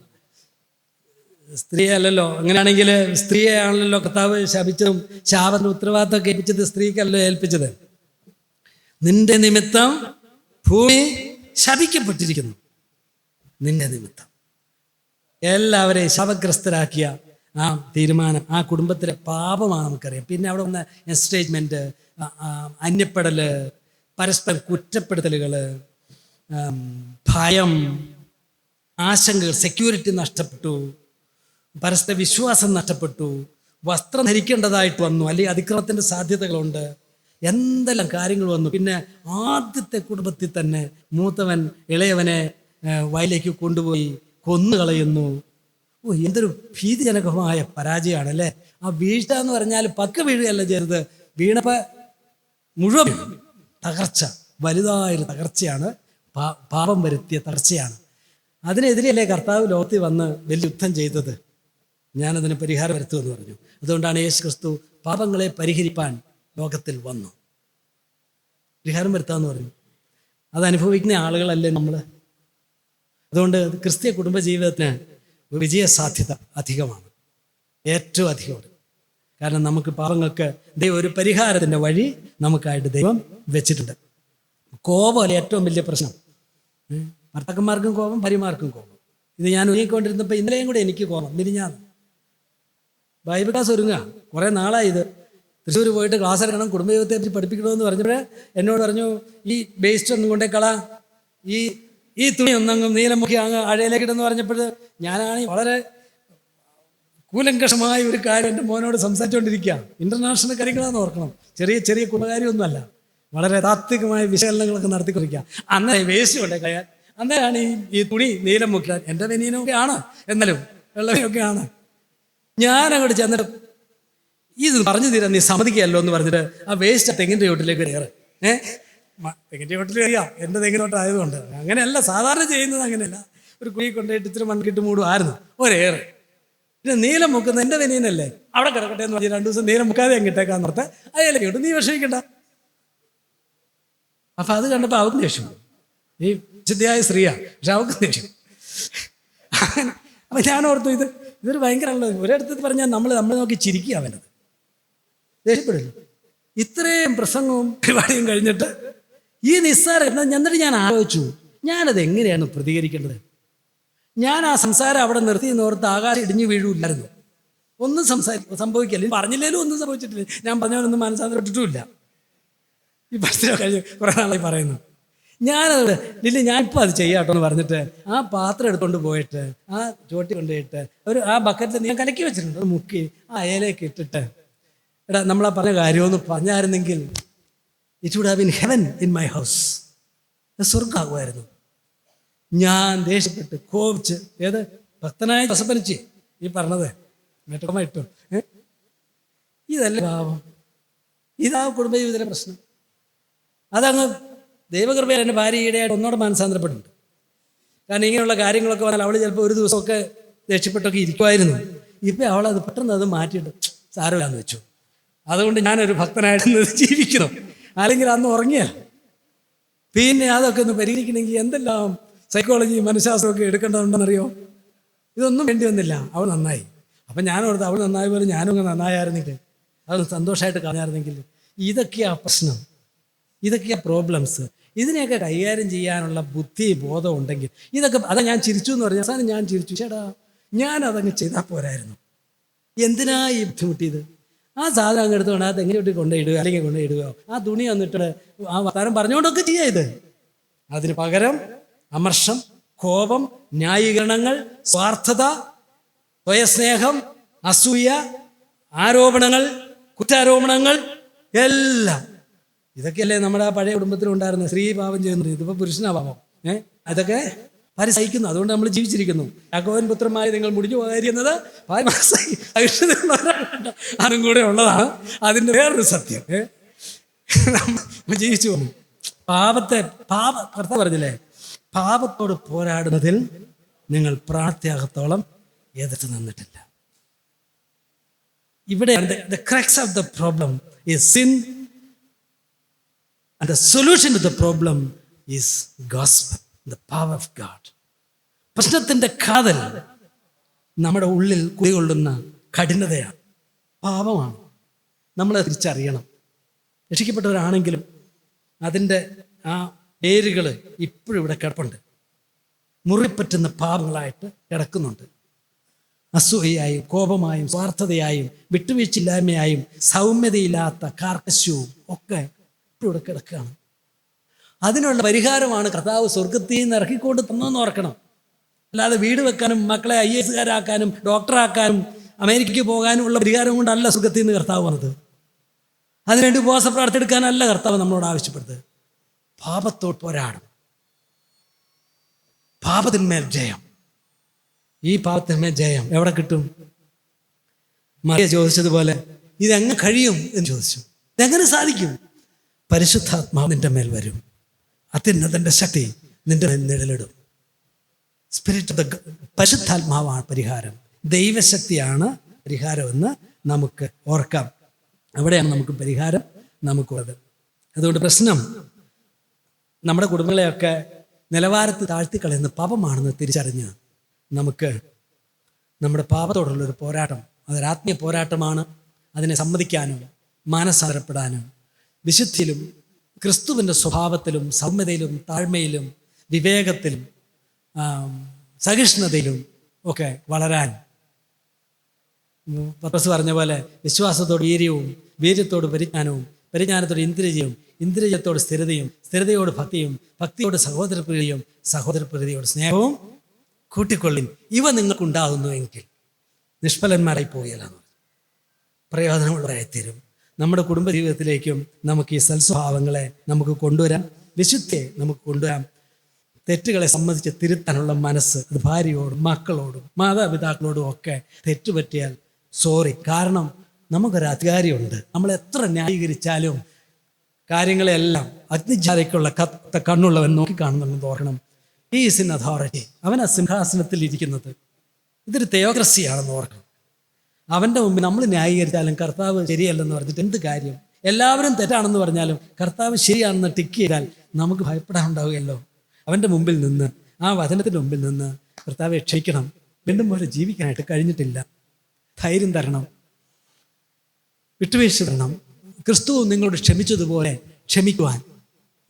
സ്ത്രീയെ അല്ലല്ലോ. അങ്ങനെയാണെങ്കിൽ സ്ത്രീയെ ആണല്ലോ കർത്താവ് ശപിച്ചതും ശാപത്തിന്റെ ഉത്തരവാദിത്തമൊക്കെ ഏൽപ്പിച്ചത് സ്ത്രീക്കല്ലോ ഏൽപ്പിച്ചത്. നിന്റെ നിമിത്തം ഭൂമി ശപിക്കപ്പെട്ടിരിക്കുന്നു. നിന്റെ നിമിത്തം എല്ലാവരെയും ശാപഗ്രസ്തരാക്കിയ ആ തീരുമാനം ആ കുടുംബത്തിലെ പാപമാണ് നമുക്കറിയാം. പിന്നെ അവിടെ വന്ന എൻസ്റ്റേജ്മെന്റ്, അന്യപ്പെടൽ, പരസ്പരം കുറ്റപ്പെടുത്തലുകൾ, ഭയം, ആശങ്കകൾ, സെക്യൂരിറ്റി നഷ്ടപ്പെട്ടു, പരസ്പര വിശ്വാസം നഷ്ടപ്പെട്ടു, വസ്ത്രം ധരിക്കേണ്ടതായിട്ട് വന്നു, അല്ലെങ്കിൽ അതിക്രമത്തിൻ്റെ സാധ്യതകളുണ്ട്, എന്തെല്ലാം കാര്യങ്ങൾ വന്നു. പിന്നെ ആദ്യത്തെ കുടുംബത്തിൽ തന്നെ മൂത്തവൻ ഇളയവനെ വയലേക്ക് കൊണ്ടുപോയി കൊന്നുകളയുന്നു. എന്തൊരു ഭീതിജനകമായ പരാജയമാണ് അല്ലേ. ആ വീഴ്ച എന്ന് പറഞ്ഞാൽ പക്ക വീഴുകയല്ല ചെയ്തത്, വീണപ്പോൾ മുഴുവൻ തകർച്ച, വലുതായൊരു തകർച്ചയാണ്, പാപം വരുത്തിയ തകർച്ചയാണ്. അതിനെതിരെയല്ലേ കർത്താവ് ലോകത്തിൽ വന്ന് വലിയ യുദ്ധം ചെയ്തത്. ഞാനതിന് പരിഹാരം വരുത്തുമെന്ന് പറഞ്ഞു. അതുകൊണ്ടാണ് യേശു ക്രിസ്തു പാപങ്ങളെ പരിഹരിപ്പാൻ ലോകത്തിൽ വന്നു, പരിഹാരം വരുത്താമെന്ന് പറഞ്ഞു. അത് അനുഭവിക്കുന്ന ആളുകളല്ലേ നമ്മൾ. അതുകൊണ്ട് ക്രിസ്തീയ കുടുംബജീവിതത്തിന് വിജയസാധ്യത അധികമാണ്, ഏറ്റവും അധികമാണ്. കാരണം നമുക്ക് പാപങ്ങൾക്ക് ദൈവം ഒരു പരിഹാരത്തിൻ്റെ വഴി നമുക്കായിട്ട് ദൈവം വെച്ചിട്ടുണ്ട്. കോപമല്ല ഏറ്റവും വലിയ പ്രശ്നം. ഭർത്താക്കന്മാർക്കും കോപം, ഭാര്യമാർക്കും കോപം. ഇത് ഞാൻ ഒരുങ്ങിക്കൊണ്ടിരുന്നപ്പോൾ ഇന്നലെയും കൂടെ എനിക്ക് കോപം മിനിഞ്ഞാന്ന്. ബൈബിൾ ക്ലാസ് ഒരുങ്ങുക, കുറേ നാളായി ഇത്. തൃശ്ശൂർ പോയിട്ട് ക്ലാസ് എടുക്കണം, കുടുംബജീവിതത്തെ പറ്റി പഠിപ്പിക്കണമെന്ന് പറഞ്ഞപ്പോൾ എന്നോട് പറഞ്ഞു, ഈ വേസ്റ്റ് ഒന്നും കൊണ്ടേ കളാ, ഈ തുണി ഒന്നങ്ങ് നീലമുഖി അങ്ങ് അഴയിലേക്കിട്ടെന്ന് പറഞ്ഞപ്പോൾ ഞാനാണെങ്കിൽ വളരെ കൂലങ്കഷമായ ഒരു കാര്യം എൻ്റെ മോനോട് സംസാരിച്ചുകൊണ്ടിരിക്കുക. ഇൻ്റർനാഷണൽ കരികളാന്ന് ഓർക്കണം, ചെറിയ ചെറിയ കുടുംബകാര്യമൊന്നുമല്ല, വളരെ താത്വികമായ വിശകലനങ്ങളൊക്കെ നടത്തിക്കൊണ്ടിരിക്കുക. അന്നേ വേസ്റ്റ് കൊണ്ടേ കളയാൻ, അന്നേരാണ് ഈ തുണി നീലം മുക്കാൻ. എൻ്റെ വെനീനൊക്കെ ആണ്, എന്നാലും വെള്ളവയൊക്കെ ആണ്. ഞാനങ്ങോട്ട് ചെന്നിട്ട് ഇത് പറഞ്ഞു തരാം, നീ സമ്മതിക്കുകയല്ലോ എന്ന് പറഞ്ഞിട്ട് ആ വേസ്റ്റ് തെങ്ങിൻ്റെ ചോട്ടിലേക്ക് കയറ്. തെങ്ങിൻ്റെ ചോട്ടിൽ കയറിയാം, എൻ്റെ തെങ്ങിൻ്റെ ചോട്ടായതുകൊണ്ട്. അങ്ങനെയല്ല സാധാരണ ചെയ്യുന്നത്, അങ്ങനെയല്ല. ഒരു കുഴി കൊണ്ടുപോയിട്ട് ഇച്ചിരി മൺകിട്ട് മൂടുമായിരുന്നു, ഒരേറെ. പിന്നെ നീലം മുക്കുന്ന എൻ്റെ വെനീനല്ലേ, അവിടെ കിടക്കട്ടെ എന്ന് പറഞ്ഞ് 2 ദിവസം നീലം മുക്കാതെ അങ്ങിട്ടേക്കാന്ന് ഓർത്ത് അയാളെ കേട്ടു, നീ വിഷമിക്കണ്ട. അപ്പം അത് കണ്ടപ്പോൾ അവർക്ക് ദേഷ്യം. ഈ വിശുദ്ധിയായ സ്ത്രീയാ, പക്ഷെ അവർക്ക് ദേഷ്യം. അപ്പം ഞാൻ ഓർത്തു, ഇതൊരു ഭയങ്കരമുള്ളത്. ഒരിടത്ത് പറഞ്ഞാൽ നമ്മൾ നോക്കി ചിരിക്കുക, അവനത് ദേഷ്യപ്പെടില്ല. ഇത്രയും പ്രസംഗവും പരിപാടിയും കഴിഞ്ഞിട്ട് ഈ നിസ്സാരം. എന്നിട്ട് ഞാൻ ആലോചിച്ചു, ഞാനത് എങ്ങനെയാണ് പ്രതികരിക്കേണ്ടത്. ഞാൻ ആ സംസാരം അവിടെ നിർത്തി നോർത്ത് ആകാശം ഇടിഞ്ഞു വീഴൂല്ലായിരുന്നു. ഒന്നും സംഭവിക്കില്ല. പറഞ്ഞില്ലേലും ഒന്നും സംഭവിച്ചിട്ടില്ല. ഞാൻ പറഞ്ഞവനൊന്നും മനസ്സാന്തരപ്പെട്ടിട്ടുമില്ല. ഈ പത്തിലോ കഴിഞ്ഞ് കുറേ നാളായി പറയുന്നു. ഞാനത് ലില്ലി ഞാനിപ്പോൾ അത് ചെയ്യാട്ടോ എന്ന് പറഞ്ഞിട്ട് ആ പാത്രം എടുത്തുകൊണ്ട് പോയിട്ട് ആ ചോട്ടി കൊണ്ടുപോയിട്ട് ആ ബക്കറ്റിൽ ഞാൻ കലക്കി വെച്ചിട്ടുണ്ട്, അത് മുക്കി ആ ഇലയൊക്കെ ഇട്ടിട്ട്, എടാ നമ്മളാ പറഞ്ഞ കാര്യമൊന്ന് പറഞ്ഞായിരുന്നെങ്കിൽ it would have been heaven in my house, സ്വർഗ്ഗമാകുമായിരുന്നു. ഞാൻ ദേഷ്യപ്പെട്ട് കോപിച്ച് ഏത് ഭക്തനായ ജോസഫനിച്ച് ഈ പറഞ്ഞത് മെട്ടമായിട്ടു ഇതല്ല ഭാവം. ഇതാ കുടുംബജീവിതത്തിലെ പ്രശ്നം. അതങ്ങ് ദൈവകൃപയിൽ എൻ്റെ ഭാര്യ ഈടെയായിട്ട് ഒന്നോടെ മാനസാന്തരപ്പെട്ടിട്ടുണ്ട്. കാരണം ഇങ്ങനെയുള്ള കാര്യങ്ങളൊക്കെ വന്നാൽ അവൾ ചിലപ്പോൾ ഒരു ദിവസമൊക്കെ ദേഷ്യപ്പെട്ടൊക്കെ ഇരിക്കുമായിരുന്നു. ഇപ്പം അവളത് പെട്ടെന്ന് അത് മാറ്റിയിട്ട് സാരമില്ലാന്ന് വെച്ചു. അതുകൊണ്ട് ഞാനൊരു ഭക്തനായിട്ട് ജീവിക്കണം. അല്ലെങ്കിൽ അന്ന് ഉറങ്ങിയാൽ പിന്നെ അതൊക്കെ ഒന്ന് പരിഹരിക്കണമെങ്കിൽ എന്തെല്ലാം സൈക്കോളജി മനഃശാസ്ത്രമൊക്കെ എടുക്കേണ്ടതുണ്ടെന്നറിയോ? ഇതൊന്നും വേണ്ടി വന്നില്ല. അവൾ നന്നായി. അപ്പം ഞാനോർത്ത് അവൾ നന്നായി പോലെ ഞാനും അങ്ങ് നന്നായിരുന്നെങ്കിൽ അതൊന്ന് സന്തോഷമായിട്ട് കാണാമായിരുന്നെങ്കിൽ. ഇതൊക്കെയാ പ്രശ്നം, ഇതൊക്കെയാ പ്രോബ്ലംസ്. ഇതിനെയൊക്കെ കൈകാര്യം ചെയ്യാനുള്ള ബുദ്ധി ബോധം ഉണ്ടെങ്കിൽ ഇതൊക്കെ അതാ ഞാൻ ചിരിച്ചു എന്ന് പറഞ്ഞാൽ അവസാനം ഞാൻ ചിരിച്ചു. ചേട്ടാ ഞാനതങ്ങ് ചെയ്താൽ പോരായിരുന്നു, എന്തിനാ ഈ ബുദ്ധിമുട്ടിയത്? ആ സാധനം അങ്ങ് എടുത്തുകൊണ്ട് ആ തെങ്ങിലോട്ട് കൊണ്ടുപോയിടുക, അല്ലെങ്കിൽ കൊണ്ടുപോയിടുകയോ ആ തുണി വന്നിട്ട് ആ വർത്താനം പറഞ്ഞുകൊണ്ടൊക്കെ ചെയ്യാം. ഇത് അതിന് പകരം അമർഷം, കോപം, ന്യായീകരണങ്ങൾ, സ്വാർത്ഥത, സ്വയസ്നേഹം, അസൂയ, ആരോപണങ്ങൾ, കുറ്റാരോപണങ്ങൾ എല്ലാം ഇതൊക്കെയല്ലേ നമ്മുടെ ആ പഴയ കുടുംബത്തിലുണ്ടായിരുന്ന സ്ത്രീ പാപം ചെയ്യുന്നത്. ഇതിപ്പോൾ പുരുഷനാ പാപം. അതൊക്കെ പരിസഹിക്കുന്നു. അതുകൊണ്ട് നമ്മൾ ജീവിച്ചിരിക്കുന്നു. യാക്കോബൻ പുത്രന്മാരെ നിങ്ങൾ മുടിഞ്ഞു പോകാതിരിക്കുന്നത് ആരും കൂടെ ഉള്ളതാണ്. അതിൻ്റെ വേറൊരു സത്യം നമ്മൾ ജീവിച്ചു പോകുന്നു. കർത്താവ് പറഞ്ഞില്ലേ, പാപത്തോട് പോരാടുന്നതിൽ നിങ്ങൾ പ്രാണത്യാഗത്തോളം എതിർത്ത് നിന്നിട്ടില്ല. ഇവിടെ the crux of the problem is sin and the solution to the problem is gospel, the power of God. പ്രശ്നത്തിൻ്റെ കാതൽ നമ്മുടെ ഉള്ളിൽ കുടികൊള്ളുന്ന കഠിനതയാണ്, പാപമാണ്. നമ്മളത് തിരിച്ചറിയണം. രക്ഷിക്കപ്പെട്ടവരാണെങ്കിലും അതിൻ്റെ ആ പേരുകൾ ഇപ്പോഴും ഇവിടെ കിടപ്പുണ്ട്. മുറിപ്പറ്റുന്ന പാപങ്ങളായിട്ട് കിടക്കുന്നുണ്ട്. അസൂയയായും കോപമായും സ്വാർത്ഥതയായും വിട്ടുവീഴ്ചയില്ലായ്മയായും സൗമ്യതയില്ലാത്ത കാർക്കശ്യവും ഒക്കെ ഇവിടെ കിടക്കുകയാണ്. അതിനുള്ള പരിഹാരമാണ് കർത്താവ് സ്വർഗത്തിൽ നിന്ന് ഇറക്കിക്കൊണ്ട് തന്നെന്ന് ഓർക്കണം. അല്ലാതെ വീട് വെക്കാനും മക്കളെ IAS ഡോക്ടറാക്കാനും അമേരിക്കയ്ക്ക് പോകാനും ഉള്ള പരിഹാരം കൊണ്ടല്ല സ്വർഗത്തിൽ നിന്ന് കർത്താവ് വന്നത്. അതിനുവേണ്ടി ഉപവാസ പ്രാർത്ഥിയെടുക്കാനല്ല കർത്താവ് നമ്മളോട് ആവശ്യപ്പെടുന്നത്. പാപത്തോട് പോരാടും, പാപത്തിന്മേൽ ജയം. ഈ പാപത്തിന്മേൽ ജയം എവിടെ കിട്ടും? മറിയ ചോദിച്ചതുപോലെ ഇതെങ്ങനെ കഴിയും എന്ന് ചോദിച്ചു. ഇതെങ്ങനെ സാധിക്കും? പരിശുദ്ധാത്മാവ് നിന്റെ മേൽ വരും, അത്യുന്നതന്റെ ശക്തി നിന്റെ മേൽ നിഴലിടും. സ്പിരിറ്റ് ഓഫ് ദ പരിശുദ്ധാത്മാവാണ് പരിഹാരം, ദൈവശക്തിയാണ് പരിഹാരമെന്ന് നമുക്ക് ഓർക്കാം. അവിടെയാണ് നമുക്ക് പരിഹാരം നമുക്കുള്ളത്. അതുകൊണ്ട് പ്രശ്നം നമ്മുടെ കുടുംബങ്ങളെയൊക്കെ നിലവാരത്തിൽ താഴ്ത്തിക്കളയുന്ന പാപമാണെന്ന് തിരിച്ചറിഞ്ഞ് നമുക്ക് നമ്മുടെ പാപത്തോടുള്ളൊരു പോരാട്ടം, അതൊരാത്മീയ പോരാട്ടമാണ്. അതിനെ സമ്മതിക്കാനും മാനസാന്തരപ്പെടാനും വിശുദ്ധിയിലും ക്രിസ്തുവിൻ്റെ സ്വഭാവത്തിലും സൗമ്യതയിലും താഴ്മയിലും വിവേകത്തിലും സഹിഷ്ണുതയിലും ഒക്കെ വളരാൻ പത്രോസ് പറഞ്ഞ പോലെ വിശ്വാസത്തോട് വീര്യവും, വീര്യത്തോട് പരിജ്ഞാനവും, പരിജ്ഞാനത്തോട് ഇന്ദ്രിയവും, ഇന്ദ്രിയത്തോട് സ്ഥിരതയും, സ്ഥിരതയോട് ഭക്തിയും, ഭക്തിയോട് സഹോദരപ്രീതിയും, സഹോദരപ്രീതിയോട് സ്നേഹവും കൂട്ടിക്കൊള്ളിൻ. ഇവ നിങ്ങൾക്കുണ്ടാകുന്നുവെങ്കിൽ നിഷ്ഫലന്മാരായി പോവുകയില്ലെന്ന് പ്രയോജനമുള്ളവരായിത്തീരും. നമ്മുടെ കുടുംബജീവിതത്തിലേക്കും നമുക്ക് ഈ സൽസ്വഭാവങ്ങളെ നമുക്ക് കൊണ്ടുവരാം, വിശുദ്ധിയെ നമുക്ക് കൊണ്ടുവരാം. തെറ്റുകളെ സംബന്ധിച്ച് തിരുത്താനുള്ള മനസ്സ്, അത് ഭാര്യയോടും മക്കളോടും മാതാപിതാക്കളോടും ഒക്കെ തെറ്റുപറ്റിയാൽ സോറി. കാരണം നമുക്കൊരു അധികാരിയുണ്ട്. നമ്മൾ എത്ര ന്യായീകരിച്ചാലും കാര്യങ്ങളെല്ലാം അഗ്നിജ്വാലയ്ക്കുള്ള കണ്ണുള്ളവൻ നോക്കിക്കാണുന്നുണ്ടെന്ന് ഓർക്കണം. He is in authority. അവൻ ആ സിംഹാസനത്തിൽ ഇരിക്കുന്നത്. ഇതൊരു തെയോക്രസിയാണെന്ന് ഓർക്കണം. അവൻ്റെ മുമ്പിൽ നമ്മൾ ന്യായീകരിച്ചാലും കർത്താവ് ശരിയല്ലെന്ന് പറഞ്ഞിട്ട് എന്ത് കാര്യം? എല്ലാവരും തെറ്റാണെന്ന് പറഞ്ഞാലും കർത്താവ് ശരിയാണെന്ന് ടിക്ക് ചെയ്താൽ നമുക്ക് ഭയപ്പെടാനുണ്ടാവുകയല്ലോ. അവൻ്റെ മുമ്പിൽ നിന്ന്, ആ വചനത്തിൻ്റെ മുമ്പിൽ നിന്ന് കർത്താവെ ക്ഷമിക്കണം, വീണ്ടും പോലെ ജീവിക്കാനായിട്ട് കഴിഞ്ഞിട്ടില്ല, ധൈര്യം തരണം, വിട്ടുവീഴ്ച തരണം. ക്രിസ്തു നിങ്ങളോട് ക്ഷമിച്ചതുപോലെ ക്ഷമിക്കുവാൻ,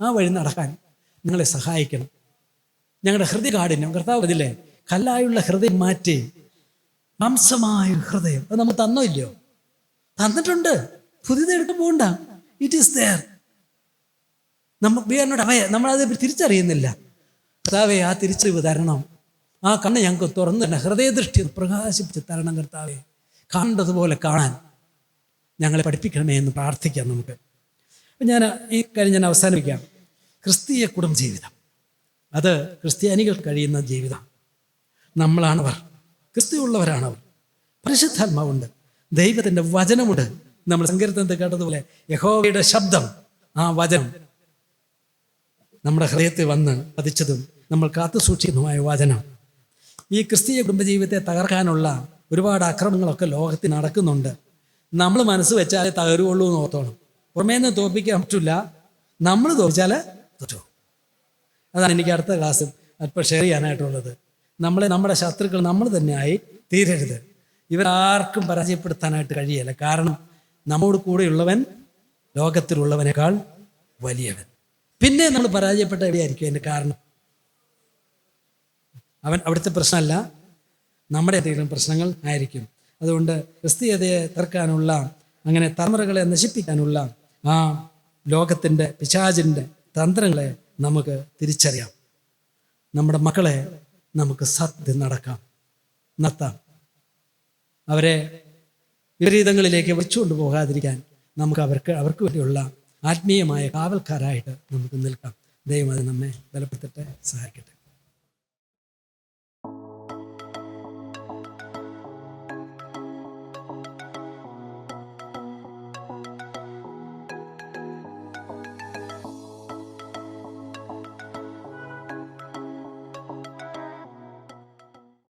ആ വഴി നടക്കാൻ നിങ്ങളെ സഹായിക്കണം. ഞങ്ങളുടെ ഹൃദയകാഠിന്യം കർത്താവ് അതില്ലേ, കല്ലായുള്ള ഹൃദയം മാറ്റി മാംസമായ ഹൃദയം അത് നമ്മൾ തന്നോ ഇല്ലയോ? തന്നിട്ടുണ്ട്. പുതിയത് എടുക്കാൻ പോകണ്ട. It is there. നമ്മളത് തിരിച്ചറിയുന്നില്ല. കർത്താവെ ആ തിരിച്ചറിവ് തരണം. ആ കണ്ണ് ഞങ്ങൾക്ക് തുറന്നു തന്നെ ഹൃദയദൃഷ്ടി പ്രകാശിപ്പിച്ച് തരണം. കർത്താവെ കാണേണ്ടതുപോലെ കാണാൻ ഞങ്ങളെ പഠിപ്പിക്കണമേ എന്ന് പ്രാർത്ഥിക്കാം നമുക്ക്. അപ്പം ഞാൻ ഈ കാര്യം അവസാനിപ്പിക്കാം. ക്രിസ്തീയ കുടുംബജീവിതം അത് ക്രിസ്ത്യാനികൾ കഴിയുന്ന ജീവിതം. നമ്മളാണവർ, ക്രിസ്തുവുള്ളവരാണവർ. പരിശുദ്ധാത്മാവുണ്ട്, ദൈവത്തിൻ്റെ വചനമുണ്ട്. നമ്മൾ സങ്കീർത്തനത്തിൽ കേട്ടതുപോലെ യഹോവയുടെ ശബ്ദം, ആ വചനം നമ്മുടെ ഹൃദയത്തിൽ വന്ന് പതിച്ചതും നമ്മൾ കാത്തു സൂക്ഷിക്കുന്നതുമായ വചനം. ഈ ക്രിസ്തീയ കുടുംബജീവിതത്തെ തകർക്കാനുള്ള ഒരുപാട് അക്രമങ്ങളൊക്കെ ലോകത്തിൽ നടക്കുന്നുണ്ട്. നമ്മൾ മനസ്സ് വെച്ചാലേ തകരുള്ളൂ എന്ന് ഓർത്തോണം. പുറമേന്ന് തോൽപ്പിക്കാൻ പറ്റില്ല, നമ്മൾ തോൽപ്പിച്ചാൽ തോറ്റു. അതാണ് എനിക്ക് അടുത്ത ക്ലാസ് അല്പം ഷെയർ ചെയ്യാനായിട്ടുള്ളത്. നമ്മുടെ ശത്രുക്കൾ നമ്മൾ തന്നെയായി തീരരുത്. ഇവരാർക്കും പരാജയപ്പെടുത്താനായിട്ട് കഴിയില്ല. കാരണം നമ്മോട് കൂടെയുള്ളവൻ ലോകത്തിലുള്ളവനേക്കാൾ വലിയവൻ. പിന്നെ നമ്മൾ പരാജയപ്പെട്ട എവിടെയായിരിക്കും അതിൻ്റെ കാരണം? അവിടുത്തെ പ്രശ്നമല്ല, നമ്മുടെ എന്തെങ്കിലും പ്രശ്നങ്ങൾ ആയിരിക്കും. അതുകൊണ്ട് ക്രിസ്തീയതയെ തീർക്കാനുള്ള, അങ്ങനെ തലമുറകളെ നശിപ്പിക്കാനുള്ള ആ ലോകത്തിൻ്റെ പിശാചിൻ്റെ തന്ത്രങ്ങളെ നമുക്ക് തിരിച്ചറിയാം. നമ്മുടെ മക്കളെ നമുക്ക് സത്യം നടത്താം. അവരെ വിപരീതങ്ങളിലേക്ക് വിളിച്ചുകൊണ്ട് പോകാതിരിക്കാൻ നമുക്ക് അവർക്ക് വേണ്ടിയുള്ള ആത്മീയമായ കാവൽക്കാരായിട്ട് നമുക്ക് നിൽക്കാം. ദൈവം അത് നമ്മെ ബലപ്പെടുത്തട്ടെ, സഹായിക്കട്ടെ.